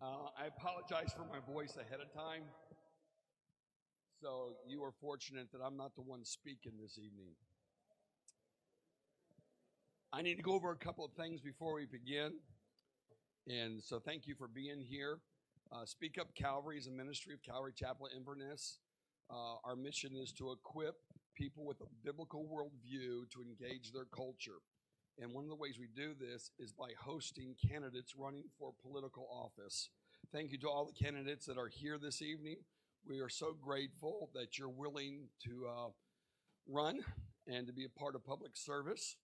I apologize for my voice ahead of time. So you are fortunate that I'm not the one speaking this evening. I need to go over a couple of things before we begin. And so thank you for being here. Speak Up Calvary is a ministry of Calvary Chapel Inverness. Our mission is to equip people with a biblical worldview to engage their culture. And one of the ways we do this is by hosting candidates running for political office. Thank you to all the candidates that are here this evening. We are so grateful that you're willing to run and to be a part of public service.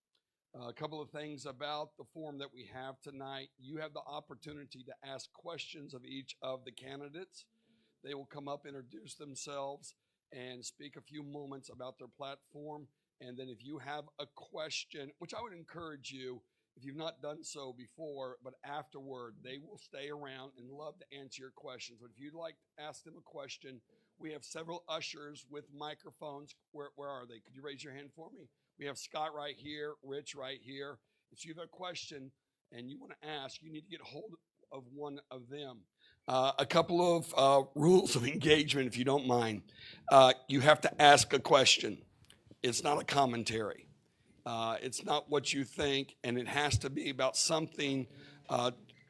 A couple of things about the form that we have tonight. You have the opportunity to ask questions of each of the candidates. They will come up, introduce themselves, and speak a few moments about their platform. And then if you have a question, which I would encourage you, if you've not done so before, but afterward, they will stay around and love to answer your questions. But if you'd like to ask them a question, we have several ushers with microphones. Where are they? Could you raise your hand for me? We have Scott right here, Rich right here. If you have a question and you want to ask, you need to get hold of one of them. A couple of rules of engagement, if you don't mind. You have to ask a question. It's not a commentary. It's not what you think, and it has to be about something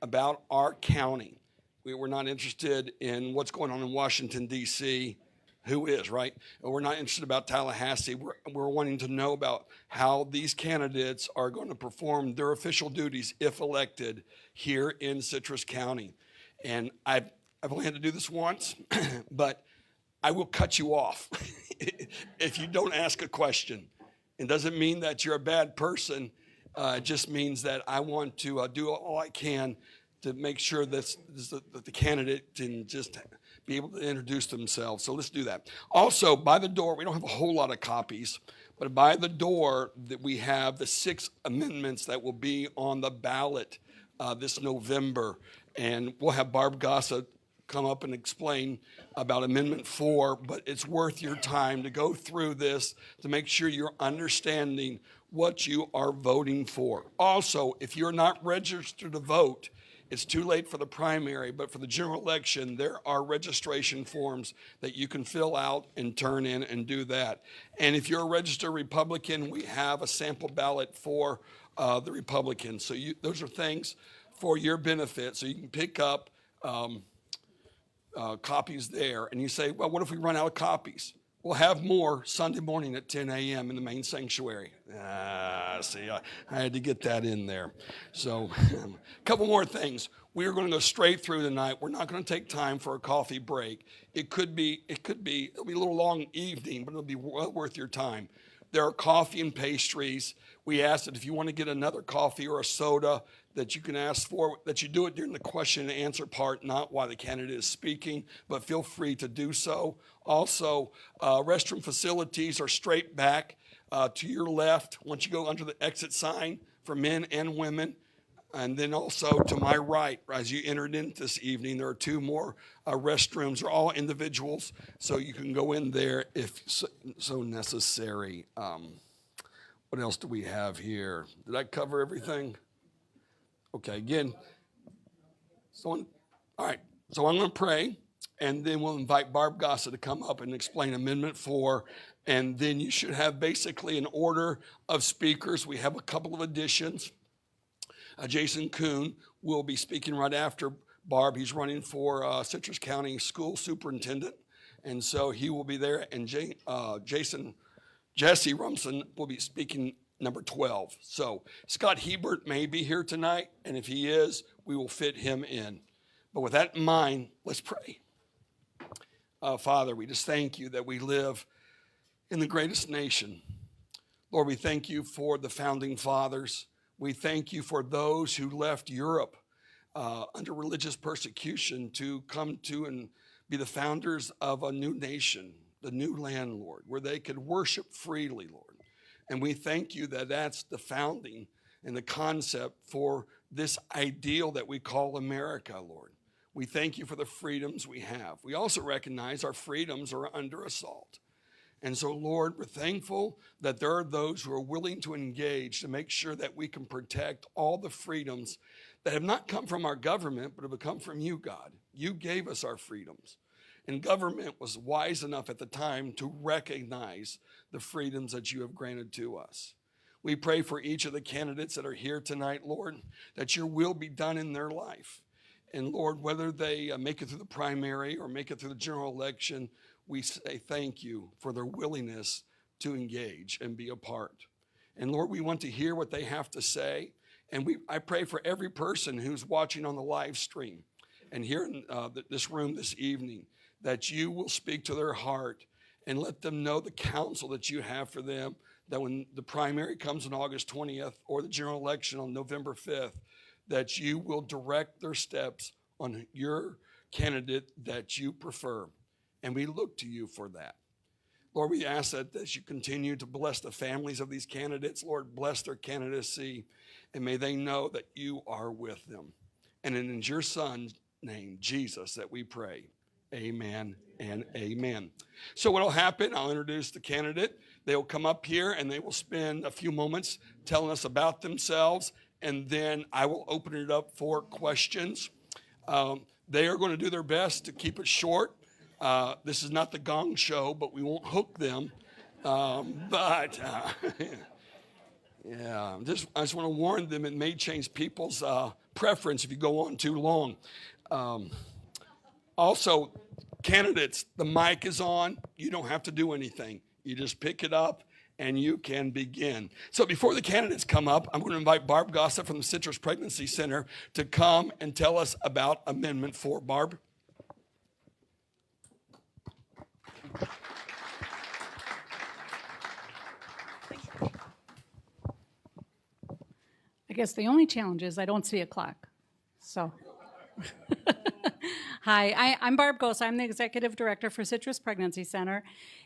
about our county. We're not interested in what's going on in Washington, D.C., who is, right? We're not interested about Tallahassee. We're wanting to know about how these candidates are going to perform their official duties if elected here in Citrus County. And I've only had to do this once, but I will cut you off if you don't ask a question. It doesn't mean that you're a bad person. It just means that I want to do all I can to make sure that the candidate can just be able to introduce themselves. So let's do that. Also, by the door, we don't have a whole lot of copies, but by the door that we have the 6 amendments that will be on the ballot this November. And we'll have Barb Gosa come up and explain about Amendment 4, but it's worth your time to go through this to make sure you're understanding what you are voting for. Also, if you're not registered to vote, it's too late for the primary, but for the general election, there are registration forms that you can fill out and turn in and do that. And if you're a registered Republican, we have a sample ballot for the Republicans. So those are things for your benefit. So you can pick up copies there. And you say, well, what if we run out of copies? We'll have more Sunday morning at 10 a.m. in the main sanctuary. See, I had to get that in there. So a couple more things. We are going to go straight through tonight. We're not going to take time for a coffee break. It'll be a little long evening, but it'll be well worth your time. There are coffee and pastries. We ask that if you want to get another coffee or a soda that you can ask for, that you do it during the question and answer part, not while the candidate is speaking, but feel free to do so. Also, restroom facilities are straight back to your left once you go under the exit sign for men and women. And then also to my right, as you entered in this evening, there are 2 more restrooms. They're all individuals, so you can go in there if so necessary. What else do we have here? Did I cover everything? Okay, again, all right, so I'm going to pray, and then we'll invite Barb Gosa to come up and explain Amendment 4, and then you should have basically an order of speakers. We have a couple of additions. Jason Kuhn will be speaking right after Barb. He's running for Citrus County School Superintendent, and so he will be there, and Jesse Rumsom will be speaking number 12. So Scott Hebert may be here tonight, and if he is, we will fit him in. But with that in mind, let's pray. Father, we just thank you that we live in the greatest nation. Lord, we thank you for the founding fathers. We thank you for those who left Europe under religious persecution to come to and be the founders of a new nation, the new land, Lord, where they could worship freely, Lord. And we thank you that that's the founding and the concept for this ideal that we call America, Lord. We thank you for the freedoms we have. We also recognize our freedoms are under assault. And so, Lord, we're thankful that there are those who are willing to engage to make sure that we can protect all the freedoms that have not come from our government, but have come from you, God. You gave us our freedoms. And government was wise enough at the time to recognize the freedoms that you have granted to us. We pray for each of the candidates that are here tonight, Lord, that your will be done in their life. And Lord, whether they make it through the primary or make it through the general election, we say thank you for their willingness to engage and be a part. And Lord, we want to hear what they have to say. And I pray for every person who's watching on the live stream and here in this room this evening, that you will speak to their heart and let them know the counsel that you have for them, that when the primary comes on August 20th or the general election on November 5th, that you will direct their steps on your candidate that you prefer. And we look to you for that. Lord, we ask that as you continue to bless the families of these candidates, Lord, bless their candidacy, and may they know that you are with them. And it is your Son's name, Jesus, that we pray. Amen and amen. So what will happen, I'll introduce the candidate. They will come up here and they will spend a few moments telling us about themselves, and then I will open it up for questions. They are going to do their best to keep it short. This is not the Gong Show, but we won't hook them. Yeah, I just want to warn them, it may change people's preference if you go on too long. Also, candidates, the mic is on. You don't have to do anything. You just pick it up and you can begin. So before the candidates come up, I'm going to invite Barb Gosa from the Citrus Pregnancy Center to come and tell us about Amendment 4. Barb? I guess the only challenge is I don't see a clock. So, hi, I'm Barb Gosa. I'm the Executive Director for Citrus Pregnancy Center.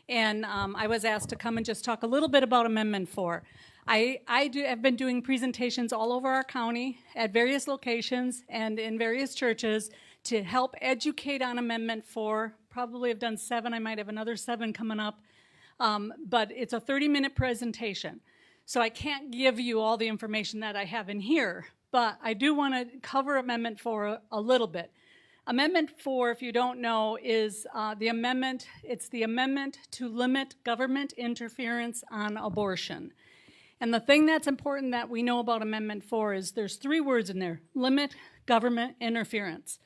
And I was asked to come and just talk a little bit about Amendment 4. I have been doing presentations all over our county at various locations and in various churches to help educate on Amendment 4. Probably have done 7. I might have another 7 coming up. But it's a 30-minute presentation. So I can't give you all the information that I have in here, but I do want to cover Amendment 4 a little bit. Amendment 4, if you don't know, is the amendment. It's the amendment to limit government interference on abortion. And the thing that's important that we know about Amendment 4 is there's 3 words in there: limit government interference.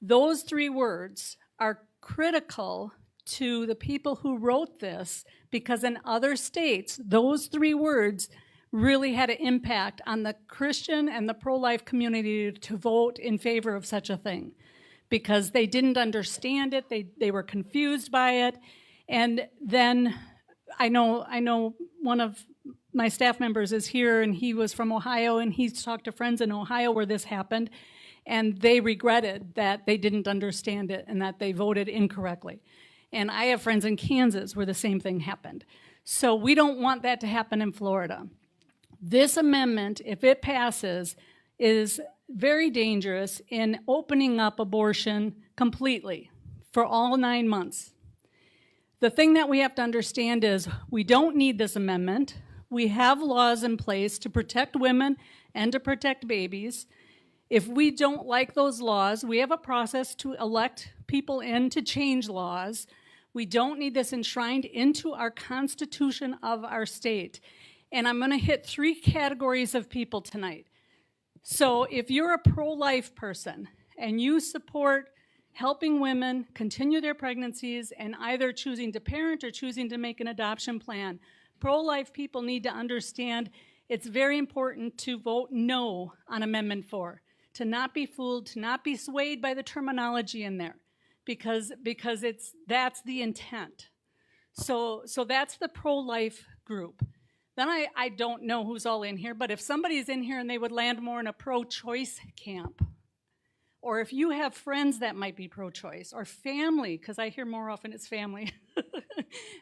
Those 3 words are critical to the people who wrote this, because in other states, those 3 words really had an impact on the Christian and the pro-life community to vote in favor of such a thing, because they didn't understand it, they were confused by it. And then I know one of my staff members is here, and he was from Ohio, and he's talked to friends in Ohio where this happened, and they regretted that they didn't understand it and that they voted incorrectly. And I have friends in Kansas where the same thing happened. So we don't want that to happen in Florida. This amendment, if it passes, is very dangerous in opening up abortion completely for all 9 months. The thing that we have to understand is we don't need this amendment. We have laws in place to protect women and to protect babies. If we don't like those laws, we have a process to elect people in to change laws. We don't need this enshrined into our Constitution of our state. And I'm going to hit 3 categories of people tonight. So if you're a pro-life person and you support helping women continue their pregnancies and either choosing to parent or choosing to make an adoption plan, pro-life people need to understand it's very important to vote no on Amendment 4, to not be fooled, to not be swayed by the terminology in there, because that's the intent. So that's the pro-life group. Then I don't know who's all in here, but if somebody's in here and they would land more in a pro-choice camp, or if you have friends that might be pro-choice, or family, because I hear more often it's family,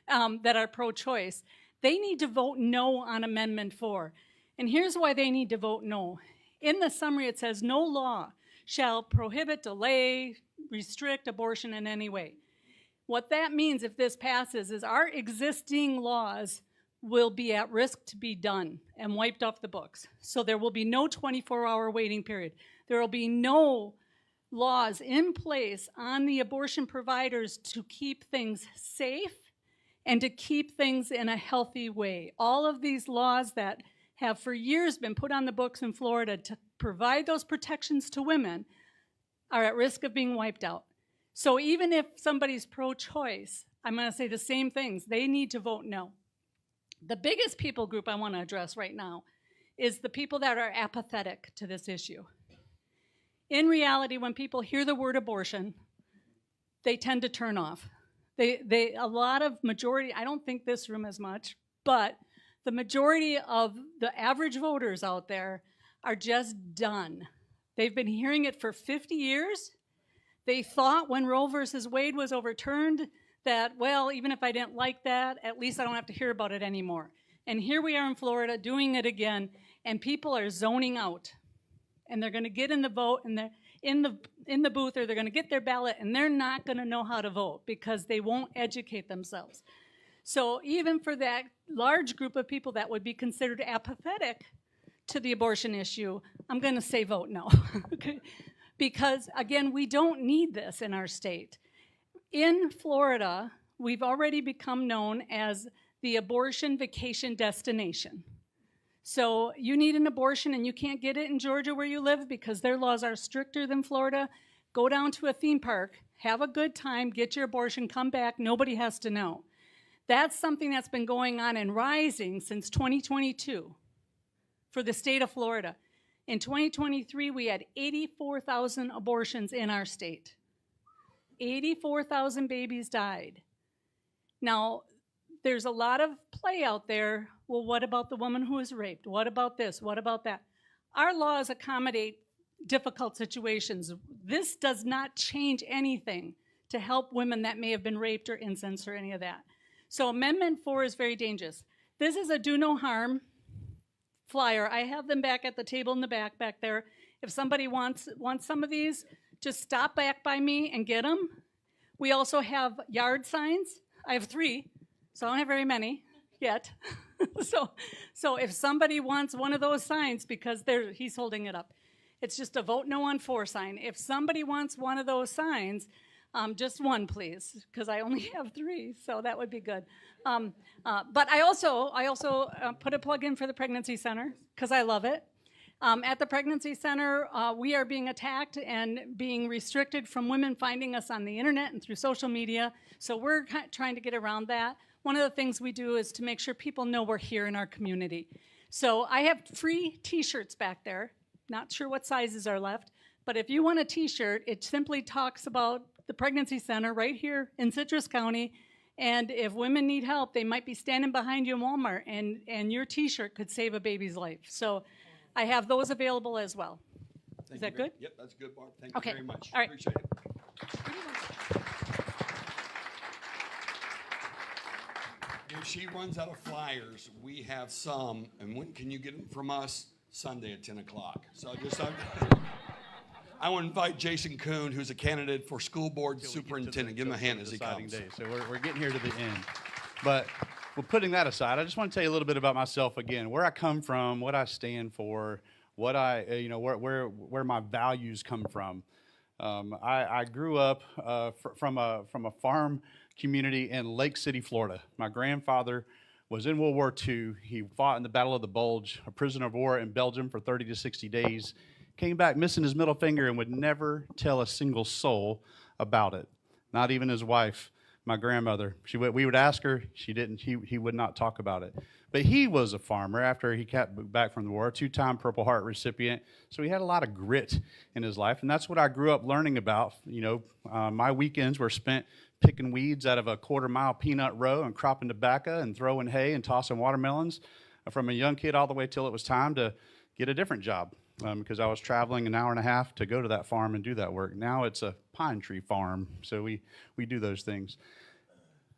that are pro-choice, they need to vote no on Amendment 4. And here's why they need to vote no. In the summary it says, no law shall prohibit, delay, restrict abortion in any way. What that means if this passes is our existing laws will be at risk to be done and wiped off the books. So there will be no 24-hour waiting period. There will be no laws in place on the abortion providers to keep things safe and to keep things in a healthy way. All of these laws that have for years been put on the books in Florida to provide those protections to women are at risk of being wiped out. So even if somebody's pro-choice, I'm going to say the same things. They need to vote no. The biggest people group I want to address right now is the people that are apathetic to this issue. In reality, when people hear the word abortion, they tend to turn off. A lot of majority, I don't think this room as much, but the majority of the average voters out there are just done. They've been hearing it for 50 years. They thought when Roe versus Wade was overturned that, well, even if I didn't like that, at least I don't have to hear about it anymore. And here we are in Florida doing it again, and people are zoning out. And they're going to get in the vote, and they're in the booth, or they're going to get their ballot, and they're not going to know how to vote because they won't educate themselves. So even for that large group of people that would be considered apathetic to the abortion issue, I'm going to say vote no. Okay? Because, again, we don't need this in our state. In Florida, we've already become known as the abortion vacation destination. So you need an abortion and you can't get it in Georgia where you live because their laws are stricter than Florida. Go down to a theme park, have a good time, get your abortion, come back, nobody has to know. That's something that's been going on and rising since 2022 for the state of Florida. In 2023, we had 84,000 abortions in our state. 84,000 babies died. Now, there's a lot of play out there. Well, what about the woman who was raped? What about this? What about that? Our laws accommodate difficult situations. This does not change anything to help women that may have been raped or incest or any of that. So Amendment 4 is very dangerous. This is a do no harm flyer. I have them back at the table in the back there. If somebody wants some of these, just stop back by me and get them. We also have yard signs. I have 3, so I don't have very many yet. So if somebody wants one of those signs, because he's holding it up, it's just a vote no on 4 sign. If somebody wants one of those signs, just one, please, because I only have 3, so that would be good. But I also put a plug in for the Pregnancy Center, because I love it. At the Pregnancy Center, we are being attacked and being restricted from women finding us on the internet and through social media, so we're trying to get around that. One of the things we do is to make sure people know we're here in our community. So I have free t-shirts back there. Not sure what sizes are left, but if you want a t-shirt, it simply talks about the Pregnancy Center right here in Citrus County, and if women need help, they might be standing behind you in Walmart, and your t-shirt could save a baby's life. So I have those available as well. Is that good? Yep, that's good, Barb. Thank you very much. All right. Appreciate it. If she runs out of flyers, we have some, and when can you get them from us? Sunday at 10 o'clock. So I want to invite Jason Kuhn, who's a candidate for school board superintendent. Give him a hand as he comes. Day. So we're getting here to the end. But putting that aside, I just want to tell you a little bit about myself again, where I come from, what I stand for, what where my values come from. I grew up from a farm community in Lake City, Florida. My grandfather was in World War II. He fought in the Battle of the Bulge, a prisoner of war in Belgium for 30 to 60 days. Came back missing his middle finger and would never tell a single soul about it, not even his wife, my grandmother. We would ask her, she didn't. He would not talk about it. But he was a farmer after he got back from the war, a 2-time Purple Heart recipient. So he had a lot of grit in his life, and that's what I grew up learning about. My weekends were spent picking weeds out of a quarter-mile peanut row and cropping tobacco and throwing hay and tossing watermelons from a young kid all the way till it was time to get a different job. Because I was traveling an hour and a half to go to that farm and do that work. Now it's a pine tree farm, so we do those things.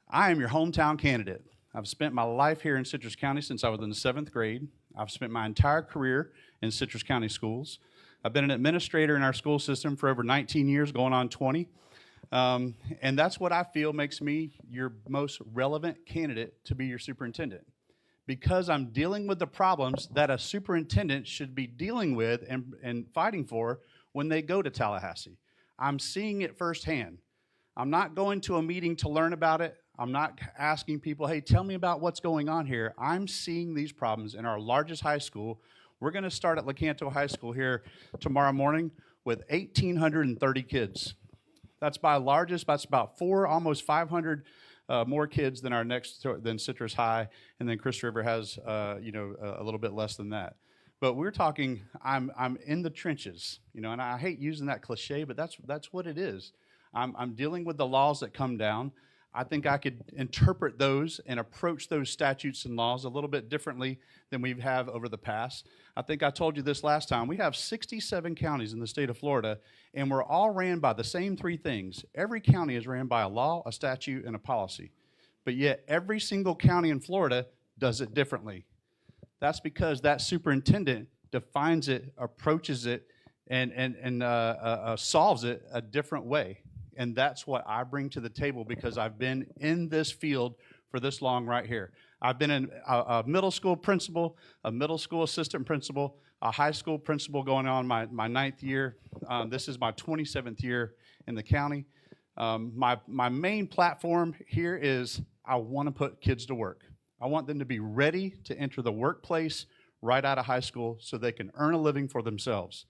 I am your hometown candidate. I've spent my life here in Citrus County since I was in the 7th grade. I've spent my entire career in Citrus County schools. I've been an administrator in our school system for over 19 years, going on 20. And that's what I feel makes me your most relevant candidate to be your superintendent. because I'm dealing with the problems that a superintendent should be dealing with and fighting for when they go to Tallahassee. I'm seeing it firsthand. I'm not going to a meeting to learn about it. I'm not asking people, hey, tell me about what's going on here. I'm seeing these problems in our largest high school. We're going to start at Lecanto High School here tomorrow morning with 1,830 kids. That's by largest. That's about almost 500 more kids than than Citrus High, and then Chris River has a little bit less than that. But we're talking. I'm in the trenches, and I hate using that cliche, but that's what it is. I'm dealing with the laws that come down. I think I could interpret those and approach those statutes and laws a little bit differently than we have over the past. I think I told you this last time. We have 67 counties in the state of Florida, and we're all ran by the same three things. Every county is ran by a law, a statute, and a policy. But yet every single county in Florida does it differently. That's because that superintendent defines it, approaches it, and solves it a different way. And that's what I bring to the table because I've been in this field for this long right here. I've been a middle school principal, a middle school assistant principal, a high school principal going on my 9th year. This is my 27th year in the county. My main platform here is I want to put kids to work. I want them to be ready to enter the workplace right out of high school so they can earn a living for themselves.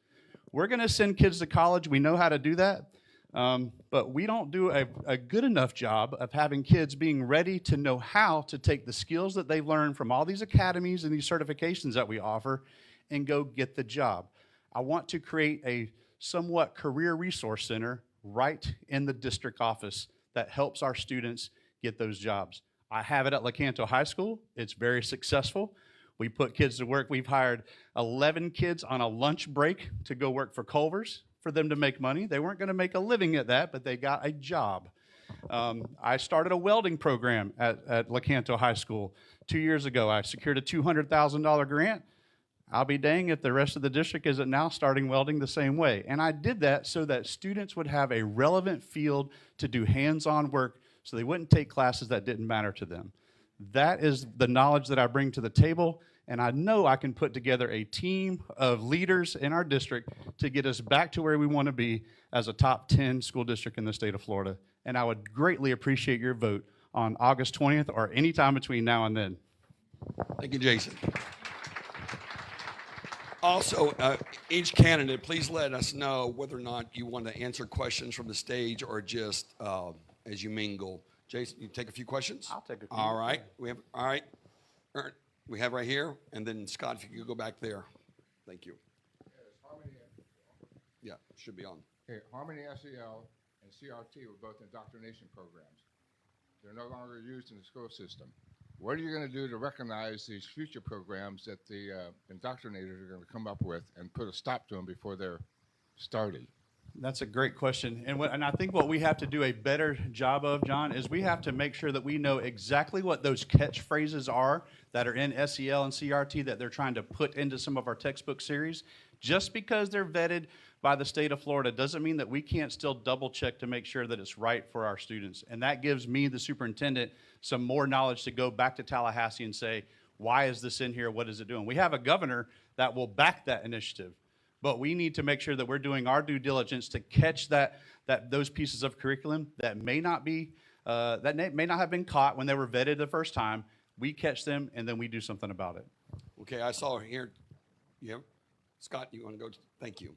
We're going to send kids to college. We know how to do that. But we don't do a good enough job of having kids being ready to know how to take the skills that they've learned from all these academies and these certifications that we offer and go get the job. I want to create a somewhat career resource center right in the district office that helps our students get those jobs. I have it at Lecanto High School. It's very successful. We put kids to work. We've hired 11 kids on a lunch break to go work for Culver's for them to make money. They weren't going to make a living at that, but they got a job. I started a welding program at Lecanto High School 2 years ago. I secured a $200,000 grant. I'll be dang if the rest of the district isn't now starting welding the same way. And I did that so that students would have a relevant field to do hands-on work so they wouldn't take classes that didn't matter to them. That is the knowledge that I bring to the table, and I know I can put together a team of leaders in our district to get us back to where we want to be as a top 10 school district in the state of Florida. And I would greatly appreciate your vote on August 20th or any time between now and then. Thank you, Jason. Also, each candidate, please let us know whether or not you want to answer questions from the stage or just as you mingle. Jason, you take a few questions? I'll take a few. All right. All right. We have right here, and then Scott, if you could go back there. Thank you. Yeah, should be on. Okay, Harmony SEL and CRT were both indoctrination programs. They're no longer used in the school system. What are you going to do to recognize these future programs that the indoctrinators are going to come up with and put a stop to them before they're started? That's a great question. And I think what we have to do a better job of, John, is we have to make sure that we know exactly what those catchphrases are that are in SEL and CRT that they're trying to put into some of our textbook series. Just because they're vetted by the state of Florida doesn't mean that we can't still double check to make sure that it's right for our students. And that gives me, the superintendent, some more knowledge to go back to Tallahassee and say, why is this in here? What is it doing? We have a governor that will back that initiative. But we need to make sure that we're doing our due diligence to catch those pieces of curriculum that may not have been caught when they were vetted the first time. We catch them, and then we do something about it. Okay, I saw here. Yeah. Scott, you want to go? Thank you.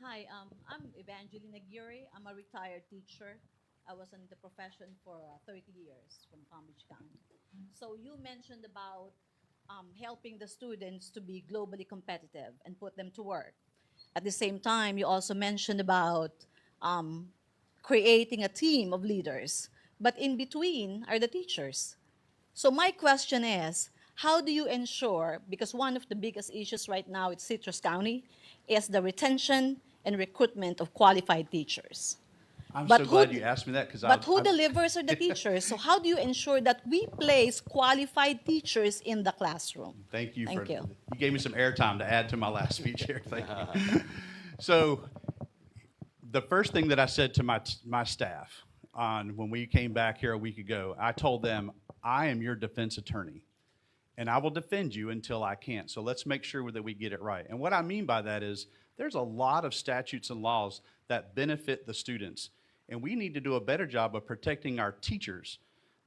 Hi, I'm Evangeline Aguirre. I'm a retired teacher. I was in the profession for 30 years from Palm Beach County. So you mentioned about helping the students to be globally competitive and put them to work. At the same time, you also mentioned about creating a team of leaders. But in between are the teachers. So my question is, how do you ensure, because one of the biggest issues right now in Citrus County is the retention and recruitment of qualified teachers. I'm so glad you asked me that. But who delivers are the teachers? So how do you ensure that we place qualified teachers in the classroom? Thank you. Thank you. You gave me some airtime to add to my last speech here. Thank you. So the first thing that I said to my staff on when we came back here a week ago. I told them, I am your defense attorney, and I will defend you until I can't. So let's make sure that we get it right. And what I mean by that is there's a lot of statutes and laws that benefit the students, and we need to do a better job of protecting our teachers.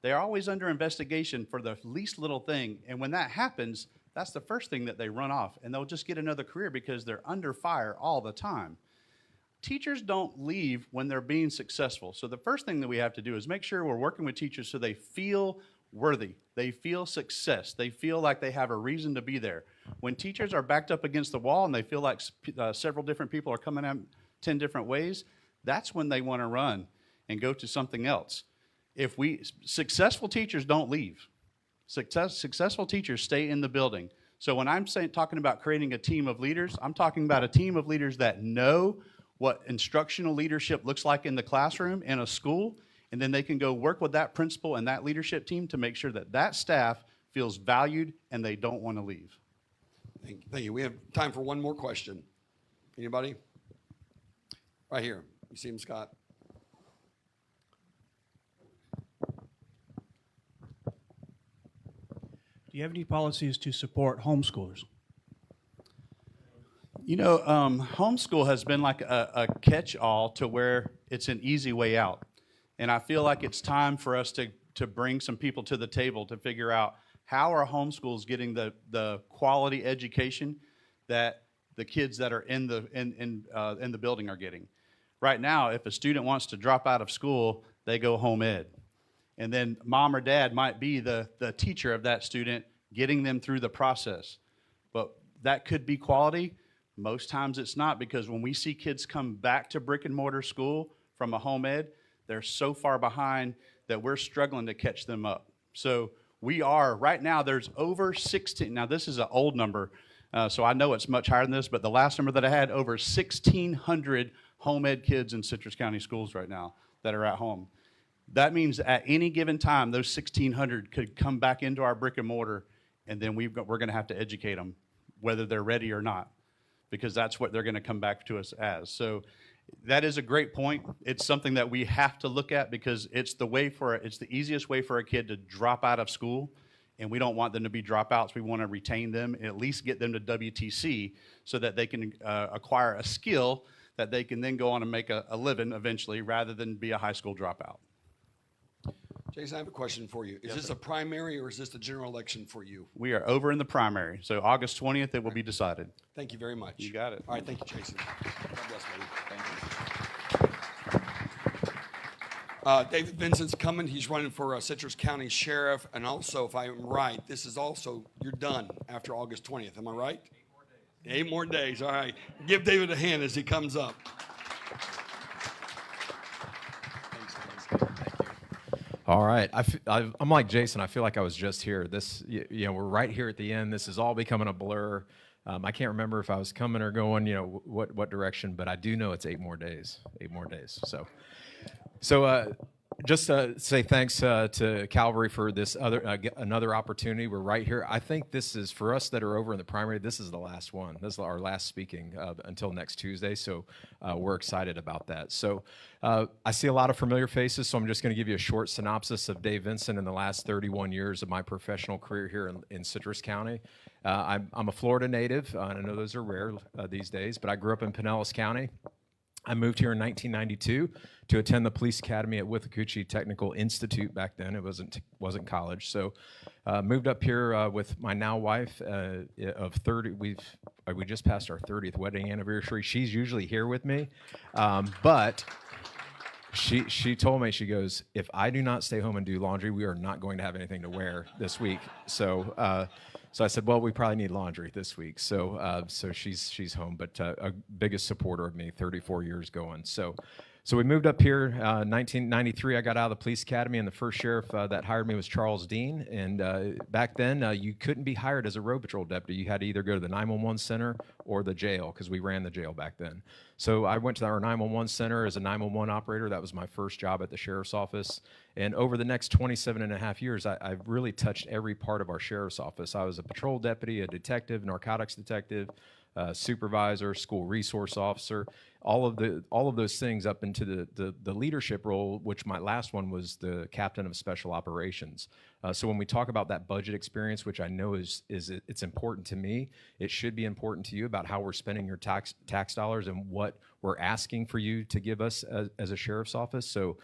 They are always under investigation for the least little thing, and when that happens, that's the first thing that they run off, and they'll just get another career because they're under fire all the time. Teachers don't leave when they're being successful. So the first thing that we have to do is make sure we're working with teachers so they feel worthy. They feel success. They feel like they have a reason to be there. When teachers are backed up against the wall and they feel like several different people are coming at 10 different ways, that's when they want to run and go to something else. Successful teachers don't leave. Successful teachers stay in the building. So when I'm talking about creating a team of leaders, I'm talking about a team of leaders that know what instructional leadership looks like in the classroom in a school, and then they can go work with that principal and that leadership team to make sure that that staff feels valued and they don't want to leave. Thank you. We have time for one more question. Anybody? Right here. You see him, Scott? Do you have any policies to support homeschoolers? You know, homeschool has been like a catch-all to where it's an easy way out. And I feel like it's time for us to bring some people to the table to figure out how are homeschools getting the quality education that the kids that are in the building are getting. Right now, if a student wants to drop out of school, they go home ed. And then mom or dad might be the teacher of that student, getting them through the process. But that could be quality. Most times it's not, because when we see kids come back to brick and mortar school from a home ed, they're so far behind that we're struggling to catch them up. So we are, right now, there's over 16, now this is an old number, so I know it's much higher than this, but the last number that I had, over 1,600 home ed kids in Citrus County schools right now that are at home. That means at any given time, those 1,600 could come back into our brick and mortar, and then we're going to have to educate them, whether they're ready or not, because that's what they're going to come back to us as. So that is a great point. It's something that we have to look at, because it's the easiest way for a kid to drop out of school, and we don't want them to be dropouts. We want to retain them and at least get them to WTC so that they can acquire a skill that they can then go on and make a living eventually, rather than be a high school dropout. Jason, I have a question for you. Is this a primary or is this the general election for you? We are over in the primary, so August 20th it will be decided. Thank you very much. You got it. All right, thank you, Jason. God bless, buddy. Thank you. David Vincent's coming. He's running for Citrus County Sheriff, and also, if I'm right, this is also, you're done after August 20th. Am I right? 8 more days. All right. Give David a hand as he comes up. All right. I'm like Jason. I feel like I was just here. We're right here at the end. This is all becoming a blur. I can't remember if I was coming or going, what direction, but I do know it's 8 more days. 8 more days. So just say thanks to Calvary for this another opportunity. We're right here. I think this is, for us that are over in the primary, this is the last one. This is our last speaking until next Tuesday, so we're excited about that. So I see a lot of familiar faces, so I'm just going to give you a short synopsis of Dave Vincent in the last 31 years of my professional career here in Citrus County. I'm a Florida native, and I know those are rare these days, but I grew up in Pinellas County. I moved here in 1992 to attend the police academy at Withlacoochee Technical Institute. Back then, it wasn't college. So, moved up here with my now wife of 30. We just passed our 30th wedding anniversary. She's usually here with me, but she told me, she goes, if I do not stay home and do laundry, we are not going to have anything to wear this week. So. So I said, well, we probably need laundry this week. So she's home, but a biggest supporter of me, 34 years going. So we moved up here, 1993. I got out of the police academy, and the first sheriff that hired me was Charles Dean. And back then, you couldn't be hired as a road patrol deputy. You had to either go to the 911 center or the jail, because we ran the jail back then. So I went to our 911 center as a 911 operator. That was my first job at the sheriff's office. And over the next 27 and a half years, I've really touched every part of our sheriff's office. I was a patrol deputy, a detective, narcotics detective, supervisor, school resource officer, all of those things up into the leadership role, which my last one was the captain of special operations. So when we talk about that budget experience, which I know it's important to me, it should be important to you about how we're spending your tax dollars and what we're asking for you to give us as a sheriff's office. So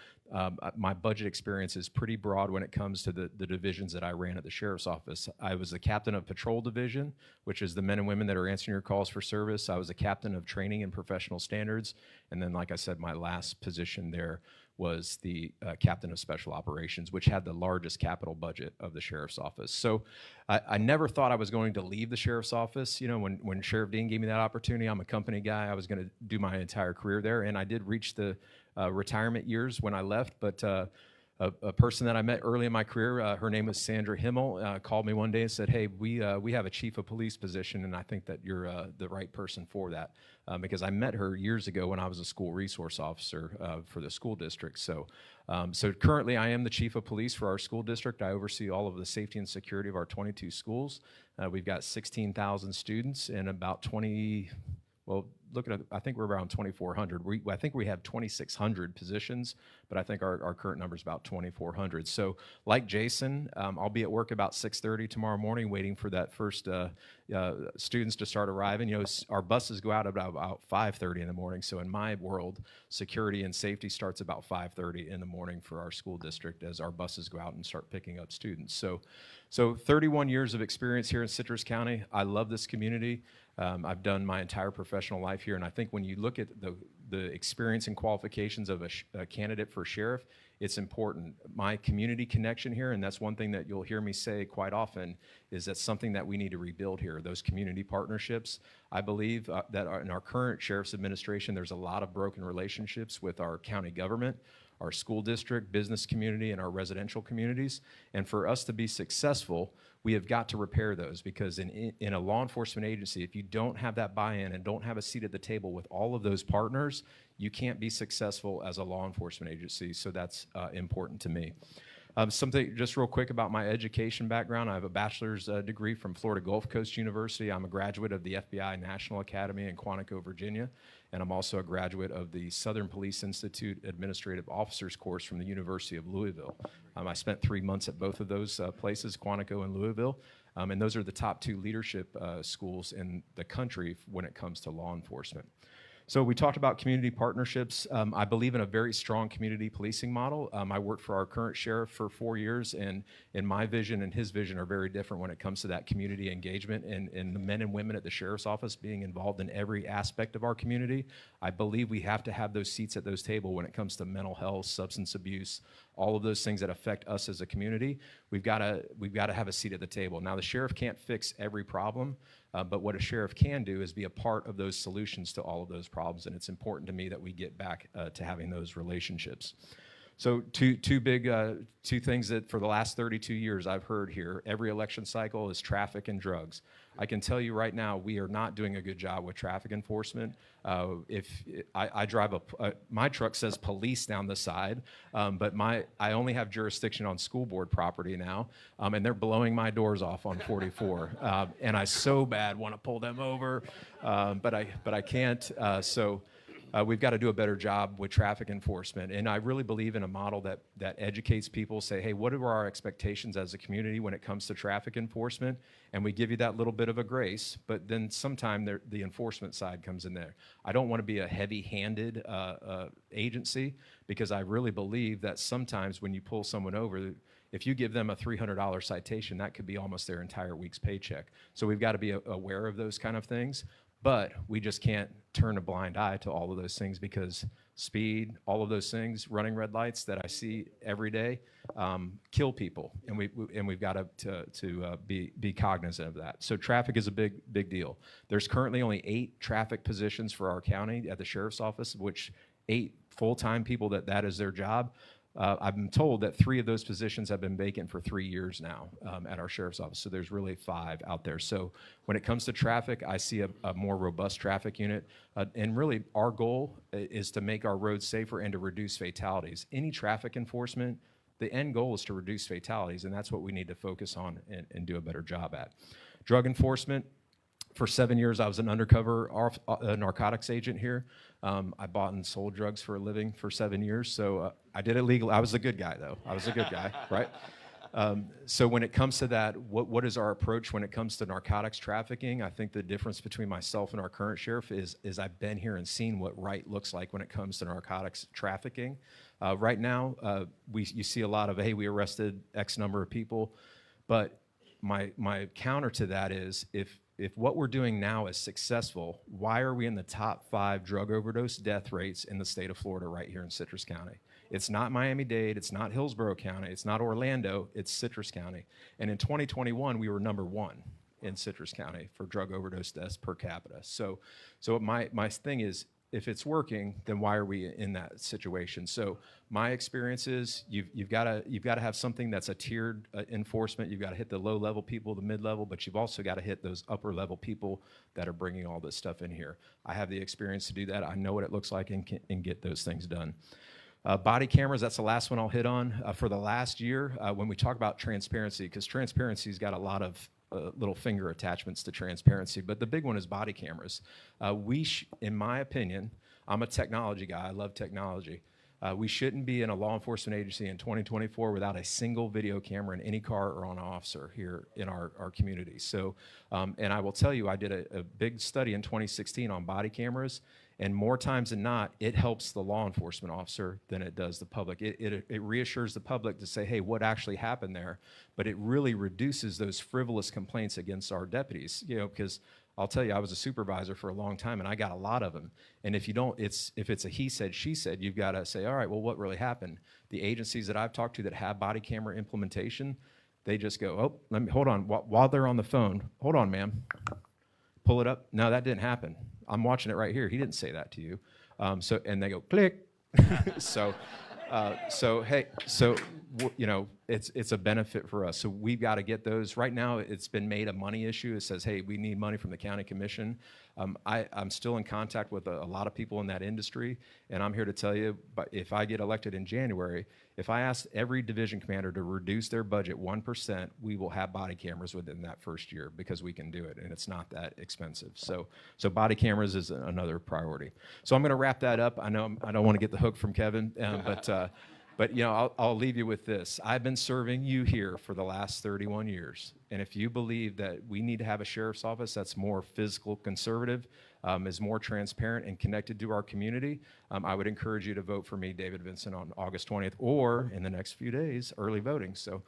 my budget experience is pretty broad when it comes to the divisions that I ran at the sheriff's office. I was the captain of patrol division, which is the men and women that are answering your calls for service. I was the captain of training and professional standards. And then, like I said, my last position there was the captain of special operations, which had the largest capital budget of the sheriff's office. So I never thought I was going to leave the sheriff's office. You know, when Sheriff Dean gave me that opportunity, I'm a company guy. I was going to do my entire career there, and I did reach the retirement years when I left, but a person that I met early in my career, her name was Sandra Himmel, called me one day and said, "Hey, we have a chief of police position, and I think that you're the right person for that," because I met her years ago when I was a school resource officer for the school district. So currently I am the chief of police for our school district. I oversee all of the safety and security of our 22 schools. We've got 16,000 students and about 20. Well, looking at, I think we're around 2,400. I think we have 2,600 positions, but I think our current number is about 2,400. So, like Jason, I'll be at work about 6:30 tomorrow morning, waiting for that first students to start arriving. You know, our buses go out about 5:30 in the morning. So, in my world, security and safety starts about 5:30 in the morning for our school district as our buses go out and start picking up students. So 31 years of experience here in Citrus County. I love this community. I've done my entire professional life here, and I think when you look at the experience and qualifications of a candidate for sheriff, it's important. My community connection here, and that's one thing that you'll hear me say quite often, is that's something that we need to rebuild here, those community partnerships. I believe that in our current sheriff's administration, there's a lot of broken relationships with our county government, our school district, business community, and our residential communities. And for us to be successful, we have got to repair those, because in a law enforcement agency, if you don't have that buy-in and don't have a seat at the table with all of those partners, you can't be successful as a law enforcement agency. So that's important to me. Something just real quick about my education background. I have a bachelor's degree from Florida Gulf Coast University. I'm a graduate of the FBI National Academy in Quantico, Virginia, and I'm also a graduate of the Southern Police Institute Administrative Officers course from the University of Louisville. I spent 3 months at both of those places, Quantico and Louisville, and those are the top two leadership schools in the country when it comes to law enforcement. So we talked about community partnerships. I believe in a very strong community policing model. I worked for our current sheriff for 4 years, and my vision and his vision are very different when it comes to that community engagement and the men and women at the sheriff's office being involved in every aspect of our community. I believe we have to have those seats at those tables when it comes to mental health, substance abuse, all of those things that affect us as a community. We've got to have a seat at the table. Now, the sheriff can't fix every problem, but what a sheriff can do is be a part of those solutions to all of those problems, and it's important to me that we get back to having those relationships. So two things that for the last 32 years I've heard here every election cycle is traffic and drugs. I can tell you right now we are not doing a good job with traffic enforcement. I drive my truck says police down the side, but I only have jurisdiction on school board property now, and they're blowing my doors off on 44, and I so bad want to pull them over, but I can't. We've got to do a better job with traffic enforcement. And I really believe in a model that educates people, say, hey, what are our expectations as a community when it comes to traffic enforcement? And we give you that little bit of a grace, but then sometime the enforcement side comes in there. I don't want to be a heavy-handed agency, because I really believe that sometimes when you pull someone over, if you give them a $300 citation, that could be almost their entire week's paycheck. So we've got to be aware of those kind of things. But we just can't turn a blind eye to all of those things, because speed, all of those things, running red lights that I see every day, kill people, and we've got to be cognizant of that. So traffic is a big deal. There's currently only 8 traffic positions for our county at the sheriff's office, which 8 full-time people that is their job. I've been told that 3 of those positions have been vacant for 3 years now at our sheriff's office, so there's really 5 out there. So when it comes to traffic, I see a more robust traffic unit, and really our goal is to make our roads safer and to reduce fatalities. Any traffic enforcement, the end goal is to reduce fatalities, and that's what we need to focus on and do a better job at. Drug enforcement. For 7 years, I was an undercover narcotics agent here. I bought and sold drugs for a living for 7 years, so I did it legally. I was a good guy, though. I was a good guy, right? So when it comes to that, what is our approach when it comes to narcotics trafficking? I think the difference between myself and our current sheriff is I've been here and seen what right looks like when it comes to narcotics trafficking. Right now, you see a lot of, hey, we arrested X number of people, but my counter to that is if what we're doing now is successful, why are we in the top 5 drug overdose death rates in the state of Florida right here in Citrus County? It's not Miami-Dade, it's not Hillsborough County, it's not Orlando, it's Citrus County. And in 2021, we were number 1 in Citrus County for drug overdose deaths per capita. So my thing is, if it's working, then why are we in that situation? So my experience is you've got to have something that's a tiered enforcement. You've got to hit the low-level people, the mid-level, but you've also got to hit those upper-level people that are bringing all this stuff in here. I have the experience to do that. I know what it looks like and get those things done. Body cameras, that's the last one I'll hit on. For the last year, when we talk about transparency, because transparency's got a lot of little finger attachments to transparency, but the big one is body cameras. In my opinion, I'm a technology guy, I love technology. We shouldn't be in a law enforcement agency in 2024 without a single video camera in any car or on an officer here in our community. So, and I will tell you, I did a big study in 2016 on body cameras, and more times than not, it helps the law enforcement officer than it does the public. It reassures the public to say, hey, what actually happened there? But it really reduces those frivolous complaints against our deputies, because I'll tell you, I was a supervisor for a long time, and I got a lot of them. And if it's a he said, she said, you've got to say, all right, well, what really happened? The agencies that I've talked to that have body camera implementation, they just go, oh, hold on, while they're on the phone, hold on, ma'am, pull it up. No, that didn't happen. I'm watching it right here. He didn't say that to you. And they go, click. It's a benefit for us. So we've got to get those. Right now, it's been made a money issue. It says, hey, we need money from the county commission. I'm still in contact with a lot of people in that industry, and I'm here to tell you, but if I get elected in January, if I ask every division commander to reduce their budget 1%, we will have body cameras within that first year because we can do it, and it's not that expensive. So body cameras is another priority. So I'm going to wrap that up. I know I don't want to get the hook from Kevin, but I'll leave you with this. I've been serving you here for the last 31 years. And if you believe that we need to have a sheriff's office that's more fiscal conservative, is more transparent and connected to our community, I would encourage you to vote for me, David Vincent, on August 20th or in the next few days, early voting. So,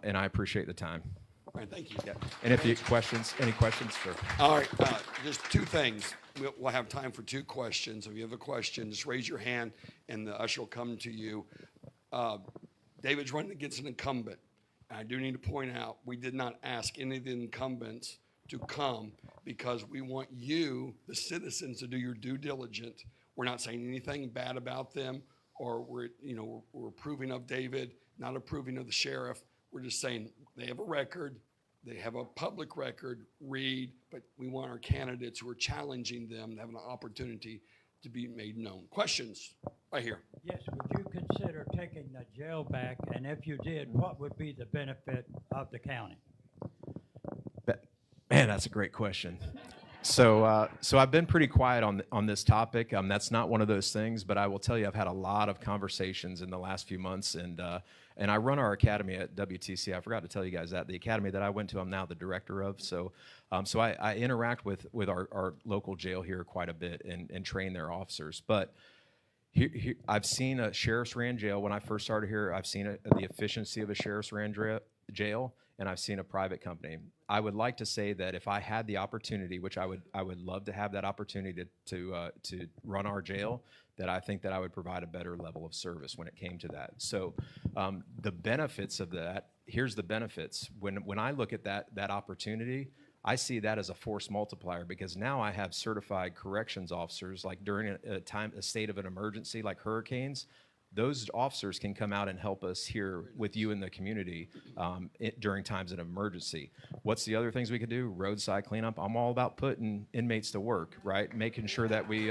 and I appreciate the time. All right, thank you. Yeah. And if you any questions? Sure. All right, just 2 things. We'll have time for 2 questions. If you have a question, just raise your hand, and the usher will come to you. David's running against an incumbent. I do need to point out, we did not ask any of the incumbents to come because we want you, the citizens, to do your due diligence. We're not saying anything bad about them, or we're approving of David, not approving of the sheriff. We're just saying they have a record, they have a public record, but we want our candidates who are challenging them to have an opportunity to be made known. Questions? Right here. Yes, would you consider taking the jail back, and if you did, what would be the benefit of the county? Man, that's a great question. So I've been pretty quiet on this topic. That's not one of those things, but I will tell you I've had a lot of conversations in the last few months, and I run our academy at WTC. I forgot to tell you guys that. The academy that I went to, I'm now the director of. So I interact with our local jail here quite a bit and train their officers. But I've seen a sheriff's ran jail. When I first started here, I've seen the efficiency of a sheriff's ran jail, and I've seen a private company. I would like to say that if I had the opportunity, which I would love to have that opportunity to run our jail, that I think that I would provide a better level of service when it came to that. So the benefits of that, here's the benefits. When I look at that opportunity, I see that as a force multiplier, because now I have certified corrections officers, like during a state of an emergency like hurricanes. Those officers can come out and help us here with you in the community during times of emergency. What's the other things we could do? Roadside cleanup. I'm all about putting inmates to work, right? Making sure that we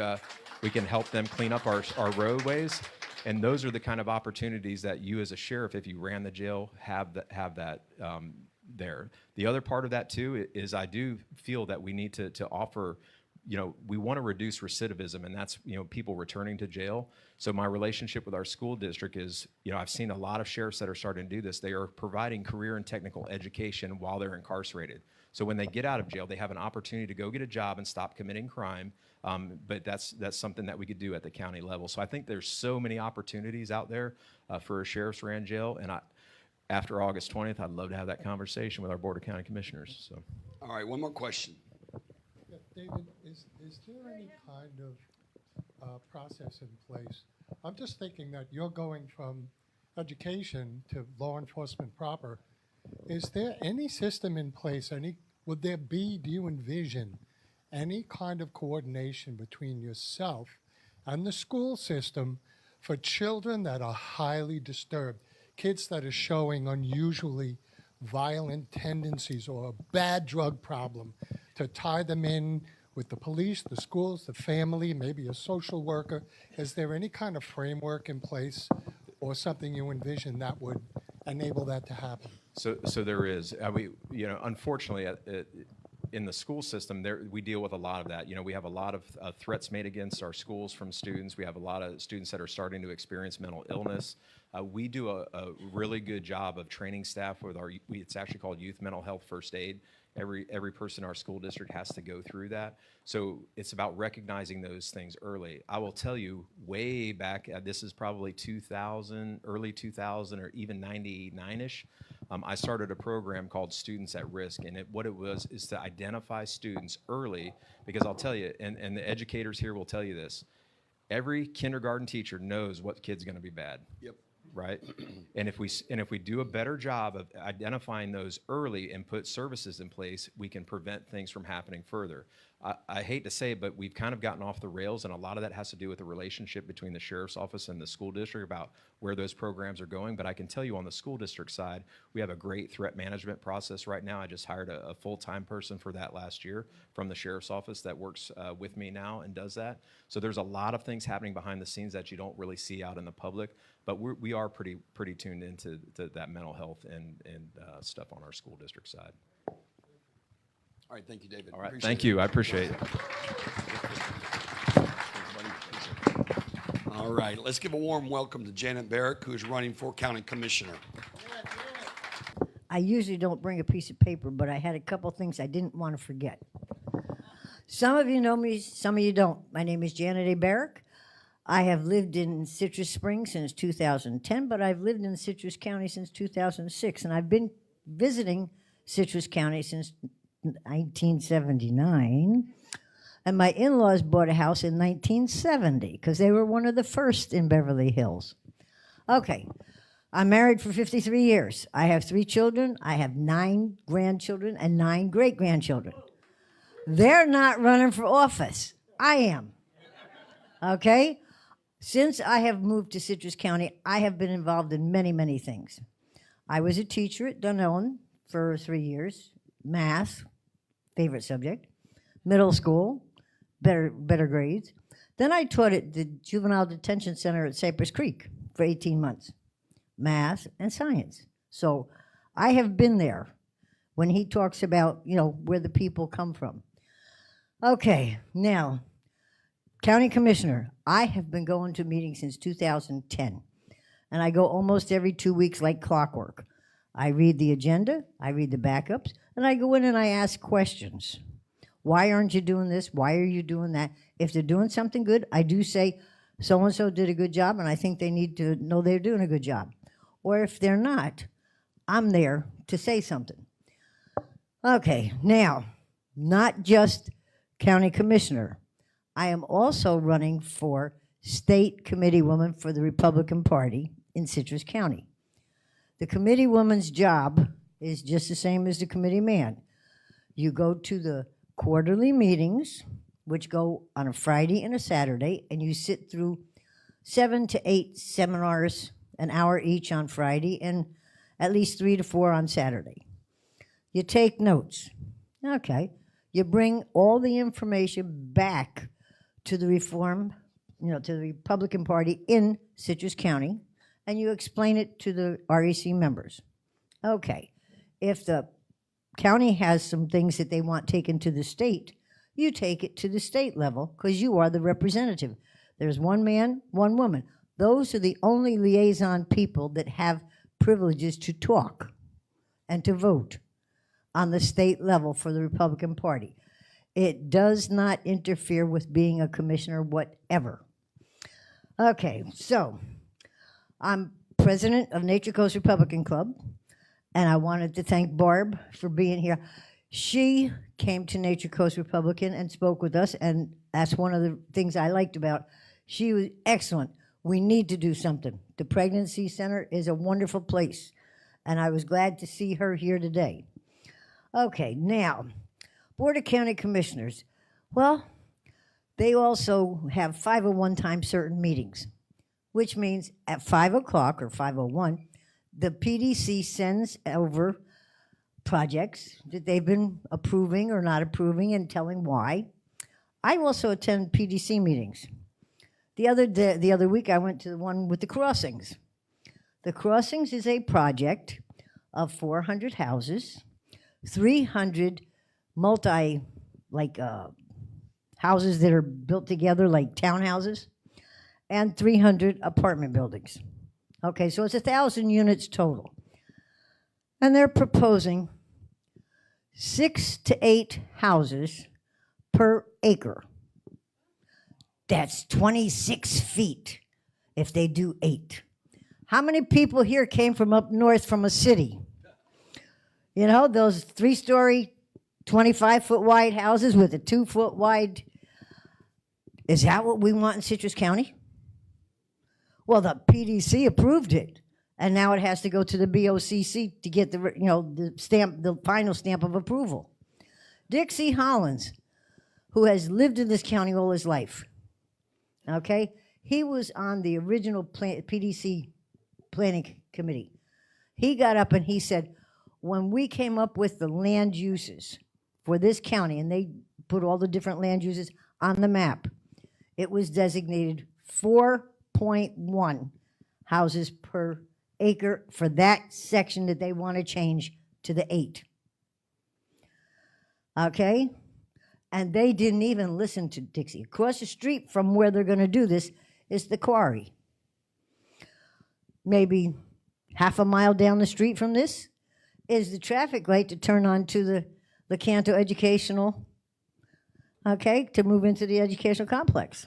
can help them clean up our roadways. And those are the kind of opportunities that you as a sheriff, if you ran the jail, have that there. The other part of that too is I do feel that we need to offer, we want to reduce recidivism, and that's, people returning to jail. So my relationship with our school district is, I've seen a lot of sheriffs that are starting to do this. They are providing career and technical education while they're incarcerated. So when they get out of jail, they have an opportunity to go get a job and stop committing crime. But that's something that we could do at the county level. So I think there's so many opportunities out there for a sheriff's ran jail. And after August 20th, I'd love to have that conversation with our Board of County Commissioners. So, All right, one more question. Yeah, David, is there any kind of process in place? I'm just thinking that you're going from education to law enforcement proper. Is there any system in place? Would there be, do you envision any kind of coordination between yourself and the school system for children that are highly disturbed, kids that are showing unusually violent tendencies or a bad drug problem, to tie them in with the police, the schools, the family, maybe a social worker? Is there any kind of framework in place or something you envision that would enable that to happen? So there is. Unfortunately, in the school system, we deal with a lot of that. We have a lot of threats made against our schools from students. We have a lot of students that are starting to experience mental illness. We do a really good job of training staff with it's actually called Youth Mental Health First Aid. Every person in our school district has to go through that. So it's about recognizing those things early. I will tell you, way back, this is probably 2000, early 2000, or even 99-ish, I started a program called Students at Risk, and what it was is to identify students early, because I'll tell you, and the educators here will tell you this, every kindergarten teacher knows what kid's gonna be bad. Yep. Right? And if we do a better job of identifying those early and put services in place, we can prevent things from happening further. I hate to say it, but we've kind of gotten off the rails, and a lot of that has to do with the relationship between the sheriff's office and the school district about where those programs are going. But I can tell you on the school district side, we have a great threat management process right now. I just hired a full-time person for that last year from the sheriff's office that works with me now and does that. So there's a lot of things happening behind the scenes that you don't really see out in the public, but we are pretty tuned into that mental health and stuff on our school district side. All right, thank you, David. All right, Appreciate thank it. you. I appreciate it. All right, let's give a warm welcome to Janet Barrick, who's running for county commissioner. I usually don't bring a piece of paper, but I had a couple things I didn't want to forget. Some of you know me, some of you don't. My name is Janet A. Barrick. I have lived in Citrus Springs since 2010, but I've lived in Citrus County since 2006, and I've been visiting Citrus County since 1979, and my in-laws bought a house in 1970 because they were one of the first in Beverly Hills. Okay, I'm married for 53 years. I have 3 children. I have 9 grandchildren and 9 great-grandchildren. They're not running for office. I am. Okay? Since I have moved to Citrus County, I have been involved in many, many things. I was a teacher at Dunellen for 3 years, math, favorite subject, middle school, better grades. Then I taught at the Juvenile Detention Center at Cypress Creek for 18 months, math and science. So I have been there when he talks about, where the people come from. Okay, now, County Commissioner, I have been going to meetings since 2010, and I go almost every 2 weeks like clockwork. I read the agenda, I read the backups, and I go in and I ask questions. Why aren't you doing this? Why are you doing that? If they're doing something good, I do say, so-and-so did a good job, and I think they need to know they're doing a good job. Or if they're not, I'm there to say something. Okay, now, not just County Commissioner. I am also running for State Committee Woman for the Republican Party in Citrus County. The committee woman's job is just the same as the committee man. You go to the quarterly meetings, which go on a Friday and a Saturday, and you sit through 7 to 8 seminars, an hour each on Friday, and at least 3 to 4 on Saturday. You take notes. Okay. You bring all the information back to the to the Republican Party in Citrus County, and you explain it to the REC members. Okay, if the county has some things that they want taken to the state, you take it to the state level because you are the representative. There's one man, one woman. Those are the only liaison people that have privileges to talk and to vote on the state level for the Republican Party. It does not interfere with being a commissioner, whatever. Okay, so I'm president of Nature Coast Republican Club, and I wanted to thank Barb for being here. She came to Nature Coast Republican and spoke with us, and that's one of the things I liked about. She was excellent. We need to do something. The pregnancy center is a wonderful place, and I was glad to see her here today. Okay, now, Board of County Commissioners. Well, they also have 501 times certain meetings, which means at 5 o'clock or 5:01, the PDC sends over projects that they've been approving or not approving and telling why. I also attend PDC meetings. The other week, I went to the one with the crossings. The crossings is a project of 400 houses, 300 houses that are built together like townhouses, and 300 apartment buildings. Okay, so it's 1,000 units total. And they're proposing 6 to 8 houses per acre. That's 26 feet if they do 8. How many people here came from up north from a city? You know, those 3-story, 25-foot wide houses with a 2-foot wide. Is that what we want in Citrus County? Well, the PDC approved it, and now it has to go to the BOCC to get the final stamp of approval. Dixie Hollins, who has lived in this county all his life, okay? He was on the original PDC planning committee. He got up and he said, when we came up with the land uses for this county, and they put all the different land uses on the map, it was designated 4.1 houses per acre for that section that they want to change to the 8. Okay? And they didn't even listen to Dixie. Across the street from where they're going to do this is the quarry. Maybe half a mile down the street from this is the traffic light to turn on to the Canto Educational, okay, to move into the educational complex.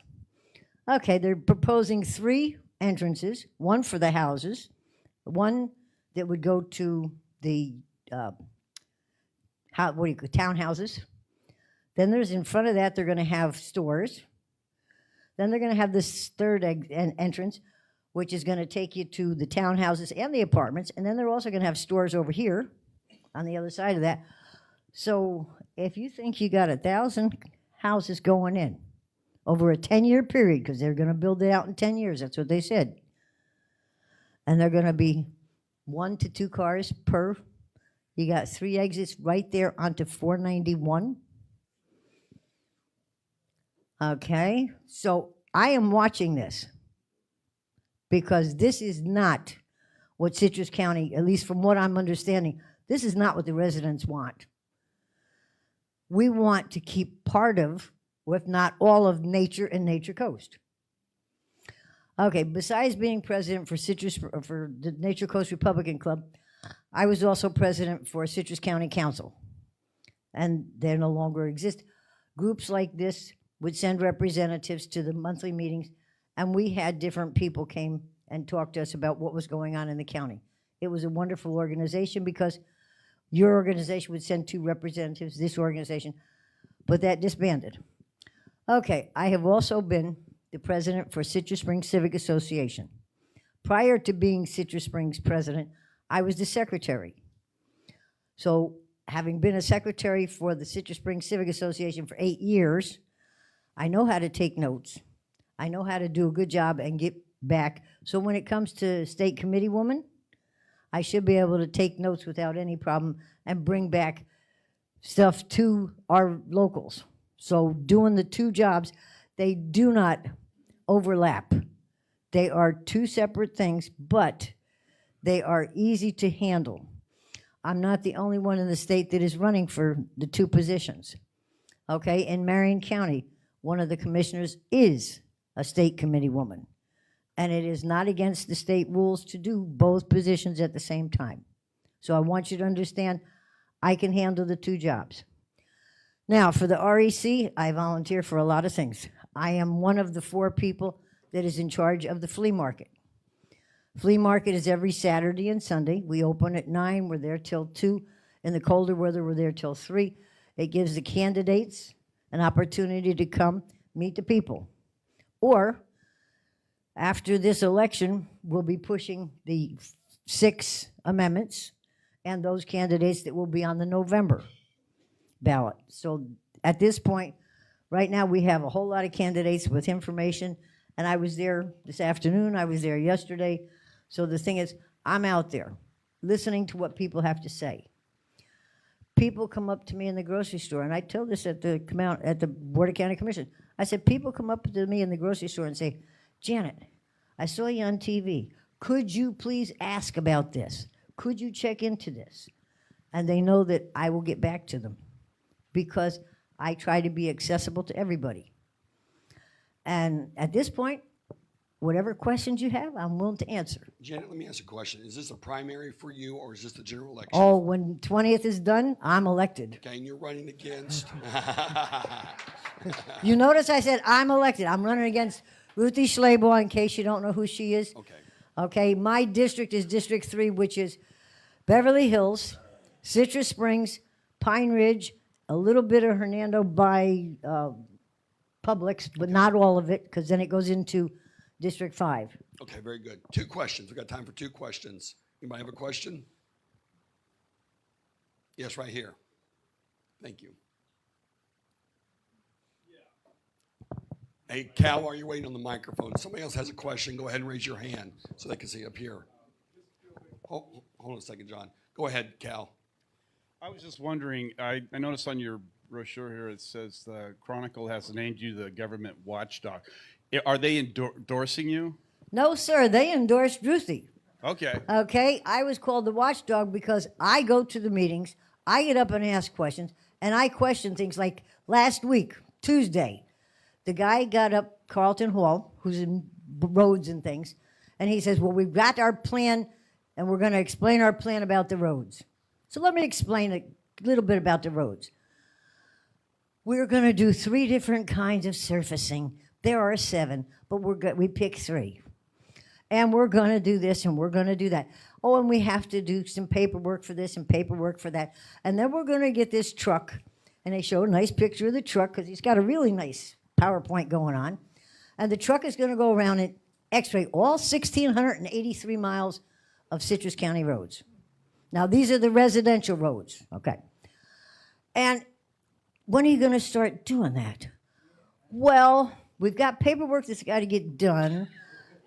Okay, they're proposing 3 entrances, one for the houses, one that would go to the townhouses. Then there's in front of that, they're going to have stores. Then they're going to have this third entrance, which is going to take you to the townhouses and the apartments. And then they're also going to have stores over here on the other side of that. So if you think you got 1,000 houses going in over a 10-year period, because they're going to build it out in 10 years, that's what they said. And they're going to be 1 to 2 cars per. You got 3 exits right there onto 491. Okay, so I am watching this because this is not what Citrus County, at least from what I'm understanding, this is not what the residents want. We want to keep part of, if not all of, nature and Nature Coast. Okay, besides being president for the Nature Coast Republican Club, I was also president for Citrus County Council, and they no longer exist. Groups like this would send representatives to the monthly meetings, and we had different people came and talked to us about what was going on in the county. It was a wonderful organization because your organization would send 2 representatives, this organization, but that disbanded. Okay, I have also been the president for Citrus Springs Civic Association. Prior to being Citrus Springs president, I was the secretary. So having been a secretary for the Citrus Springs Civic Association for 8 years, I know how to take notes. I know how to do a good job and get back. So when it comes to state committee woman, I should be able to take notes without any problem and bring back stuff to our locals. So doing the 2 jobs, they do not overlap. They are 2 separate things, but they are easy to handle. I'm not the only one in the state that is running for the 2 positions. Okay, in Marion County, one of the commissioners is a state committee woman. And it is not against the state rules to do both positions at the same time. So I want you to understand, I can handle the 2 jobs. Now, for the REC, I volunteer for a lot of things. I am one of the 4 people that is in charge of the flea market. Flea market is every Saturday and Sunday. We open at 9, we're there till 2. In the colder weather, we're there till 3. It gives the candidates an opportunity to come meet the people. Or, after this election, we'll be pushing the 6 amendments and those candidates that will be on the November ballot. So at this point, right now, we have a whole lot of candidates with information, and I was there this afternoon, I was there yesterday. So the thing is, I'm out there listening to what people have to say. People come up to me in the grocery store, and I told this at the Board of County Commission. I said, people come up to me in the grocery store and say, Janet, I saw you on TV. Could you please ask about this? Could you check into this? And they know that I will get back to them because I try to be accessible to everybody. And at this point, whatever questions you have, I'm willing to answer. Janet, let me ask a question. Is this a primary for you, or is this the general election? Oh, when 20th is done, I'm elected. Okay, and you're running against? You notice I said I'm elected. I'm running against Ruthie Schleybaugh, in case you don't know who she is. Okay. Okay, my district is District 3, which is Beverly Hills, Citrus Springs, Pine Ridge, a little bit of Hernando by Publix, but not all of it, because then it goes into District 5. Okay, very good. 2 questions. We've got time for 2 questions. Anybody have a question? Yes, right here. Thank you. Hey, Cal, while you're waiting on the microphone, if somebody else has a question, go ahead and raise your hand so they can see up here. Hold on a second, John. Go ahead, Cal. I was just wondering, I noticed on your brochure here it says the Chronicle has named you the government watchdog. Are they endorsing you? No, sir, they endorsed Ruthie. Okay. Okay, I was called the watchdog because I go to the meetings, I get up and ask questions, and I question things like last week, Tuesday, the guy got up, Carlton Hall, who's in roads and things, and he says, well, we've got our plan, and we're going to explain our plan about the roads. So let me explain a little bit about the roads. We're going to do 3 different kinds of surfacing. There are 7, but we pick 3. And we're going to do this, and we're going to do that. Oh, and we have to do some paperwork for this and paperwork for that. And then we're going to get this truck. And they show a nice picture of the truck because he's got a really nice PowerPoint going on. And the truck is going to go around and x-ray all 1,683 miles of Citrus County roads. Now, these are the residential roads, okay. And when are you going to start doing that? Well, we've got paperwork that's got to get done.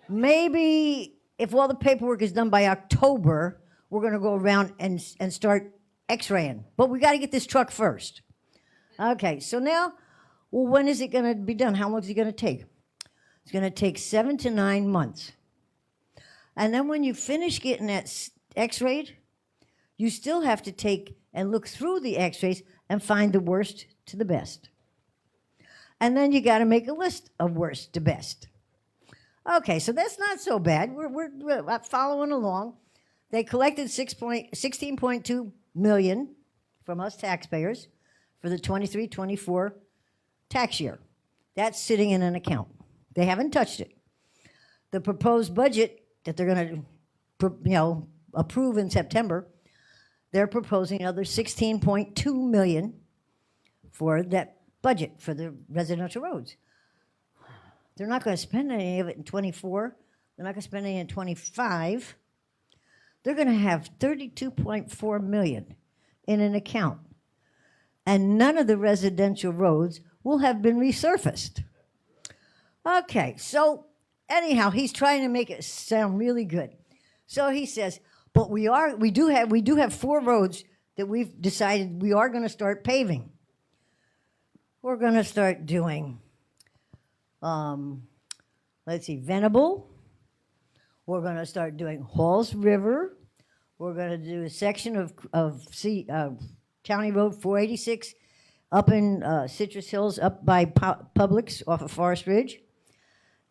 Maybe if all the paperwork is done by October, we're going to go around and start x-raying. But we got to get this truck first. Okay, so now, well, when is it going to be done? How long is it going to take? It's going to take 7 to 9 months. And then when you finish getting that x-rayed, you still have to take and look through the x-rays and find the worst to the best. And then you got to make a list of worst to best. Okay, so that's not so bad. We're following along. They collected $16.2 million from us taxpayers for the 23-24 tax year. That's sitting in an account. They haven't touched it. The proposed budget that they're going to, approve in September, they're proposing another $16.2 million for that budget for the residential roads. They're not going to spend any of it in 24. They're not going to spend any in 25. They're going to have $32.4 million in an account. And none of the residential roads will have been resurfaced. Okay, so anyhow, he's trying to make it sound really good. So he says, but we do have 4 roads that we've decided we are going to start paving. We're going to start doing, Venable. We're going to start doing Halls River. We're going to do a section of County Road 486 up in Citrus Hills, up by Publix off of Forest Ridge.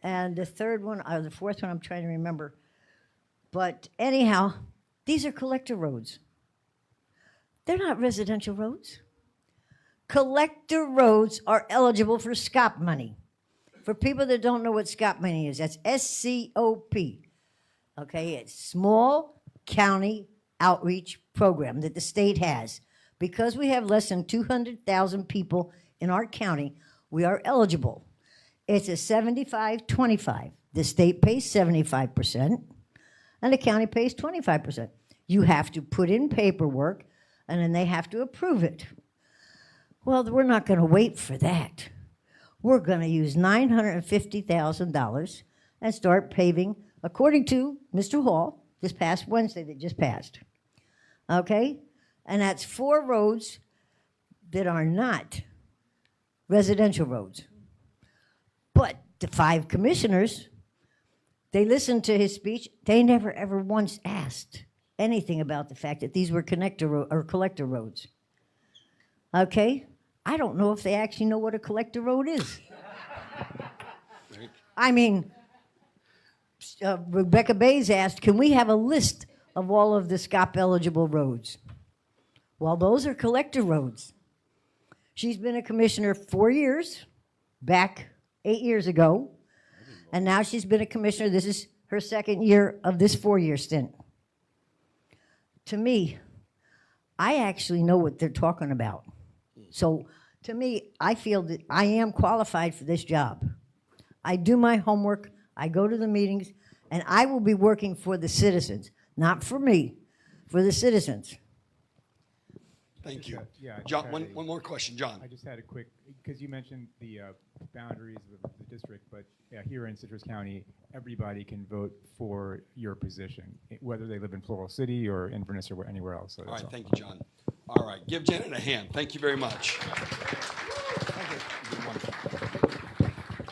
And the third one, or the fourth one, I'm trying to remember. But anyhow, these are collector roads. They're not residential roads. Collector roads are eligible for SCOP money. For people that don't know what SCOP money is, that's SCOP. Okay, it's Small County Outreach Program that the state has. Because we have less than 200,000 people in our county, we are eligible. It's a 75-25. The state pays 75%, and the county pays 25%. You have to put in paperwork, and then they have to approve it. Well, we're not going to wait for that. We're going to use $950,000 and start paving, according to Mr. Hall, this past Wednesday that just passed. Okay? And that's 4 roads that are not residential roads. But the 5 commissioners, they listened to his speech. They never ever once asked anything about the fact that these were collector roads. Okay? I don't know if they actually know what a collector road is. I mean, Rebecca Bays asked, can we have a list of all of the SCOP-eligible roads? Well, those are collector roads. She's been a commissioner 4 years, back 8 years ago, and now she's been a commissioner. This is her 2nd year of this 4-year stint. To me, I actually know what they're talking about. So, to me, I feel that I am qualified for this job. I do my homework, I go to the meetings, and I will be working for the citizens, not for me, for the citizens. Thank you. Yeah, John, one more question, John. I just had a quick, because you mentioned the boundaries of the district, but here in Citrus County, everybody can vote for your position, whether they live in Floral City or Inverness or anywhere else. So all right, thank you, John. All right, give Janet a hand. Thank you very much.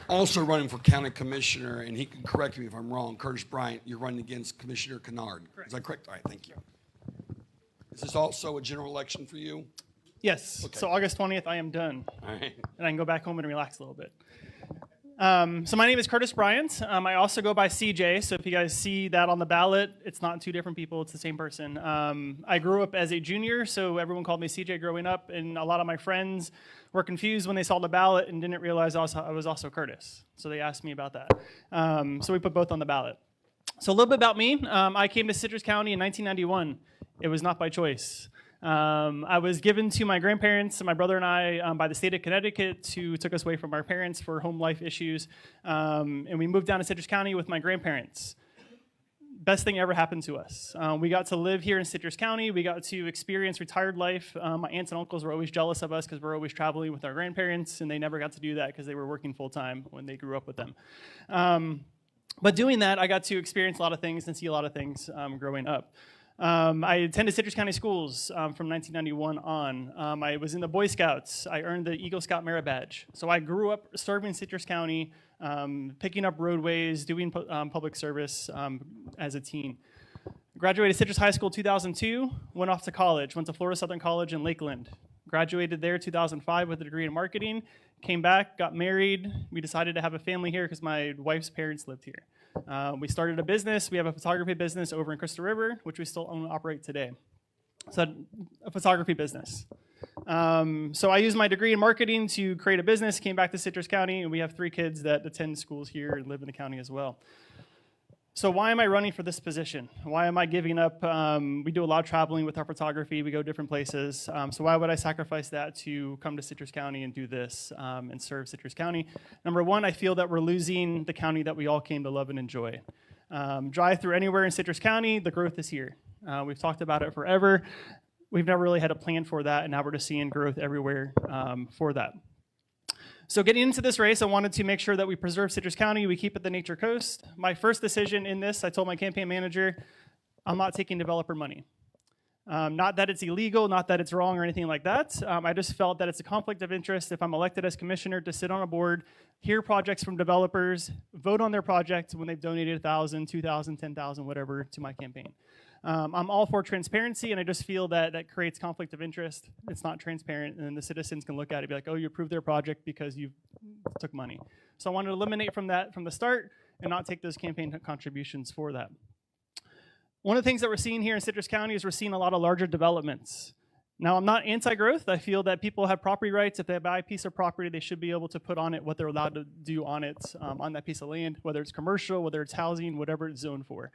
Also running for county commissioner, and he can correct me if I'm wrong, Curtis Bryant, you're running against Commissioner Kennard. Correct. Is that correct? All right, thank you. Is this also a general election for you? Yes. Okay. So August 20th, I am done. All right. And I can go back home and relax a little bit. So my name is Curtis Bryant. I also go by CJ, so if you guys see that on the ballot, it's not 2 different people, it's the same person. I grew up as a junior, so everyone called me CJ growing up, and a lot of my friends were confused when they saw the ballot and didn't realize I was also Curtis. So they asked me about that. So we put both on the ballot. So a little bit about me. I came to Citrus County in 1991. It was not by choice. I was given to my grandparents and my brother and I by the state of Connecticut, who took us away from our parents for home life issues. And we moved down to Citrus County with my grandparents. Best thing ever happened to us. We got to live here in Citrus County. We got to experience retired life. My aunts and uncles were always jealous of us because we're always traveling with our grandparents, and they never got to do that because they were working full time when they grew up with them. But doing that, I got to experience a lot of things and see a lot of things growing up. I attended Citrus County schools from 1991 on. I was in the Boy Scouts. I earned the Eagle Scout Merit Badge. So I grew up serving Citrus County, picking up roadways, doing public service as a teen. Graduated Citrus High School 2002, went off to college, went to Florida Southern College in Lakeland. Graduated there 2005 with a degree in marketing, came back, got married. We decided to have a family here because my wife's parents lived here. We started a business. We have a photography business over in Crystal River, which we still own and operate today. So a photography business. So I used my degree in marketing to create a business, came back to Citrus County, and we have 3 kids that attend schools here and live in the county as well. So why am I running for this position? Why am I giving up? We do a lot of traveling with our photography. We go different places. So why would I sacrifice that to come to Citrus County and do this and serve Citrus County? Number one, I feel that we're losing the county that we all came to love and enjoy. Drive through anywhere in Citrus County, the growth is here. We've talked about it forever. We've never really had a plan for that, and now we're just seeing growth everywhere for that. So getting into this race, I wanted to make sure that we preserve Citrus County, we keep it the nature coast. My first decision in this, I told my campaign manager, I'm not taking developer money. Not that it's illegal, not that it's wrong or anything like that. I just felt that it's a conflict of interest if I'm elected as commissioner to sit on a board, hear projects from developers, vote on their projects when they've donated 1,000, 2,000, 10,000, whatever to my campaign. I'm all for transparency, and I just feel that that creates conflict of interest. It's not transparent, and then the citizens can look at it and be like, oh, you approved their project because you took money. So I wanted to eliminate from that from the start and not take those campaign contributions for that. One of the things that we're seeing here in Citrus County is we're seeing a lot of larger developments. Now, I'm not anti-growth. I feel that people have property rights. If they buy a piece of property, they should be able to put on it what they're allowed to do on it, on that piece of land, whether it's commercial, whether it's housing, whatever it's zoned for.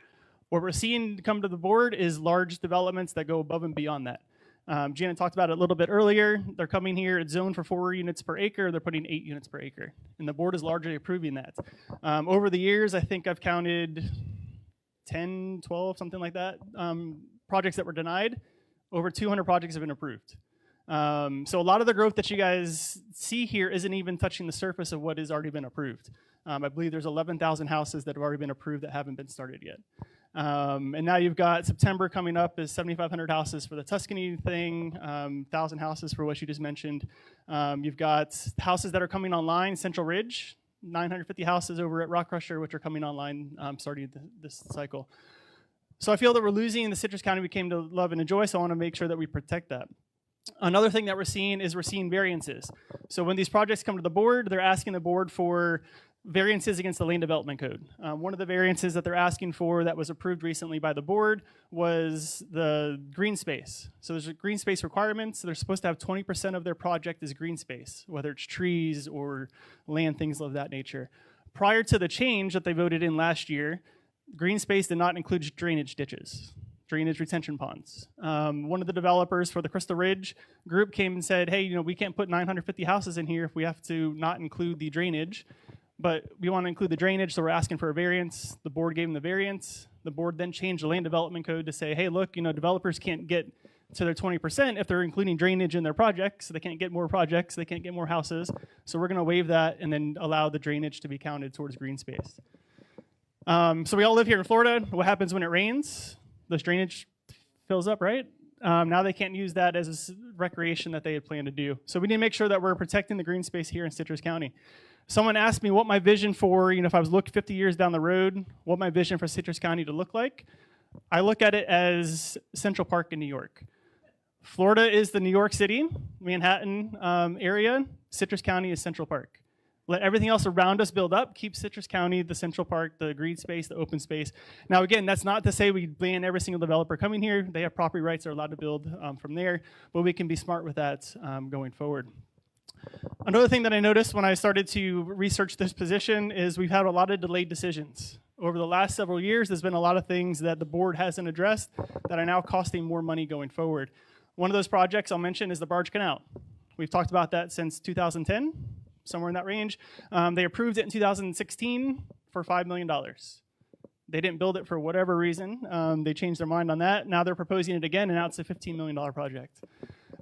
What we're seeing come to the board is large developments that go above and beyond that. Janet talked about it a little bit earlier. They're coming here, it's zoned for 4 units per acre. They're putting 8 units per acre. And the board is largely approving that. Over the years, I think I've counted 10, 12, something like that, projects that were denied. Over 200 projects have been approved. So a lot of the growth that you guys see here isn't even touching the surface of what has already been approved. I believe there's 11,000 houses that have already been approved that haven't been started yet. And now you've got September coming up is 7,500 houses for the Tuscany thing, 1,000 houses for what you just mentioned. You've got houses that are coming online, Central Ridge, 950 houses over at Rock Crusher, which are coming online starting this cycle. So I feel that we're losing the Citrus County we came to love and enjoy, so I want to make sure that we protect that. Another thing that we're seeing is we're seeing variances. So when these projects come to the board, they're asking the board for variances against the Land Development Code. One of the variances that they're asking for that was approved recently by the board was the green space. So there's green space requirements. They're supposed to have 20% of their project is green space, whether it's trees or land, things of that nature. Prior to the change that they voted in last year, green space did not include drainage ditches, drainage retention ponds. One of the developers for the Crystal Ridge group came and said, hey, we can't put 950 houses in here if we have to not include the drainage. But we want to include the drainage, so we're asking for a variance. The board gave them the variance. The board then changed the Land Development Code to say, hey, look, developers can't get to their 20% if they're including drainage in their projects. They can't get more projects. They can't get more houses. So we're going to waive that and then allow the drainage to be counted towards green space. So we all live here in Florida. What happens when it rains? This drainage fills up, right? Now they can't use that as a recreation that they had planned to do. So we need to make sure that we're protecting the green space here in Citrus County. Someone asked me what my vision for, if I was looking 50 years down the road, what my vision for Citrus County to look like. I look at it as Central Park in New York. Florida is the New York City, Manhattan area. Citrus County is Central Park. Let everything else around us build up. Keep Citrus County, the Central Park, the green space, the open space. Now, again, that's not to say we ban every single developer coming here. They have property rights. They're allowed to build from there. But we can be smart with that going forward. Another thing that I noticed when I started to research this position is we've had a lot of delayed decisions. Over the last several years, there's been a lot of things that the board hasn't addressed that are now costing more money going forward. One of those projects I'll mention is the Barge Canal. We've talked about that since 2010, somewhere in that range. They approved it in 2016 for $5 million. They didn't build it for whatever reason. They changed their mind on that. Now they're proposing it again, and now it's a $15 million project.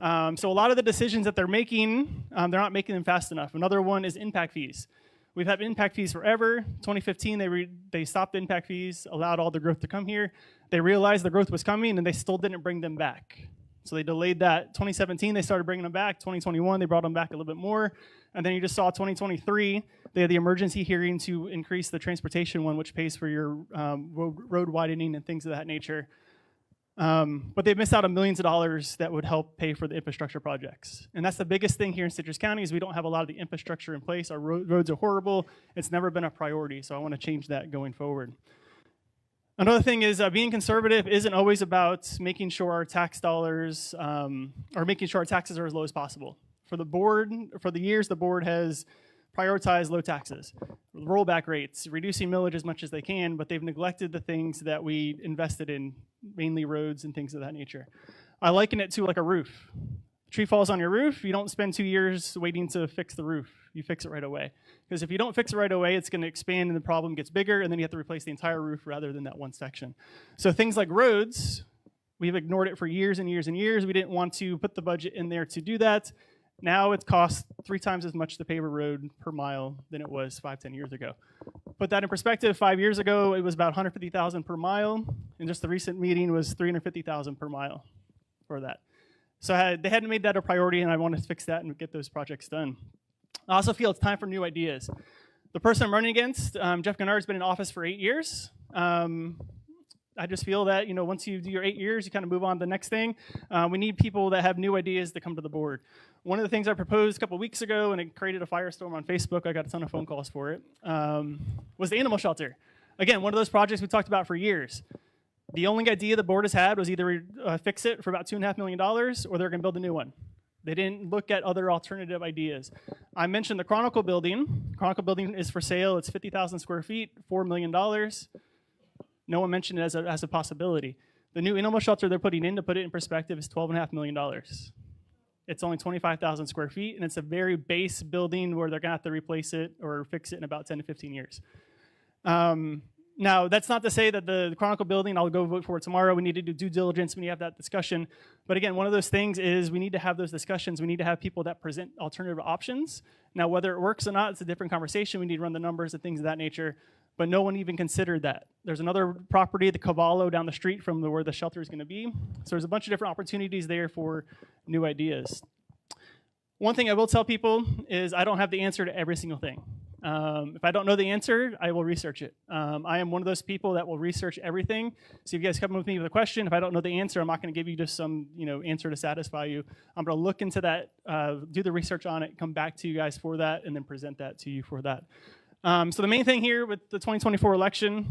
So a lot of the decisions that they're making, they're not making them fast enough. Another one is impact fees. We've had impact fees forever. 2015, they stopped impact fees, allowed all the growth to come here. They realized the growth was coming, and they still didn't bring them back. So they delayed that. 2017, they started bringing them back. 2021, they brought them back a little bit more. And then you just saw 2023, they had the emergency hearing to increase the transportation one, which pays for your road widening and things of that nature. But they've missed out on millions of dollars that would help pay for the infrastructure projects. And that's the biggest thing here in Citrus County is we don't have a lot of the infrastructure in place. Our roads are horrible. It's never been a priority, so I want to change that going forward. Another thing is being conservative isn't always about making sure our tax dollars, or making sure our taxes are as low as possible. For the board, for the years, the board has prioritized low taxes, rollback rates, reducing millage as much as they can, but they've neglected the things that we invested in, mainly roads and things of that nature. I liken it to like a roof. A tree falls on your roof, you don't spend 2 years waiting to fix the roof. You fix it right away. Because if you don't fix it right away, it's going to expand and the problem gets bigger, and then you have to replace the entire roof rather than that one section. So things like roads, we've ignored it for years and years and years. We didn't want to put the budget in there to do that. Now it costs 3 times as much to pave a road per mile than it was 5-10 years ago. Put that in perspective, 5 years ago, it was about $150,000 per mile, and just the recent meeting was $350,000 per mile. for that. So they hadn't made that a priority, and I wanted to fix that and get those projects done. I also feel it's time for new ideas. The person I'm running against, Jeff Gennard's been in office for 8 years. I just feel that, you know, once you do your 8 years, you kind of move on to the next thing. We need people that have new ideas to come to the board. One of the things I proposed a couple weeks ago, and it created a firestorm on Facebook, I got a ton of phone calls for it, was the animal shelter. Again, one of those projects we talked about for years. The only idea the board has had was either fix it for about $2.5 million, or they're going to build a new one. They didn't look at other alternative ideas. I mentioned the Chronicle building. Chronicle building is for sale. It's 50,000 square feet, $4 million. No one mentioned it as a possibility. The new animal shelter they're putting in, to put it in perspective, is $12.5 million. It's only 25,000 square feet, and it's a very base building where they're going to have to replace it or fix it in about 10 to 15 years. Now, that's not to say that the Chronicle building, I'll go vote for it tomorrow. We need to do due diligence. We need to have that discussion. But again, one of those things is we need to have those discussions. We need to have people that present alternative options. Now, whether it works or not, it's a different conversation. We need to run the numbers and things of that nature. But no one even considered that. There's another property, the Cavallo, down the street from where the shelter is going to be. So there's a bunch of different opportunities there for new ideas. One thing I will tell people is I don't have the answer to every single thing. If I don't know the answer, I will research it. I am one of those people that will research everything. So if you guys come with me with a question, if I don't know the answer, I'm not going to give you just some answer to satisfy you. I'm going to look into that, do the research on it, come back to you guys for that, and then present that to you for that. So the main thing here with the 2024 election,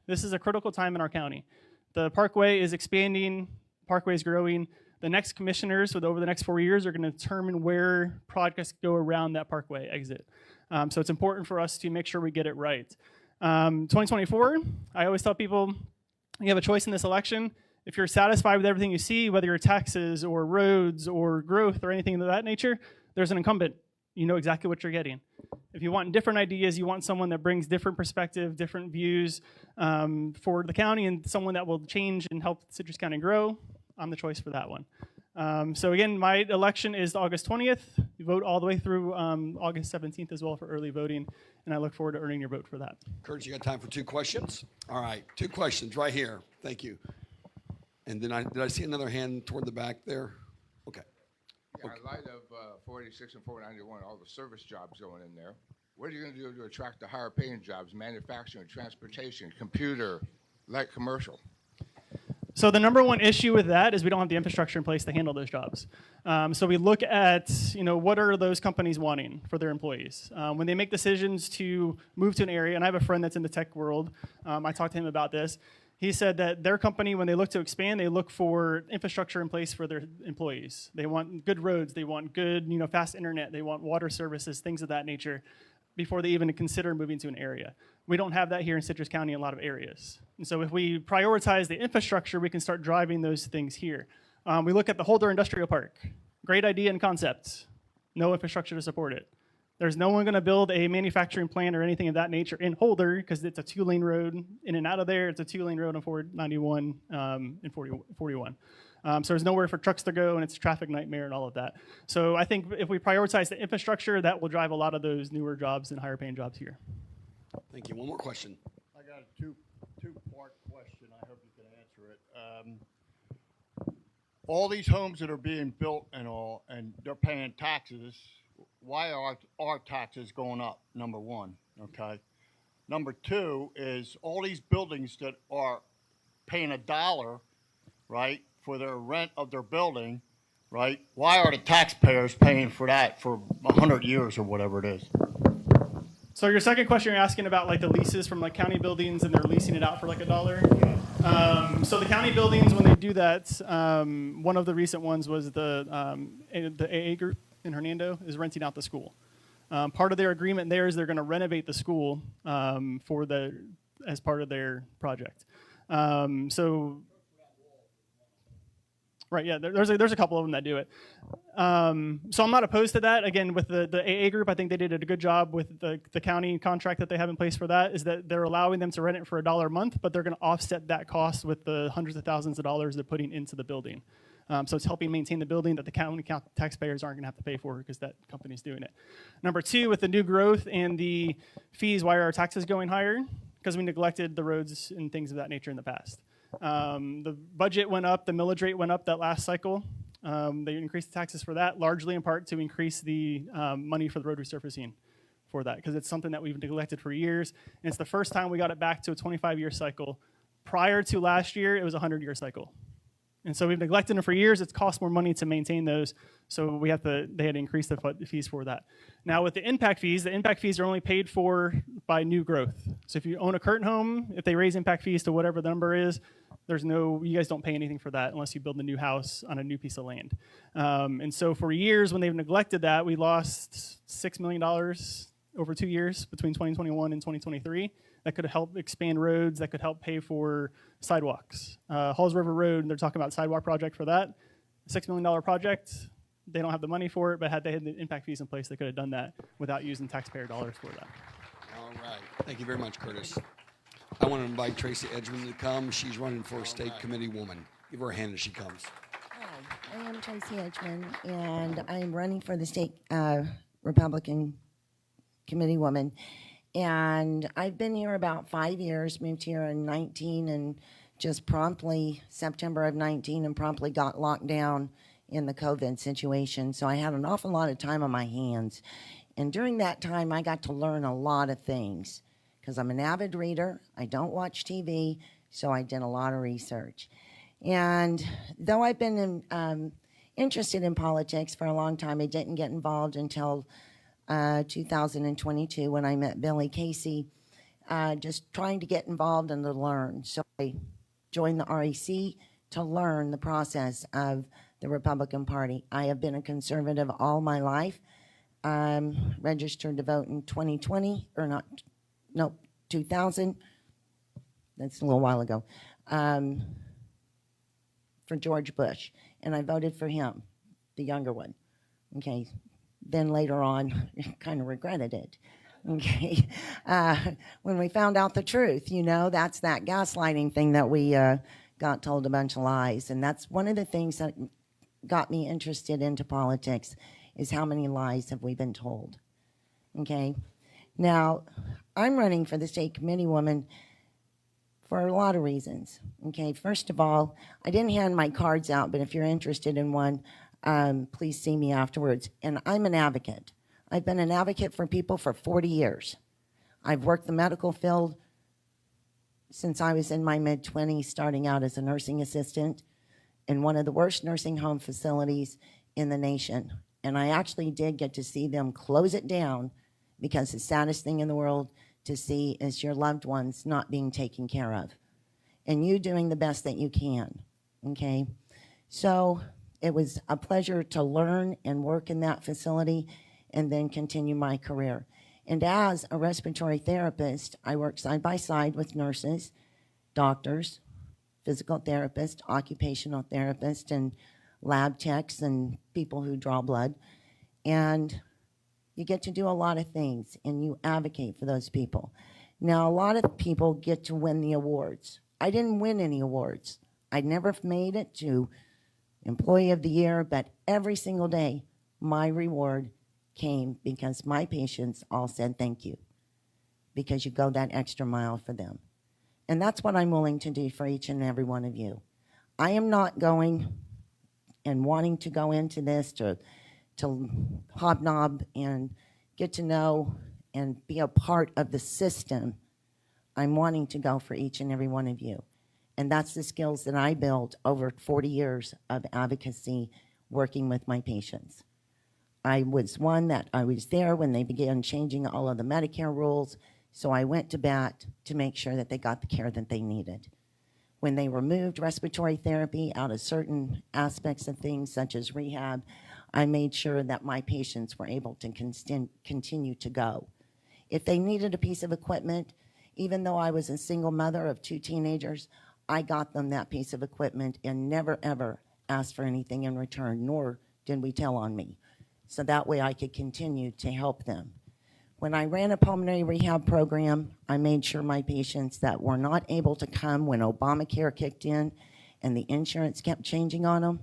this is a critical time in our county. The Parkway is expanding, Parkway is growing. The next commissioners over the next 4 years are going to determine where projects go around that Parkway exit. So it's important for us to make sure we get it right. 2024, I always tell people, you have a choice in this election. If you're satisfied with everything you see, whether your taxes or roads or growth or anything of that nature, there's an incumbent. You know exactly what you're getting. If you want different ideas, you want someone that brings different perspective, different views for the county, and someone that will change and help Citrus County grow, I'm the choice for that one. So again, my election is August 20th. You vote all the way through August 17th as well for early voting, and I look forward to earning your vote for that. Kurt, you got time for 2 questions? All right, 2 questions right here. Thank you. And then did I see another hand toward the back there? Okay. Yeah, in light of 486 and 491, all the service jobs going in there, what are you going to do to attract the higher paying jobs, manufacturing, transportation, computer, light commercial? So the number one issue with that is we don't have the infrastructure in place to handle those jobs. So we look at, what are those companies wanting for their employees? When they make decisions to move to an area, and I have a friend that's in the tech world, I talked to him about this. He said that their company, when they look to expand, they look for infrastructure in place for their employees. They want good roads, they want good, fast internet, they want water services, things of that nature, before they even consider moving to an area. We don't have that here in Citrus County in a lot of areas. And so if we prioritize the infrastructure, we can start driving those things here. We look at the Holder Industrial Park. Great idea and concept. No infrastructure to support it. There's no one going to build a manufacturing plant or anything of that nature in Holder because it's a 2-lane road in and out of there. It's a 2-lane road on 491 and 41. So there's nowhere for trucks to go, and it's a traffic nightmare and all of that. So I think if we prioritize the infrastructure, that will drive a lot of those newer jobs and higher paying jobs here. Thank you. One more question. I got a two-part question. I hope you can answer it. All these homes that are being built and they're paying taxes, why are our taxes going up, number one, okay? Number two is all these buildings that are paying $1, right, for their rent of their building, right? Why are the taxpayers paying for that for 100 years or whatever it is? So your second question, you're asking about like the leases from like county buildings and they're leasing it out for like $1? So the county buildings, when they do that, one of the recent ones was the AA group in Hernando is renting out the school. Part of their agreement there is they're going to renovate the school as part of their project. Right, yeah, there's a couple of them that do it. So I'm not opposed to that. Again, with the AA group, I think they did a good job with the county contract that they have in place for that, is that they're allowing them to rent it for $1 a month, but they're going to offset that cost with the hundreds of thousands of dollars they're putting into the building. So it's helping maintain the building that the county taxpayers aren't going to have to pay for because that company's doing it. Number two, with the new growth and the fees, why are our taxes going higher? Because we neglected the roads and things of that nature in the past. The budget went up, the millage rate went up that last cycle. They increased the taxes for that, largely in part to increase the money for the road resurfacing for that, because it's something that we've neglected for years. And it's the first time we got it back to a 25-year cycle. Prior to last year, it was a 100-year cycle. And so we've neglected them for years. It's cost more money to maintain those. So they had to increase the fees for that. Now with the impact fees are only paid for by new growth. So if you own a current home, if they raise impact fees to whatever the number is, you guys don't pay anything for that unless you build a new house on a new piece of land. And so for years when they've neglected that, we lost $6 million over 2 years between 2021 and 2023. That could help expand roads, that could help pay for sidewalks. Halls River Road, they're talking about sidewalk project for that. $6 million project, they don't have the money for it, but had they had the impact fees in place, they could have done that without using taxpayer dollars for that. All right. Thank you very much, Curtis. I want to invite Tracy Edgman to come. She's running for State Committee Woman. Give her a hand as she comes. Hi, I am Tracy Edgman, and I'm running for the State Republican Committee Woman. And I've been here about 5 years, moved here in 19 and just promptly, September of 19, and promptly got locked down in the COVID situation. So I had an awful lot of time on my hands. And during that time, I got to learn a lot of things because I'm an avid reader. I don't watch TV, so I did a lot of research. And though I've been interested in politics for a long time, I didn't get involved until 2022 when I met Billy Casey, just trying to get involved and to learn. So I joined the REC to learn the process of the Republican Party. I have been a conservative all my life. Registered to vote in 2020, or not, no, 2000. That's a little while ago. For George Bush, and I voted for him, the younger one. Okay. Then later on, kind of regretted it. Okay, when we found out the truth, that's that gaslighting thing that we got told a bunch of lies, and that's one of the things that got me interested into politics, is how many lies have we been told. Okay, now I'm running for the State Committee Woman for a lot of reasons. Okay, first of all, I didn't hand my cards out, but if you're interested in one, please see me afterwards. And I'm an advocate. I've been an advocate for people for 40 years. I've worked the medical field since I was in my mid-20s, starting out as a nursing assistant in one of the worst nursing home facilities in the nation. And I actually did get to see them close it down, because the saddest thing in the world to see is your loved ones not being taken care of, and you doing the best that you can, okay? So it was a pleasure to learn and work in that facility and then continue my career. And as a respiratory therapist, I work side by side with nurses, doctors, physical therapists, occupational therapists, and lab techs and people who draw blood. And you get to do a lot of things, and you advocate for those people. Now, a lot of people get to win the awards. I didn't win any awards. I never made it to Employee of the Year, but every single day, my reward came because my patients all said thank you, because you go that extra mile for them. And that's what I'm willing to do for each and every one of you. I am not going and wanting to go into this to hobnob and get to know and be a part of the system. I'm wanting to go for each and every one of you. And that's the skills that I built over 40 years of advocacy working with my patients. I was there when they began changing all of the Medicare rules, so I went to bat to make sure that they got the care that they needed. When they removed respiratory therapy out of certain aspects of things, such as rehab, I made sure that my patients were able to continue to go. If they needed a piece of equipment, even though I was a single mother of 2 teenagers, I got them that piece of equipment and never, ever asked for anything in return, nor did we tell on me. So that way I could continue to help them. When I ran a pulmonary rehab program, I made sure my patients that were not able to come when Obamacare kicked in and the insurance kept changing on them,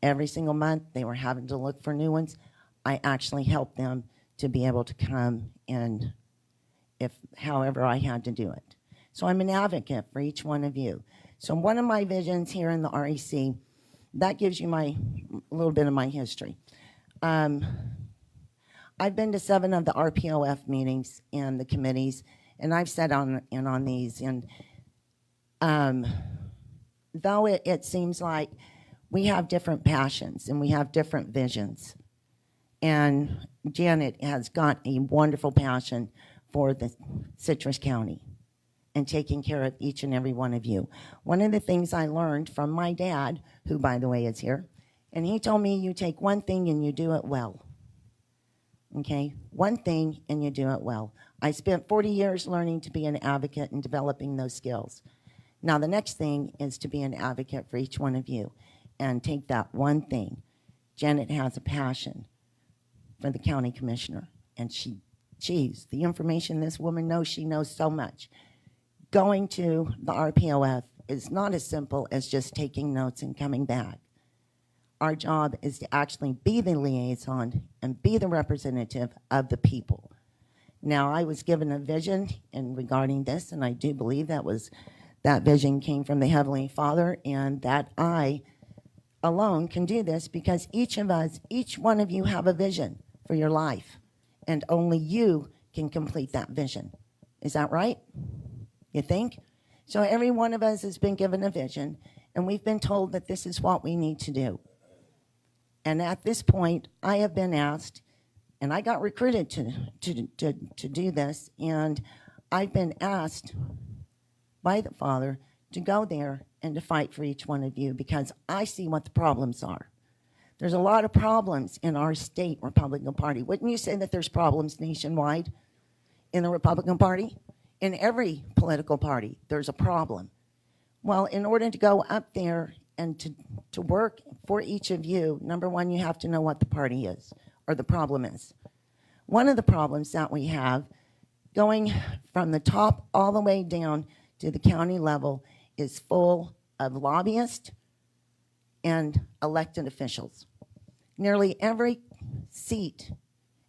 every single month they were having to look for new ones, I actually helped them to be able to come, and however I had to do it. So I'm an advocate for each one of you. So one of my visions here in the REC, that gives you a little bit of my history. I've been to 7 of the RPOF meetings and the committees, and I've sat on these. And though it seems like we have different passions and we have different visions, and Janet has got a wonderful passion for the Citrus County and taking care of each and every one of you. One of the things I learned from my dad, who, by the way, is here, and he told me, you take one thing and you do it well. Okay? One thing and you do it well. I spent 40 years learning to be an advocate and developing those skills. Now, the next thing is to be an advocate for each one of you and take that one thing. Janet has a passion for the county commissioner, and geez, the information this woman knows, she knows so much. Going to the RPOF is not as simple as just taking notes and coming back. Our job is to actually be the liaison and be the representative of the people. Now, I was given a vision regarding this, and I do believe that vision came from the Heavenly Father, and that I alone can do this because each of us, each one of you have a vision for your life, and only you can complete that vision. Is that right? You think? So every one of us has been given a vision, and we've been told that this is what we need to do. And at this point, I have been asked, and I got recruited to do this, and I've been asked by the Father to go there and to fight for each one of you because I see what the problems are. There's a lot of problems in our state Republican Party. Wouldn't you say that there's problems nationwide in the Republican Party? In every political party, there's a problem. Well, in order to go up there and to work for each of you, number one, you have to know what the party is or the problem is. One of the problems that we have going from the top all the way down to the county level is full of lobbyists and elected officials. Nearly every seat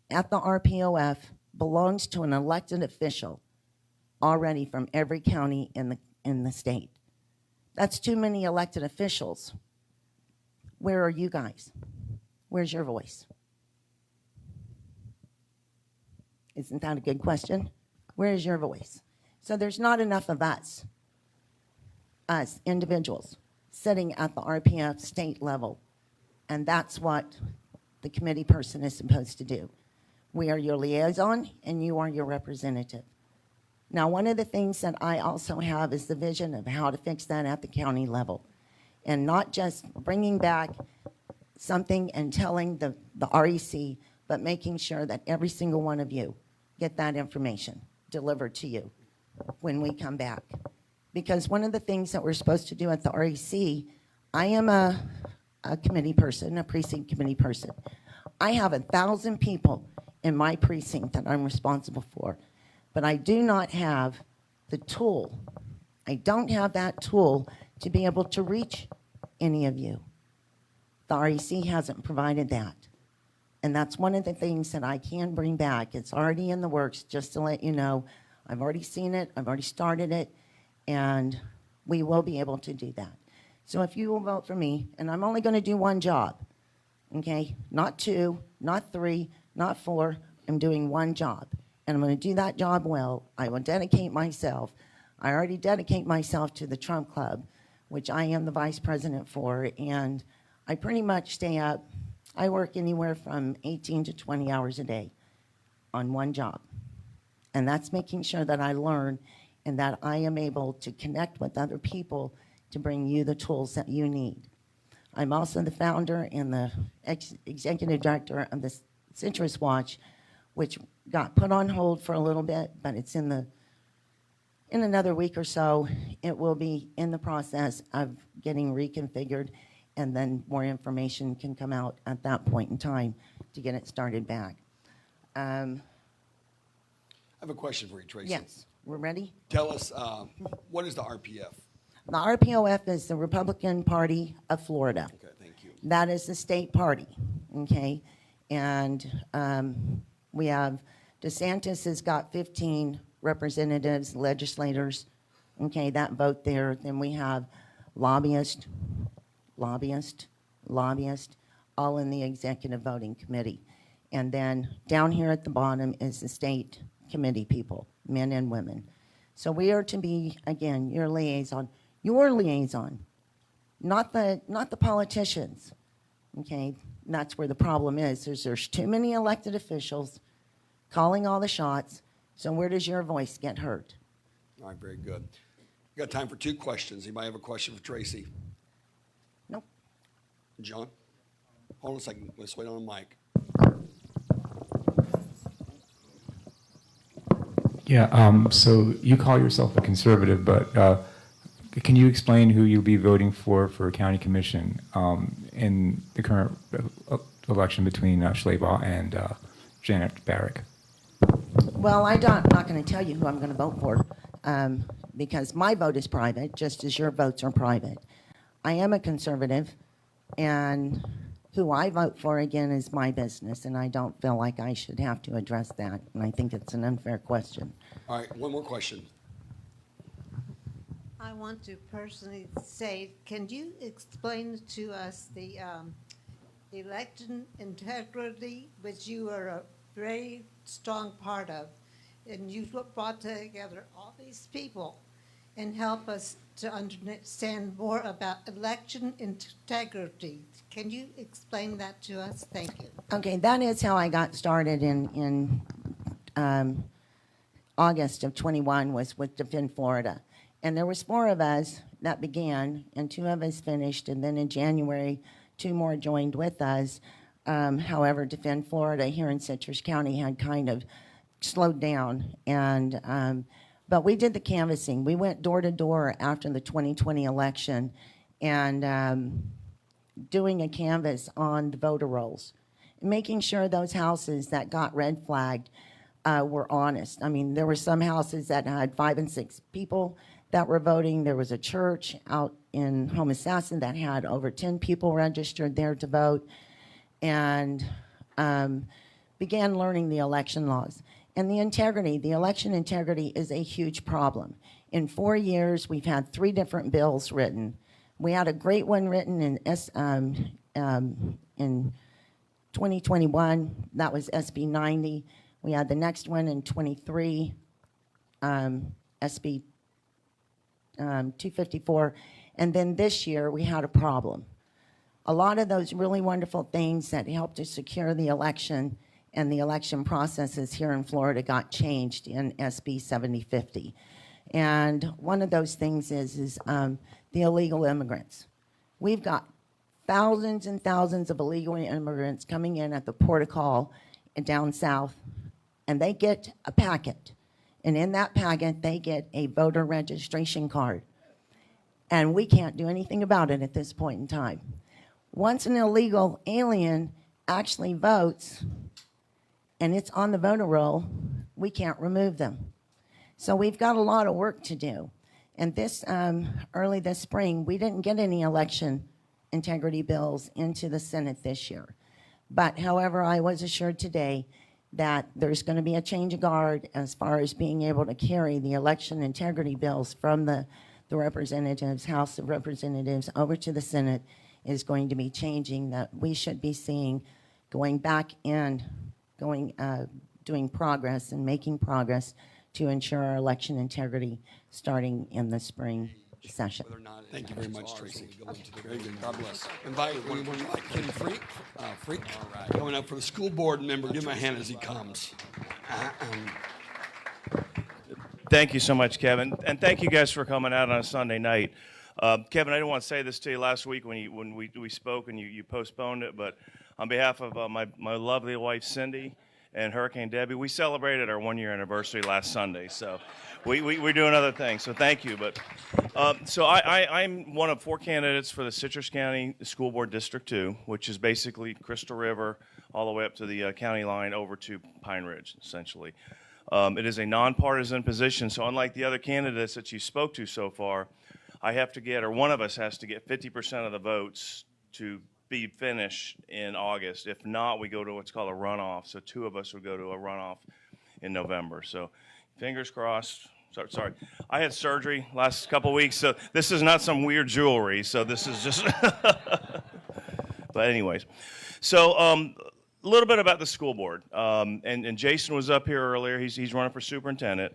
at the RPOF belongs to an elected official already from every county in the state. That's too many elected officials. Where are you guys? Where's your voice? Isn't that a good question? Where is your voice? So there's not enough of us individuals, sitting at the RPF state level. And that's what the committee person is supposed to do. We are your liaison, and you are your representative. Now, one of the things that I also have is the vision of how to fix that at the county level, and not just bringing back something and telling the REC, but making sure that every single one of you get that information delivered to you when we come back. Because one of the things that we're supposed to do at the REC, I am a committee person, a precinct committee person. I have 1,000 people in my precinct that I'm responsible for. But I do not have the tool. I don't have that tool to be able to reach any of you. The REC hasn't provided that. And that's one of the things that I can bring back. It's already in the works, just to let you know. I've already seen it, I've already started it, and we will be able to do that. So if you will vote for me, and I'm only going to do one job, okay? Not 2, not 3, not 4. I'm doing one job. And I'm going to do that job well. I will dedicate myself. I already dedicate myself to the Trump Club, which I am the vice president for, and I pretty much stay up. I work anywhere from 18 to 20 hours a day on one job. And that's making sure that I learn and that I am able to connect with other people to bring you the tools that you need. I'm also the founder and the executive director of the Citrus Watch, which got put on hold for a little bit, but it's in another week or so, it will be in the process of getting reconfigured, and then more information can come out at that point in time to get it started back. I have a question for you, Tracy. Yes, we're ready? Tell us, what is the RPF? The RPOF is the Republican Party of Florida. Okay, thank you. That is the state party, okay? And we have, DeSantis has got 15 representatives, legislators, okay, that vote there. Then we have lobbyists, lobbyists, lobbyists, all in the executive voting committee. And then down here at the bottom is the state committee people, men and women. So we are to be, again, your liaison, not the politicians, okay? And that's where the problem is. There's too many elected officials calling all the shots, so where does your voice get heard? All right, very good. We got time for 2 questions. Anybody have a question for Tracy? Nope. John? Hold on a second. Let's wait on the mic. Yeah, so you call yourself a conservative, but can you explain who you'll be voting for county commission in the current election between Schleybaugh and Janet Barrick? Well, I'm not going to tell you who I'm going to vote for because my vote is private, just as your votes are private. I am a conservative, and who I vote for, again, is my business, and I don't feel like I should have to address that, and I think it's an unfair question. All right, one more question. I want to personally say, can you explain to us the election integrity, which you are a very strong part of, and you brought together all these people and help us to understand more about election integrity. Can you explain that to us? Thank you. Okay, that is how I got started in August of 21 was with Defend Florida. And there was 4 of us that began, and 2 of us finished, and then in January, 2 more joined with us. However, Defend Florida here in Citrus County had kind of slowed down, and but we did the canvassing. We went door to door after the 2020 election, and doing a canvass on the voter rolls, making sure those houses that got red flagged were honest. I mean, there were some houses that had 5 and 6 people that were voting. There was a church out in Homosassa that had over 10 people registered there to vote, and began learning the election laws. And the election integrity is a huge problem. In 4 years, we've had 3 different bills written. We had a great one written in 2021, that was SB 90. We had the next one in 23, SB 254, and then this year we had a problem. A lot of those really wonderful things that helped to secure the election and the election processes here in Florida got changed in SB 7050. And one of those things is the illegal immigrants. We've got thousands and thousands of illegal immigrants coming in at the port of call and down south, and they get a packet. And in that packet, they get a voter registration card. And we can't do anything about it at this point in time. Once an illegal alien actually votes, and it's on the voter roll, we can't remove them. So we've got a lot of work to do. And this, early this spring, we didn't get any election integrity bills into the Senate this year. But however, I was assured today that there's going to be a change of guard as far as being able to carry the election integrity bills from the representatives, House of Representatives, over to the Senate is going to be changing, that we should be seeing going back and doing progress and making progress to ensure our election integrity starting in the spring session. Thank you very much, Tracy. Very good. God bless. Invite anyone you like. Ken Freak. Freak. All right. Going up for the school board member. Give him a hand as he comes. Thank you so much, Kevin. And thank you guys for coming out on a Sunday night. Kevin, I didn't want to say this to you last week when we spoke and you postponed it, but on behalf of my lovely wife, Cindy, and Hurricane Debbie, we celebrated our 1-year anniversary last Sunday. So we're doing other things. So thank you. But so I'm one of 4 candidates for the Citrus County School Board District 2, which is basically Crystal River all the way up to the county line over to Pine Ridge, essentially. It is a nonpartisan position. So unlike the other candidates that you spoke to so far, I have to get, or one of us has to get 50% of the votes to be finished in August. If not, we go to what's called a runoff. So 2 of us would go to a runoff in November. So fingers crossed, sorry. I had surgery last couple weeks, so this is not some weird jewelry. So this is just. But anyways, so a little bit about the school board. And Jason was up here earlier. He's running for superintendent.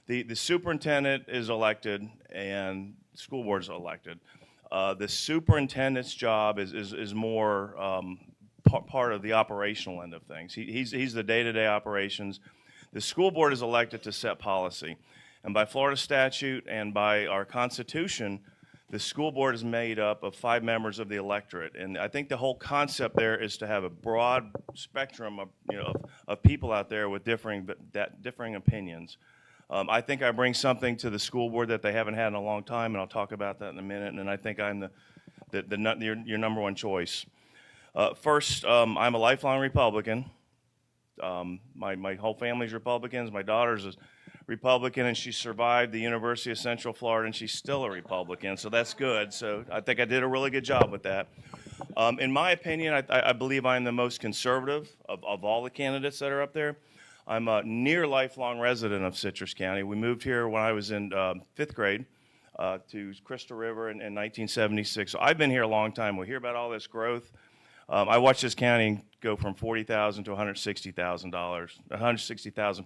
The superintendent is elected, and the school board is elected. The superintendent's job is more part of the operational end of things. He's the day-to-day operations. The school board is elected to set policy. And by Florida statute and by our Constitution, the school board is made up of 5 members of the electorate. And I think the whole concept there is to have a broad spectrum of people out there with differing opinions. I think I bring something to the school board that they haven't had in a long time, and I'll talk about that in a minute. And I think I'm your number one choice. First, I'm a lifelong Republican. My whole family's Republicans. My daughter's a Republican, and she survived the University of Central Florida, and she's still a Republican, so that's good. So I think I did a really good job with that. In my opinion, I believe I'm the most conservative of all the candidates that are up there. I'm a near lifelong resident of Citrus County. We moved here when I was in 5th grade to Crystal River in 1976. So I've been here a long time. We hear about all this growth. I watched this county go from 40,000 to 160,000